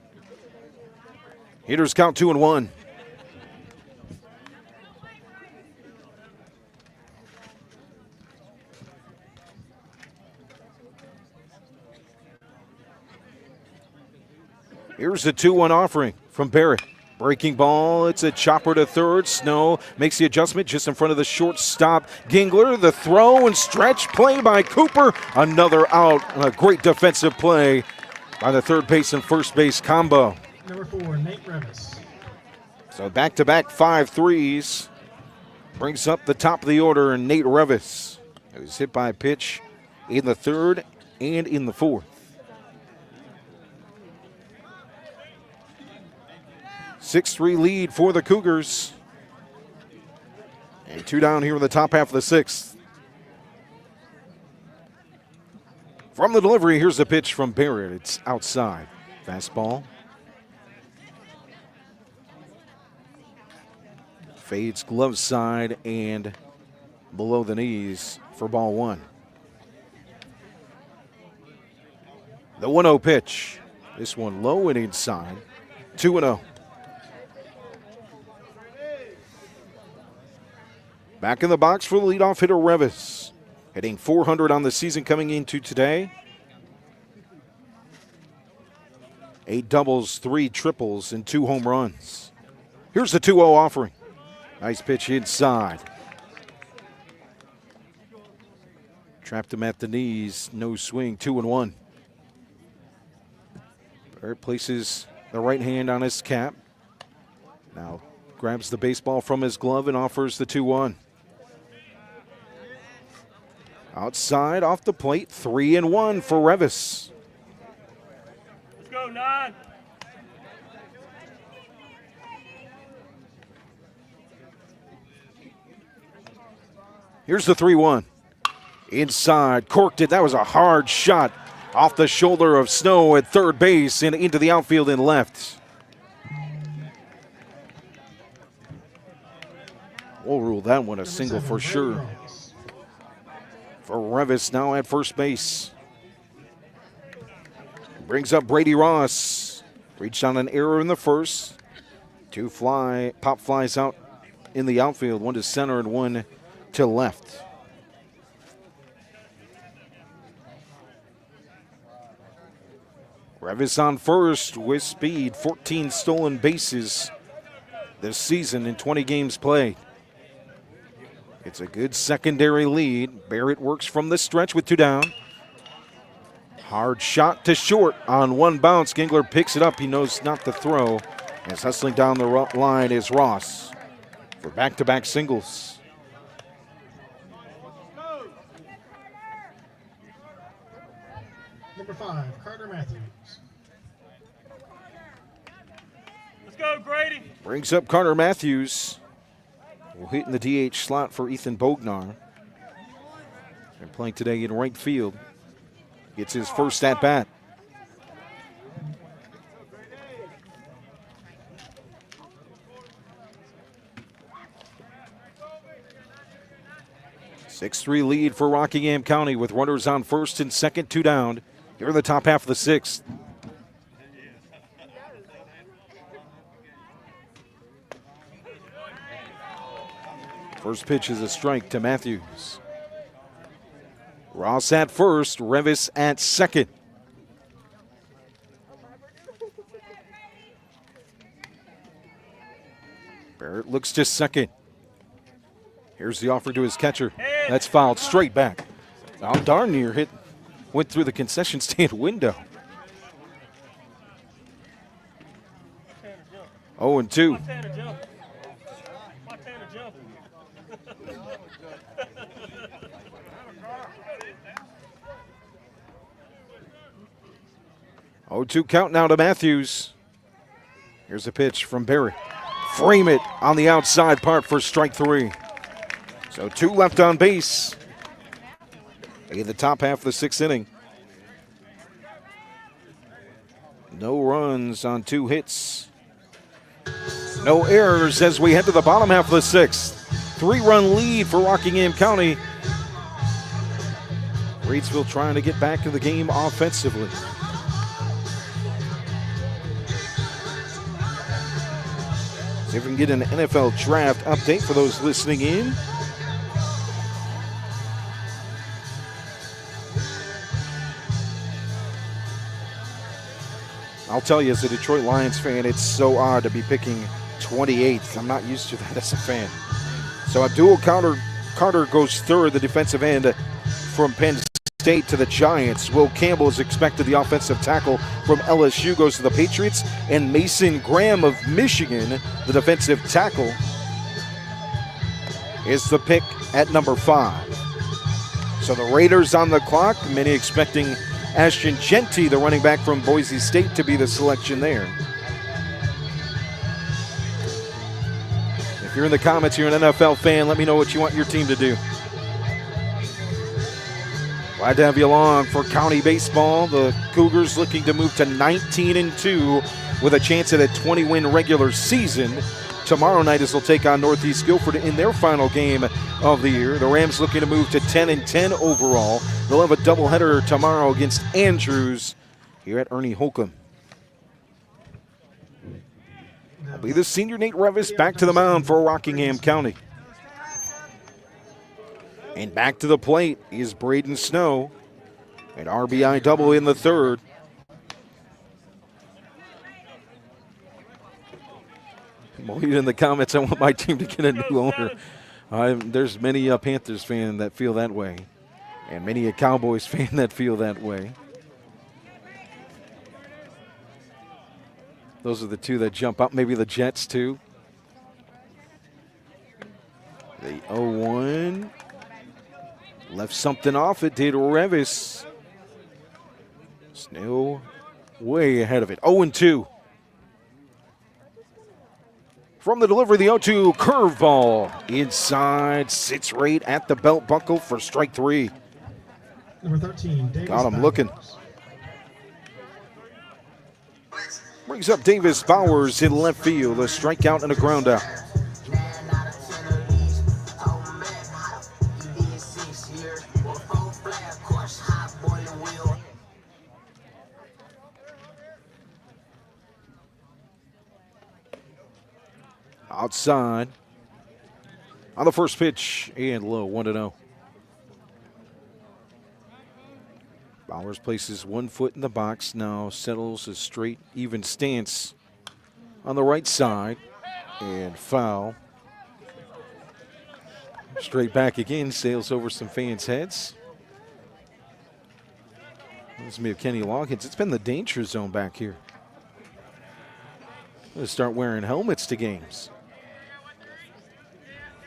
Hitters count 2-1. Here's the 2-1 offering from Barrett. Breaking ball, it's a chopper to third. Snow makes the adjustment just in front of the shortstop. Gingler, the throw and stretch play by Cooper. Another out, and a great defensive play by the third base and first base combo. Number 4, Nate Revis. So back-to-back 5-3s. Brings up the top of the order, and Nate Revis, who's hit by a pitch in the third and in the fourth. 6-3 lead for the Cougars. And 2 down here in the top half of the sixth. From the delivery, here's the pitch from Barrett. It's outside. Fastball. Fades glove side and below the knees for ball 1. The 1-0 pitch. This one low and inside. 2-0. Back in the box for the leadoff hitter, Revis. Hitting .400 on the season coming into today. 8 doubles, 3 triples, and 2 home runs. Here's the 2-0 offering. Nice pitch inside. Trapped him at the knees. No swing. 2-1. Barrett places the right hand on his cap. Now grabs the baseball from his glove and offers the 2-1. Outside off the plate, 3-1 for Revis. Let's go, 9. Here's the 3-1. Inside, corked it. That was a hard shot off the shoulder of Snow at third base and into the outfield and left. We'll rule that one a single for sure. For Revis now at first base. Brings up Brady Ross. Reached on an error in the first. 2 pop flies out in the outfield. 1 to center and 1 to left. Revis on first with speed. 14 stolen bases this season in 20 games played. It's a good secondary lead. Barrett works from the stretch with 2 down. Hard shot to short on 1 bounce. Gingler picks it up. He knows not to throw. As hustling down the line is Ross for back-to-back singles. Number 5, Carter Matthews. Let's go, Grady. Brings up Carter Matthews. Will hit in the DH slot for Ethan Bognar. They're playing today in right field. Gets his first at-bat. (6-3) lead for Rockingham County with runners on first and second, 2 down. Here in the top half of the sixth. First pitch is a strike to Matthews. Ross at first, Revis at second. Barrett looks to second. Here's the offer to his catcher. That's fouled straight back. Now darn near went through the concession stand window. 0-2. 0-2 count now to Matthews. Here's a pitch from Barrett. Frame it on the outside part for strike 3. So 2 left on base in the top half of the 6th inning. No runs on 2 hits. No errors as we head to the bottom half of the sixth. 3-run lead for Rockingham County. Reidsville trying to get back to the game offensively. See if we can get an NFL draft update for those listening in. I'll tell you, as a Detroit Lions fan, it's so odd to be picking 28th. I'm not used to that as a fan. So Abdul Carter goes third, the defensive end from Penn State to the Giants. Will Campbell is expected, the offensive tackle from LSU, goes to the Patriots. And Mason Graham of Michigan, the defensive tackle, is the pick at number 5. So the Raiders on the clock, many expecting Ashton Genty, the running back from Boise State, to be the selection there. If you're in the comments, you're an NFL fan, let me know what you want your team to do. Glad to have you along for county baseball. The Cougars looking to move to 19-2 with a chance at a 20-win regular season. Tomorrow night as they'll take on Northeast Guilford in their final game of the year. The Rams looking to move to 10-10 overall. They'll have a doubleheader tomorrow against Andrews here at Ernie Holcomb. Will be the senior Nate Revis back to the mound for Rockingham County. And back to the plate is Braden Snow. An RBI double in the third. In the comments, I want my team to get a new owner. There's many Panthers fan that feel that way, and many a Cowboys fan that feel that way. Those are the two that jump out. Maybe the Jets too. The 0-1 left something off. It did Revis. Snow way ahead of it. 0-2. From the delivery, the 0-2 curveball. Inside, sits right at the belt buckle for strike 3. Number 13, Davis Got him Bowers. looking. Brings up Davis Bowers in left field. A strikeout and a ground out. Outside on the first pitch and low, 1-0. Bowers places 1 foot in the box, now settles a straight, even stance on the right side and foul. Straight back again, sails over some fans' heads. This may have Kenny Loggins. It's been the danger zone back here. Let's start wearing helmets to games.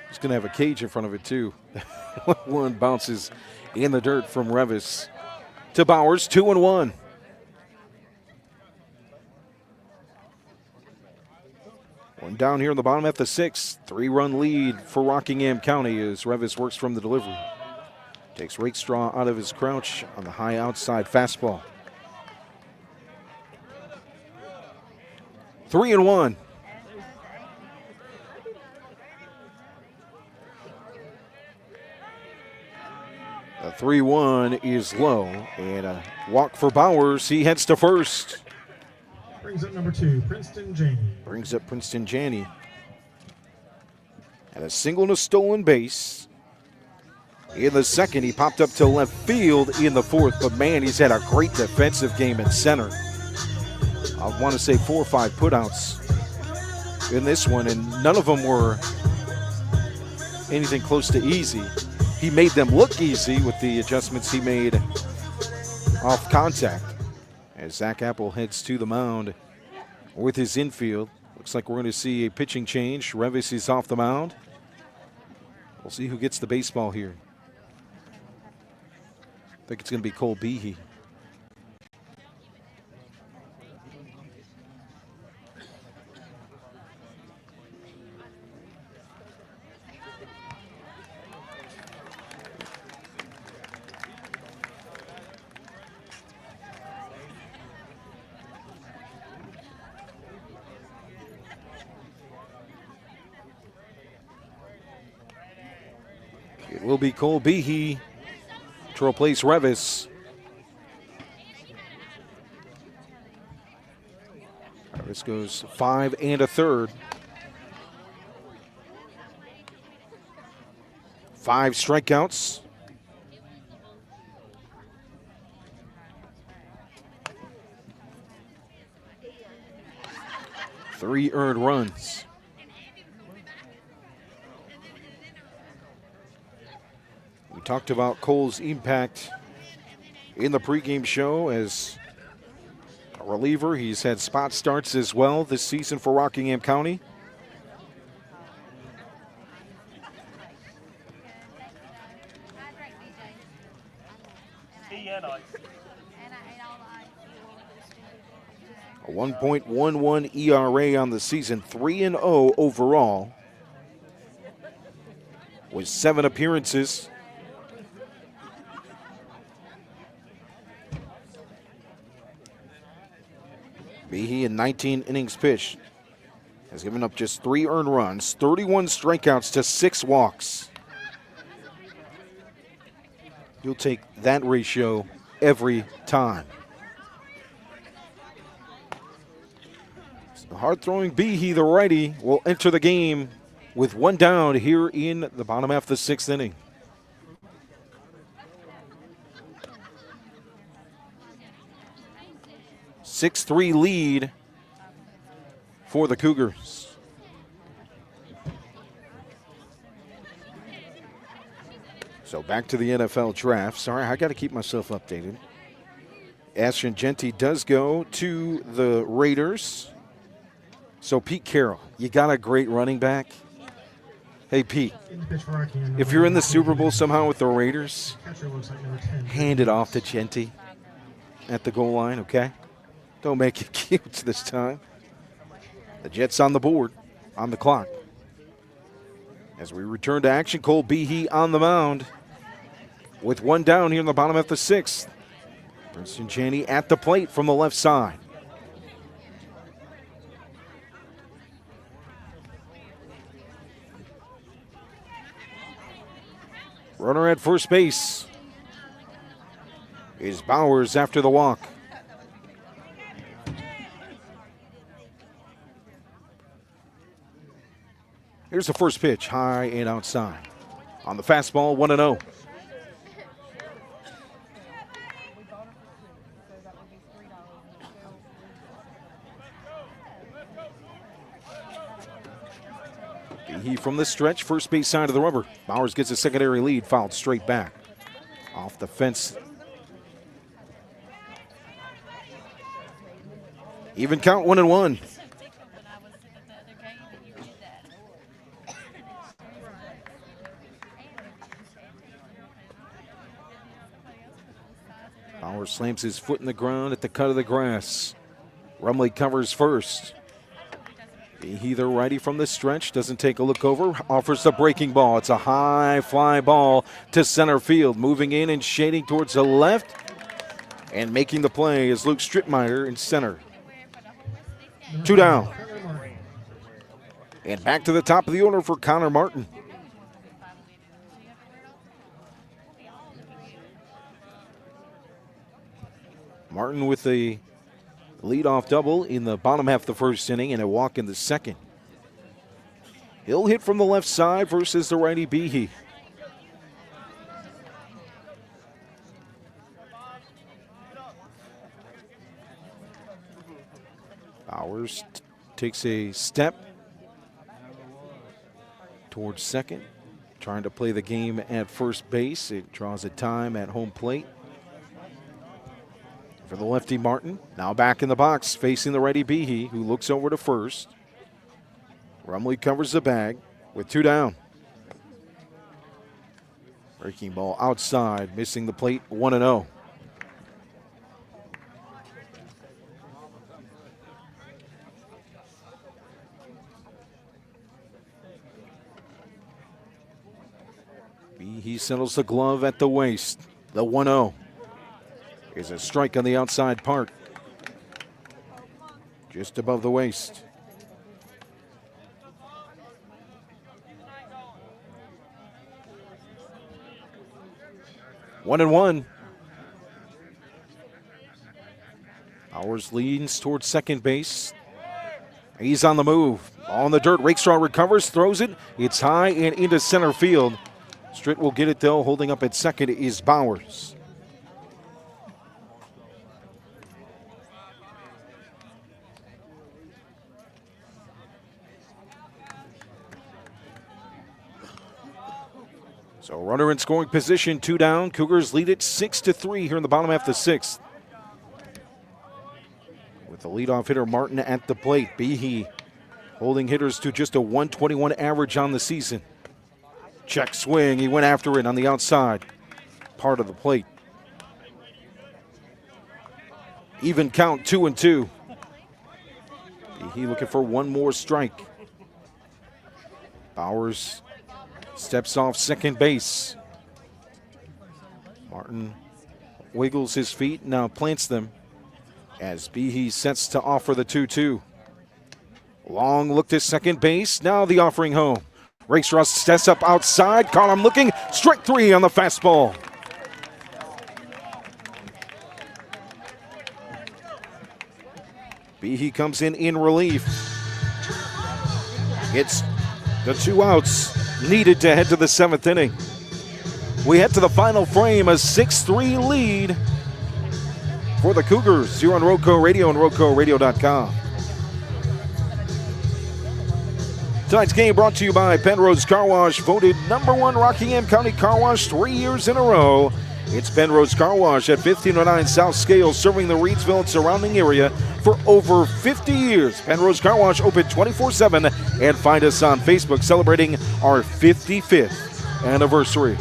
It's going to have a cage in front of it, too. One bounces in the dirt from Revis to Bowers, 2-1. One down here in the bottom at the 6th. 3-run lead for Rockingham County as Revis works from the delivery. Takes Rakestraw out of his crouch on the high outside fastball. 3-1. The 3-1 is low, and a walk for Bowers. He heads to first. Brings up number 2, Princeton Janey. Brings up Princeton Janey. And a single and a stolen base. In the second, he popped up to left field in the fourth, but man, he's had a great defensive game in center. I want to say 4 or 5 putouts in this one, and none of them were anything close to easy. He made them look easy with the adjustments he made off contact. As Zach Apple heads to the mound with his infield. Looks like we're going to see a pitching change. Revis is off the mound. We'll see who gets the baseball here. I think it's going to be Cole Behe. It will be Cole Behe to replace Revis. Revis goes 5 1/3. 5 strikeouts. Three earned runs. We talked about Cole's impact in the pregame show as a reliever. He's had spot starts as well this season for Rockingham County. A 1.11 ERA on the season, 3-0 overall, with 7 appearances. Behe in 19 innings pitched has given up just 3 earned runs, 31 strikeouts to 6 walks. You'll take that ratio every time. So hard-throwing Behe, the righty, will enter the game with 1 down here in the bottom half of the 6th inning. A 6-3 lead for the Cougars. So back to the NFL draft. Sorry, I got to keep myself updated. Ashton Genty does go to the Raiders. So Pete Carroll, you got a great running back. Hey Pete, if you're in the Super Bowl somehow with the Raiders, hand it off to Genty at the goal line, okay? Don't make it cute this time. The Jets on the board, on the clock. As we return to action, Cole Behe on the mound with 1 down here in the bottom of the 6th. Princeton Chaney at the plate from the left side. Runner at first base is Bowers after the walk. Here's the first pitch, high and outside. On the fastball, 1-0. Behe from the stretch, first base side of the rubber. Bowers gets a secondary lead, fouled straight back. Off the fence. Even count, 1-1. Bowers slams his foot in the ground at the cut of the grass. Rumley covers first. Behe, the righty from the stretch, doesn't take a look over, offers the breaking ball. It's a high fly ball to center field. Moving in and shading towards the left. And making the play is Luke Strittmeyer in center. 2 down. And back to the top of the order for Connor Martin. Martin with a leadoff double in the bottom half of the first inning and a walk in the second. He'll hit from the left side versus the righty Behe. Bowers takes a step towards second, trying to play the game at first base. It draws a time at home plate. For the lefty Martin, now back in the box, facing the righty Behe, who looks over to first. Rumley covers the bag with 2 down. Breaking ball outside, missing the plate, 1-0. Behe settles the glove at the waist, the 1-0. Is a strike on the outside part. Just above the waist. 1-1. Bowers leans towards second base. He's on the move. On the dirt, Rakestraw recovers, throws it. It's high and into center field. Stritt will get it though. Holding up at second is Bowers. So runner in scoring position, 2 down. Cougars lead it 6-3 here in the bottom half of the 6th. With the leadoff hitter Martin at the plate. Behe holding hitters to just a 121 average on the season. Check swing, he went after it on the outside part of the plate. Even count, 2-2. Behe looking for one more strike. Bowers steps off second base. Martin wiggles his feet, now plants them as Behe sets to offer the 2-2. Long look to second base, now the offering home. Rakestraw steps up outside, caught him looking, strike 3 on the fastball. Behe comes in relief. Gets the 2 outs needed to head to the 7th inning. We head to the final frame, a 6-3 lead for the Cougars here on Roco Radio and RocoRadio.com. Tonight's game brought to you by Pennrose Carwash, voted #1 Rockingham County Car Wash 3 years in a row. It's Pennrose Carwash at 1509 South Scale, serving the Reidsville and surrounding area for over 50 years. Pennrose Carwash open 24/7, and find us on Facebook celebrating our 55th anniversary.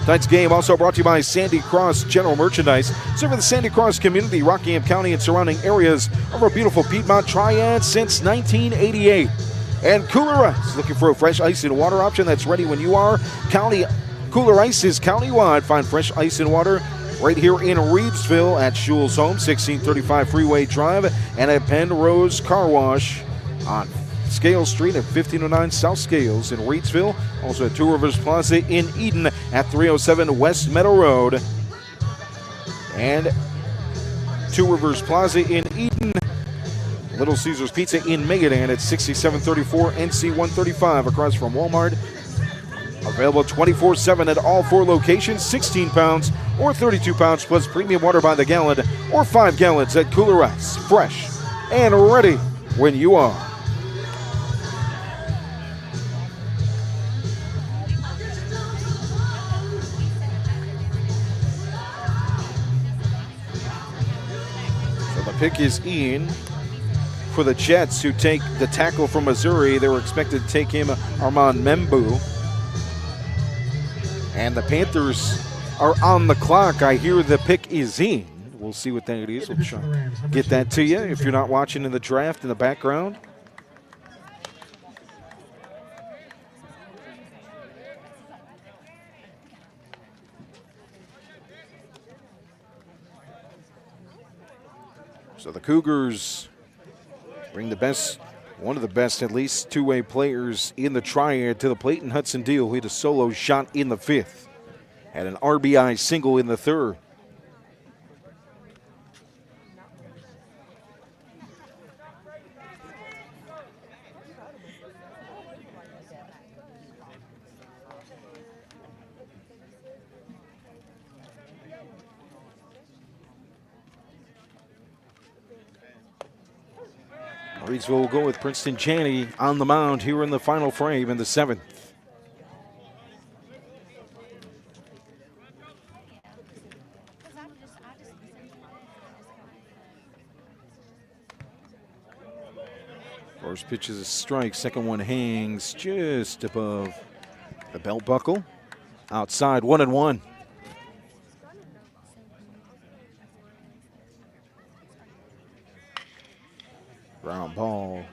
Tonight's game also brought to you by Sandy Cross General Merchandise, serving the Sandy Cross community, Rockingham County, and surrounding areas of our beautiful Piedmont Triad since 1988. And Kooler Ice, looking for a fresh ice and water option that's ready when you are. Kooler Ice is county-wide. Find fresh ice and water right here in Reidsville at Shules Home, 1635 Freeway Drive, and at Pennrose Carwash on Scale Street at 1509 South Scales in Reidsville. Also at Two Rivers Plaza in Eden at 307 West Meadow Road. And Two Rivers Plaza in Eden. Little Caesars Pizza in Magadan at 6734 NC 135 across from Walmart. Available 24/7 at all 4 locations, 16 pounds or 32 pounds plus premium water by the gallon or 5 gallons at Kooler Ice. Fresh and ready when you are. So the pick is in for the Jets, who take the tackle from Missouri. They were expected to take him, Armand Membu. And the Panthers are on the clock. I hear the pick is in. We'll see what that is. We'll try to get that to you if you're not watching in the draft in the background. So the Cougars bring the best, one of the best at least, two-way players in the triad to the plate, and Hudson Deal, who had a solo shot in the 5th. Had an RBI single in the 3rd. Reidsville will go with Princeton Janney on the mound here in the final frame in the 7th. First pitch is a strike, second one hangs just above the belt buckle. Outside, 1-1. Ground ball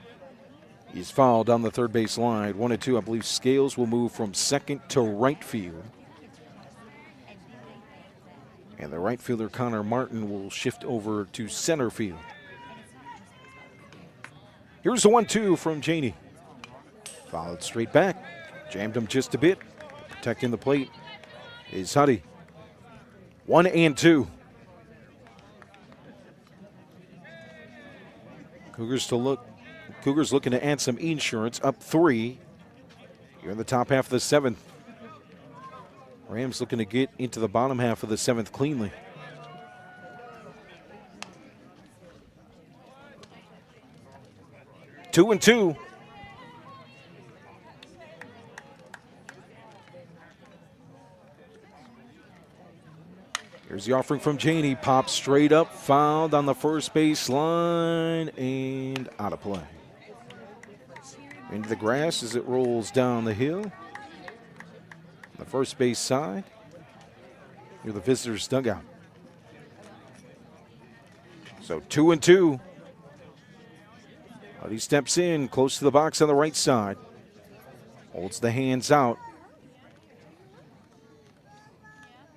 is fouled down the third base line. 1-2. I believe Scales will move from second to right field. And the right fielder, Connor Martin, will shift over to center field. Here's the 1-2 from Janey. Fouled straight back. Jammed him just a bit, protecting the plate. is Huddy. 1-2. Cougars looking to add some insurance, up 3. Here in the top half of the 7th. Rams looking to get into the bottom half of the 7th cleanly. Two and two. Here's the offering from Janey. Pops straight up, fouled on the first base line, and out of play. Into the grass as it rolls down the hill. The first base side. Near the visitors' dugout. So 2 and 2. He steps in close to the box on the right side. Holds the hands out.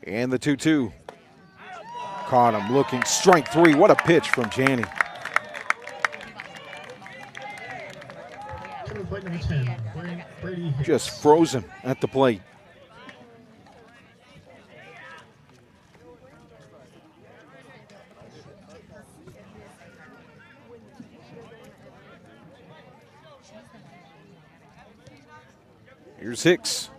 And the 2-2. Caught him looking. Strike 3. What a pitch from Janey. Plate number 10, Brady Hicks. Just frozen at the plate. Here's Hicks.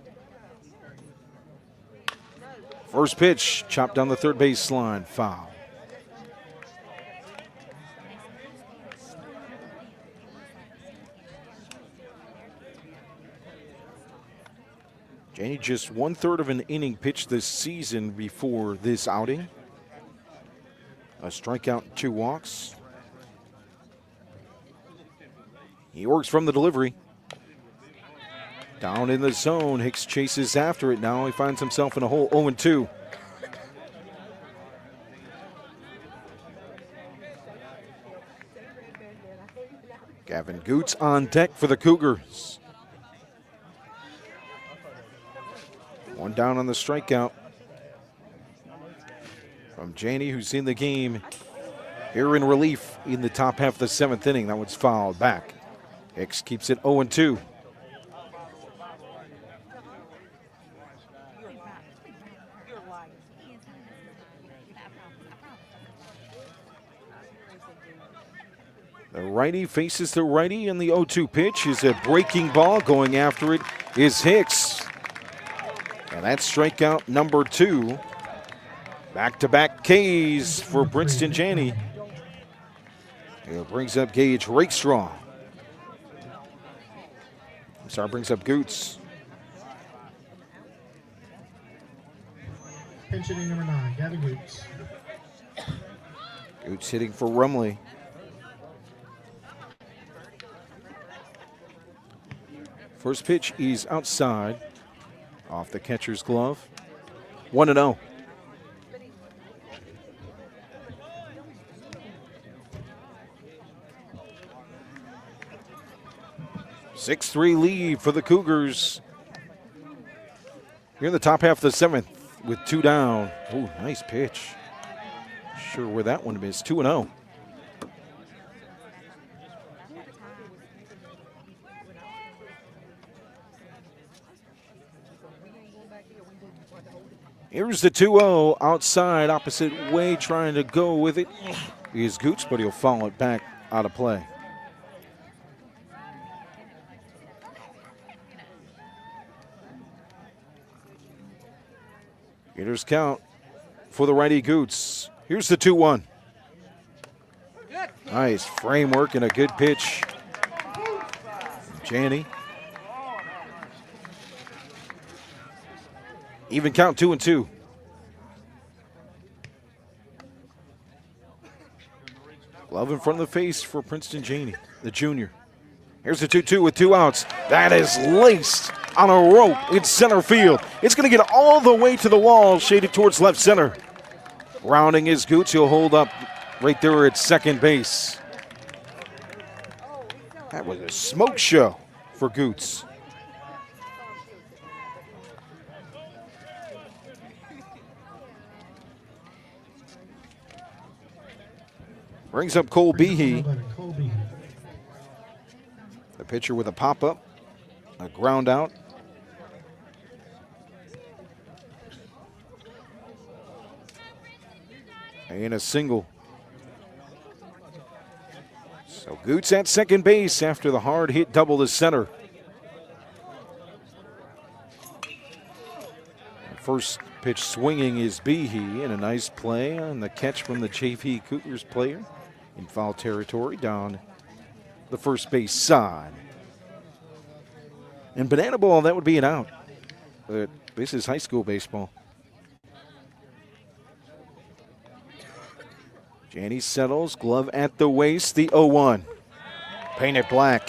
First pitch, chopped down the third base line, foul. Janey just 1/3 of an inning pitched this season before this outing. A strikeout, 2 walks. He works from the delivery. Down in the zone, Hicks chases after it. Now he finds himself in a hole, 0-2. Gavin Goots on deck for the Cougars. 1 down on the strikeout from Janey, who's in the game here in relief in the top half of the 7th inning. That one's fouled back. Hicks keeps it 0-2. The righty faces the righty, and the 0-2 pitch is a breaking ball. Going after it is Hicks. And that's strikeout number 2. Back-to-back Ks for Princeton Janey. It brings up Gage Rakestraw. Brings up Goots. Pinch hitting number 9, Gavin Goots. Goots hitting for Rumley. First pitch is outside, off the catcher's glove. 1-0. Six-3 lead for the Cougars. Here in the top half of the 7th with 2 down. Oh, nice pitch. Sure where that one is. 2-0. Here's the 2-0 outside, opposite way, trying to go with it is Goots, but he'll follow it back out of play. Hitter's count for the righty Goots. Here's the 2-1. Nice framework and a good pitch. Janey. Even count, 2-2. Glove in front of the face for Princeton Janey, the junior. Here's the 2-2 with 2 outs. That is laced on a rope in center field. It's going to get all the way to the wall, shaded towards left center. Rounding is Goots. He'll hold up right there at second base. That was a smoke show for Goots. Brings up Cole Behe. The pitcher with a pop-up, a ground out. and a single. So Goots at second base after the hard hit double to center. First pitch swinging is Behe, and a nice play on the catch from the JV Cougars player in foul territory down the first base side. And banana ball, that would be an out. But this is high school baseball. Janney settles, glove at the waist, the 0-1. Painted black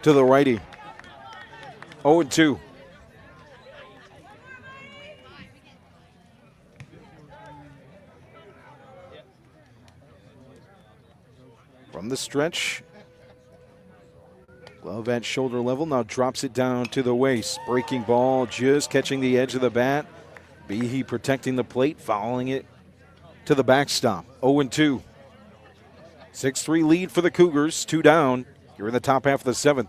to the righty. 0-2. From the stretch, glove at shoulder level, now drops it down to the waist. Breaking ball, just catching the edge of the bat. Behe protecting the plate, fouling it to the backstop. 0-2. 6-3 lead for the Cougars, 2 down. You're in the top half of the 7th.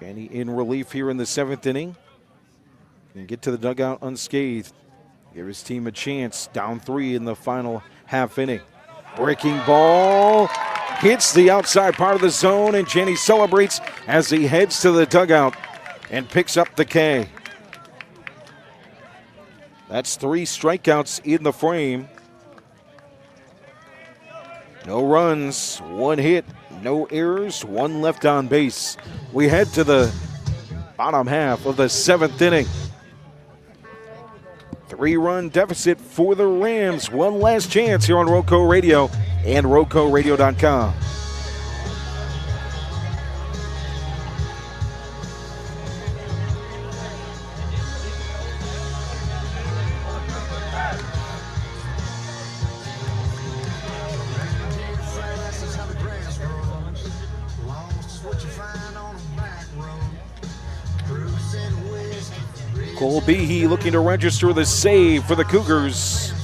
Janney in relief here in the 7th inning. Can get to the dugout unscathed. Give his team a chance. Down 3 in the final half inning. Breaking ball hits the outside part of the zone, and Janney celebrates as he heads to the dugout and picks up the K. That's 3 strikeouts in the frame. No runs, 1 hit, no errors, 1 left on base. We head to the bottom half of the 7th inning. 3-run deficit for the Rams. One last chance here on Roco Radio and RocoRadio.com. Cole Behe looking to register the save for the Cougars.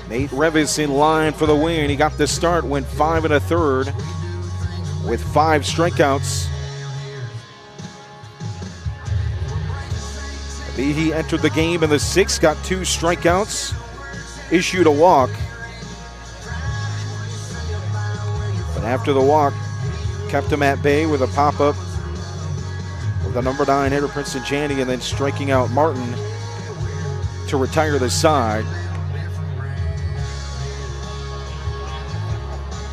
Nate Revis in line for the win. He got the start, went 5 1/3 with 5 strikeouts. Behe entered the game in the 6th, got 2 strikeouts, issued a walk. But after the walk, kept him at bay with a pop-up. The number 9 hitter, Princeton Janney, and then striking out Martin to retire the side.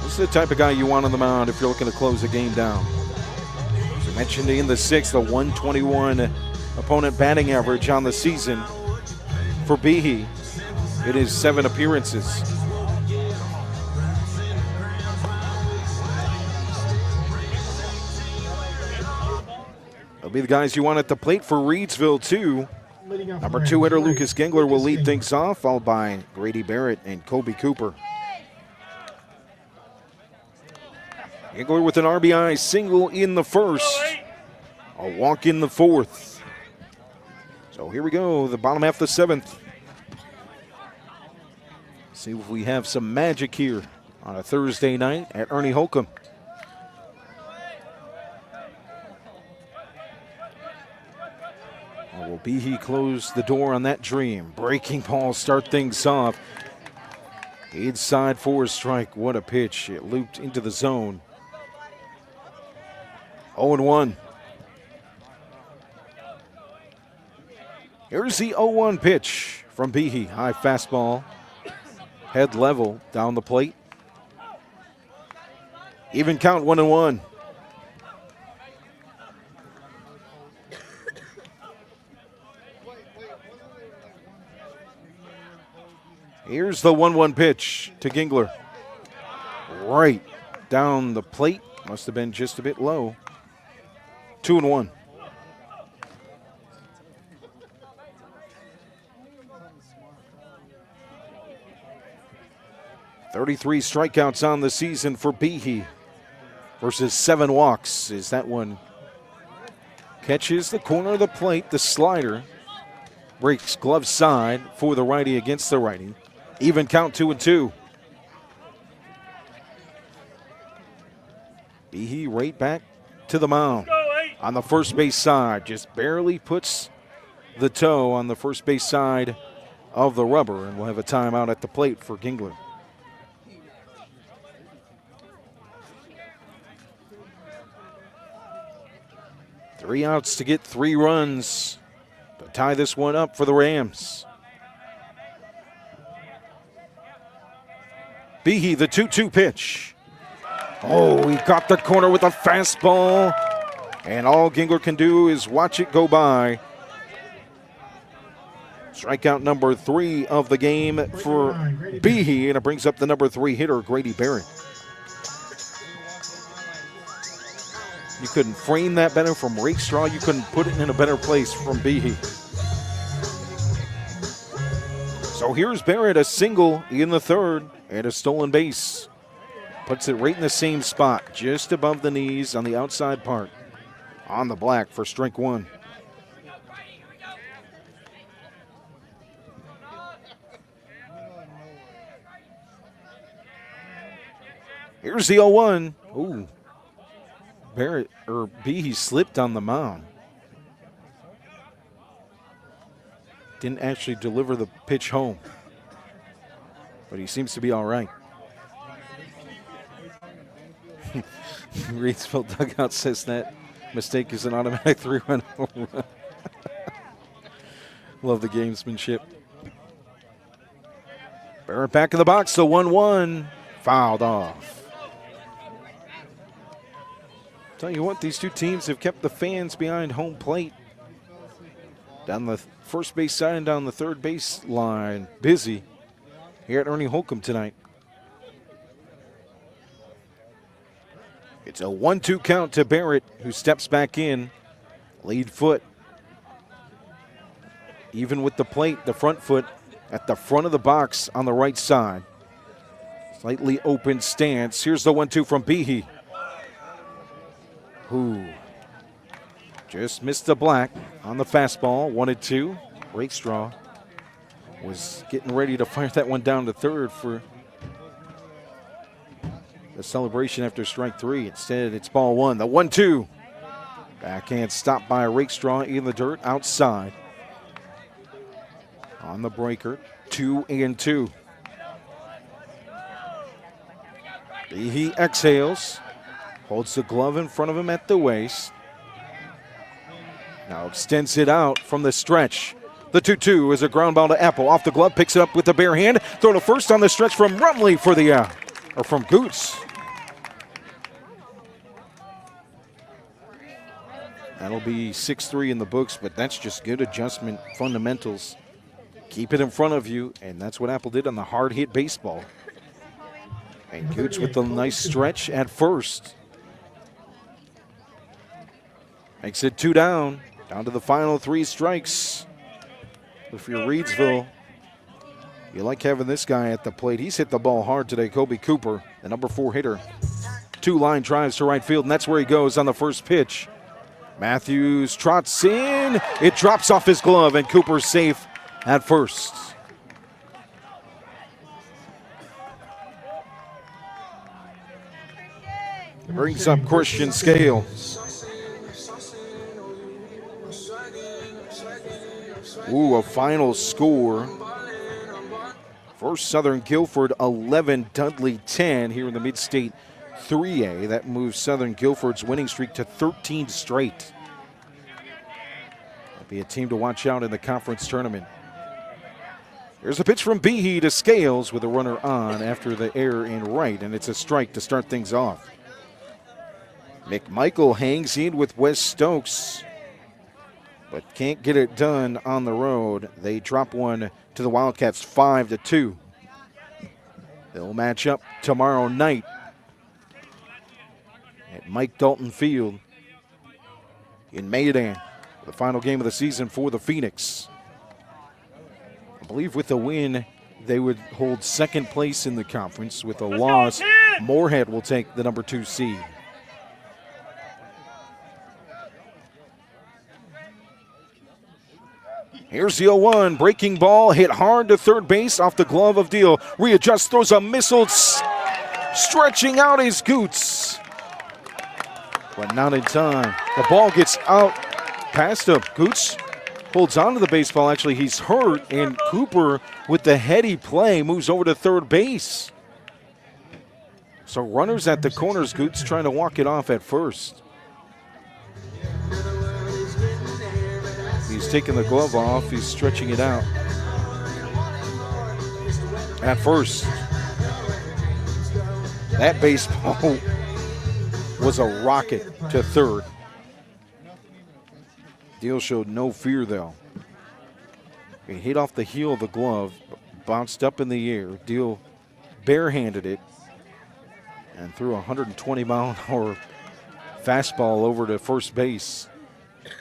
This is the type of guy you want on the mound if you're looking to close the game down. As I mentioned in the 6th, a 121 opponent batting average on the season for Behe. It is 7 appearances. They'll be the guys you want at the plate for Reidsville, too. Number 2 hitter Lucas Gengler will lead things off, followed by Grady Barrett and Kobe Cooper. Gengler with an RBI single in the 1st, a walk in the 4th. So here we go, the bottom half of the 7th. See if we have some magic here on a Thursday night at Ernie Holcomb. Will Behe close the door on that dream? Breaking ball start things off. Inside for a strike. What a pitch. It looped into the zone. 0-1. Here's the 0-1 pitch from Behe. High fastball. Head level down the plate. Even count 1-1. Here's the 1-1 pitch to Gengler. Right down the plate. Must have been just a bit low. 2-1. "33 strikeouts on the season for Behe versus 7 walks." Is that one catches the corner of the plate, the slider. Breaks glove side for the righty against the righty. Even count 2-2. Behe right back to the mound on the first base side. Just barely puts the toe on the first base side of the rubber, and we'll have a timeout at the plate for Gingler. Three outs to get 3 runs to tie this one up for the Rams. Behe, the 2-2 pitch. Oh, he got the corner with a fastball, and all Gingler can do is watch it go by. Strikeout number 3 of the game for Behe, and it brings up the number 3 hitter, Grady Barrett. You couldn't frame that better from Rakestraw. You couldn't put it in a better place from Behe. So here's Barrett, a single in the third and a stolen base. Puts it right in the same spot, just above the knees on the outside part. On the black for strike 1. Here's the 0-1. Ooh. Behe slipped on the mound. Didn't actually deliver the pitch home. But he seems to be all right. Reidsville dugout says that mistake is an automatic 3-run home run. Love the gamesmanship. Barrett back in the box, so 1-1. Fouled off. Tell you what, these two teams have kept the fans behind home plate. Down the first base side and down the third base line. Busy here at Ernie Holcomb tonight. It's a 1-2 count to Barrett, who steps back in. Lead foot. Even with the plate, the front foot at the front of the box on the right side. Slightly open stance. Here's the 1-2 from Behe. Who just missed the black on the fastball. 1-2. Rakestraw was getting ready to fire that one down to third for the celebration after strike 3. Instead, it's ball 1. The 1-2. Backhand stopped by Rakestraw in the dirt outside. On the breaker. 2-2. Behe exhales. Holds the glove in front of him at the waist. Now extends it out from the stretch. The 2-2 is a ground ball to Apple. Off the glove, picks it up with the bare hand. Throw to first on the stretch from Rumley for the out. Or from Goots. That'll be 6-3 in the books, but that's just good adjustment fundamentals. Keep it in front of you, and that's what Apple did on the hard hit baseball. And Goots with the nice stretch at first. Makes it 2 down to the final 3 strikes. If you're Reidsville, you like having this guy at the plate. He's hit the ball hard today, Kobe Cooper, the number 4 hitter. 2 line drives to right field, and that's where he goes on the first pitch. Matthews trots in. It drops off his glove, and Cooper's safe at first. Brings up Christian Scales. Ooh, a final score. First Southern Guilford 11, Dudley 10 here in the Mid-State 3A. That moves Southern Guilford's winning streak to 13 straight. That'll be a team to watch out in the conference tournament. Here's a pitch from Behe to Scales with a runner on after the error in right, and it's a strike to start things off. McMichael hangs in with Wes Stokes, but can't get it done on the road. They drop one to the Wildcats 5-2. They'll match up tomorrow night at Mike Dalton Field in Maydan, the final game of the season for the Phoenix. I believe with a win, they would hold second place in the conference. With a loss, Moorhead will take the number 2 seed. Here's the 0-1, breaking ball, hit hard to third base off the glove of Deal. Readjusts, throws a missile, stretching out his Goots. But not in time. The ball gets out past him. Goots holds on to the baseball. Actually, he's hurt, and Cooper, with the heady play, moves over to third base. So runners at the corners. Goots trying to walk it off at first. He's taking the glove off. He's stretching it out. At first, that baseball was a rocket to third. Deal showed no fear, though. He hit off the heel of the glove, bounced up in the air. Deal barehanded it and threw a 120-mile-an-hour fastball over to first base.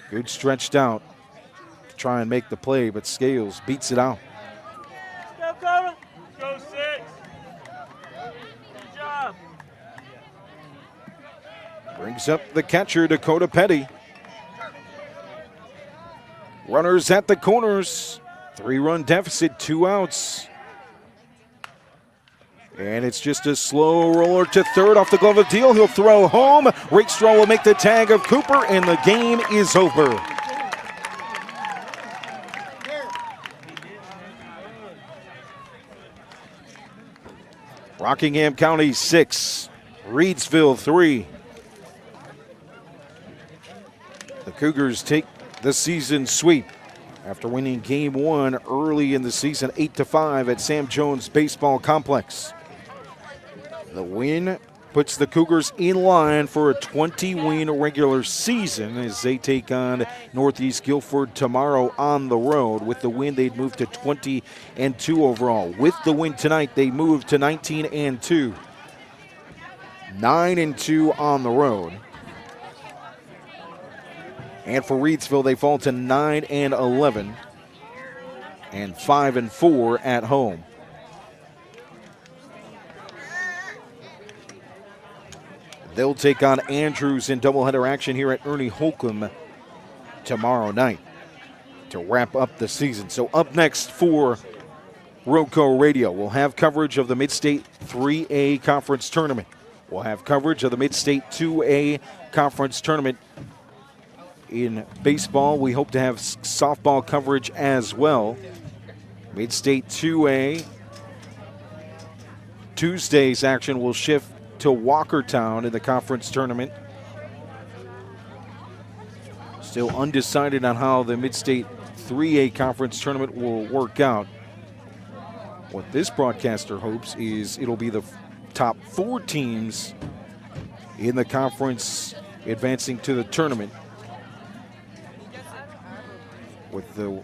Good stretched out to try and make the play, but Scales beats it out. Go 6. Good job. Brings up the catcher, Dakota Petty. Runners at the corners. 3-run deficit, 2 outs. And it's just a slow roller to third off the glove of Deal. He'll throw home. Rakestraw will make the tag of Cooper, and the game is over. Rockingham County 6, Reidsville 3. The Cougars take the season sweep after winning game 1 early in the season, 8-5 at Sam Jones Baseball Complex. The win puts the Cougars in line for a 20-win regular season as they take on Northeast Guilford tomorrow on the road. With the win, they'd move to 20-2 overall. With the win tonight, they move to 19-2. 9-2 on the road. And for Reidsville, they fall to 9-11 and 5-4 at home. They'll take on Andrews in doubleheader action here at Ernie Holcomb tomorrow night to wrap up the season. So up next for Roco Radio, we'll have coverage of the Mid-State 3A Conference Tournament. We'll have coverage of the Mid-State 2A Conference Tournament. In baseball, we hope to have softball coverage as well. Mid-State 2A. Tuesday's action will shift to Walkertown in the conference tournament. Still undecided on how the Mid-State 3A conference tournament will work out. What this broadcaster hopes is it'll be the top 4 teams in the conference advancing to the tournament, with the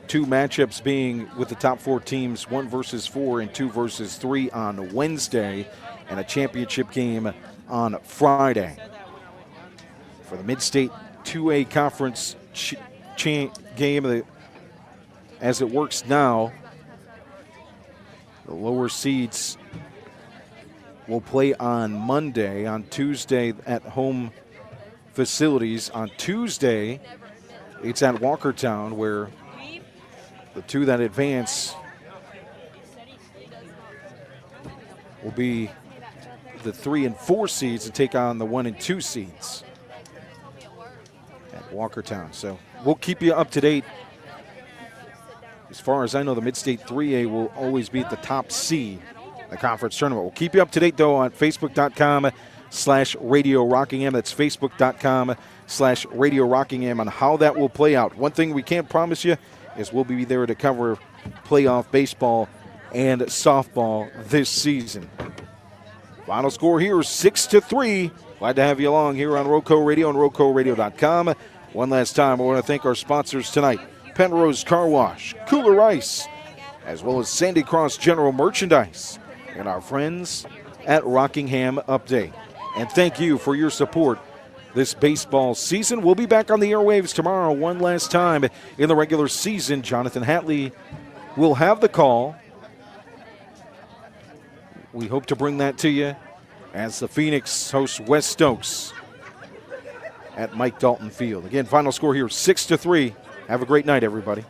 2 matchups being with the top 4 teams, 1 versus 4 and 2 versus 3 on Wednesday, and a championship game on Friday. For the Mid-State 2A Conference game, as it works now, the lower seeds will play on Monday, on Tuesday at home facilities. On Tuesday, it's at Walkertown, where the 2 that advance will be the 3 and 4 seeds and take on the 1 and 2 seeds at Walkertown. So we'll keep you up to date. As far as I know, the Mid-State 3A will always be at the top seed in the conference tournament. We'll keep you up to date, though, on Facebook.com/Radio Rockingham. That's Facebook.com/Radio Rockingham on how that will play out. One thing we can't promise you is we'll be there to cover playoff baseball and softball this season. Final score here is 6-3. Glad to have you along here on Roco Radio and RocoRadio.com. One last time, I want to thank our sponsors tonight: Pennrose Carwash, Kooler Ice, as well as Sandy Cross General Merchandise, and our friends at Rockingham Update. And thank you for your support this baseball season. We'll be back on the airwaves tomorrow one last time in the regular season. Jonathan Hatley will have the call. We hope to bring that to you as the Phoenix hosts West Stokes at Mike Dalton Field. Again, final score here, 6-3. Have a great night, everybody.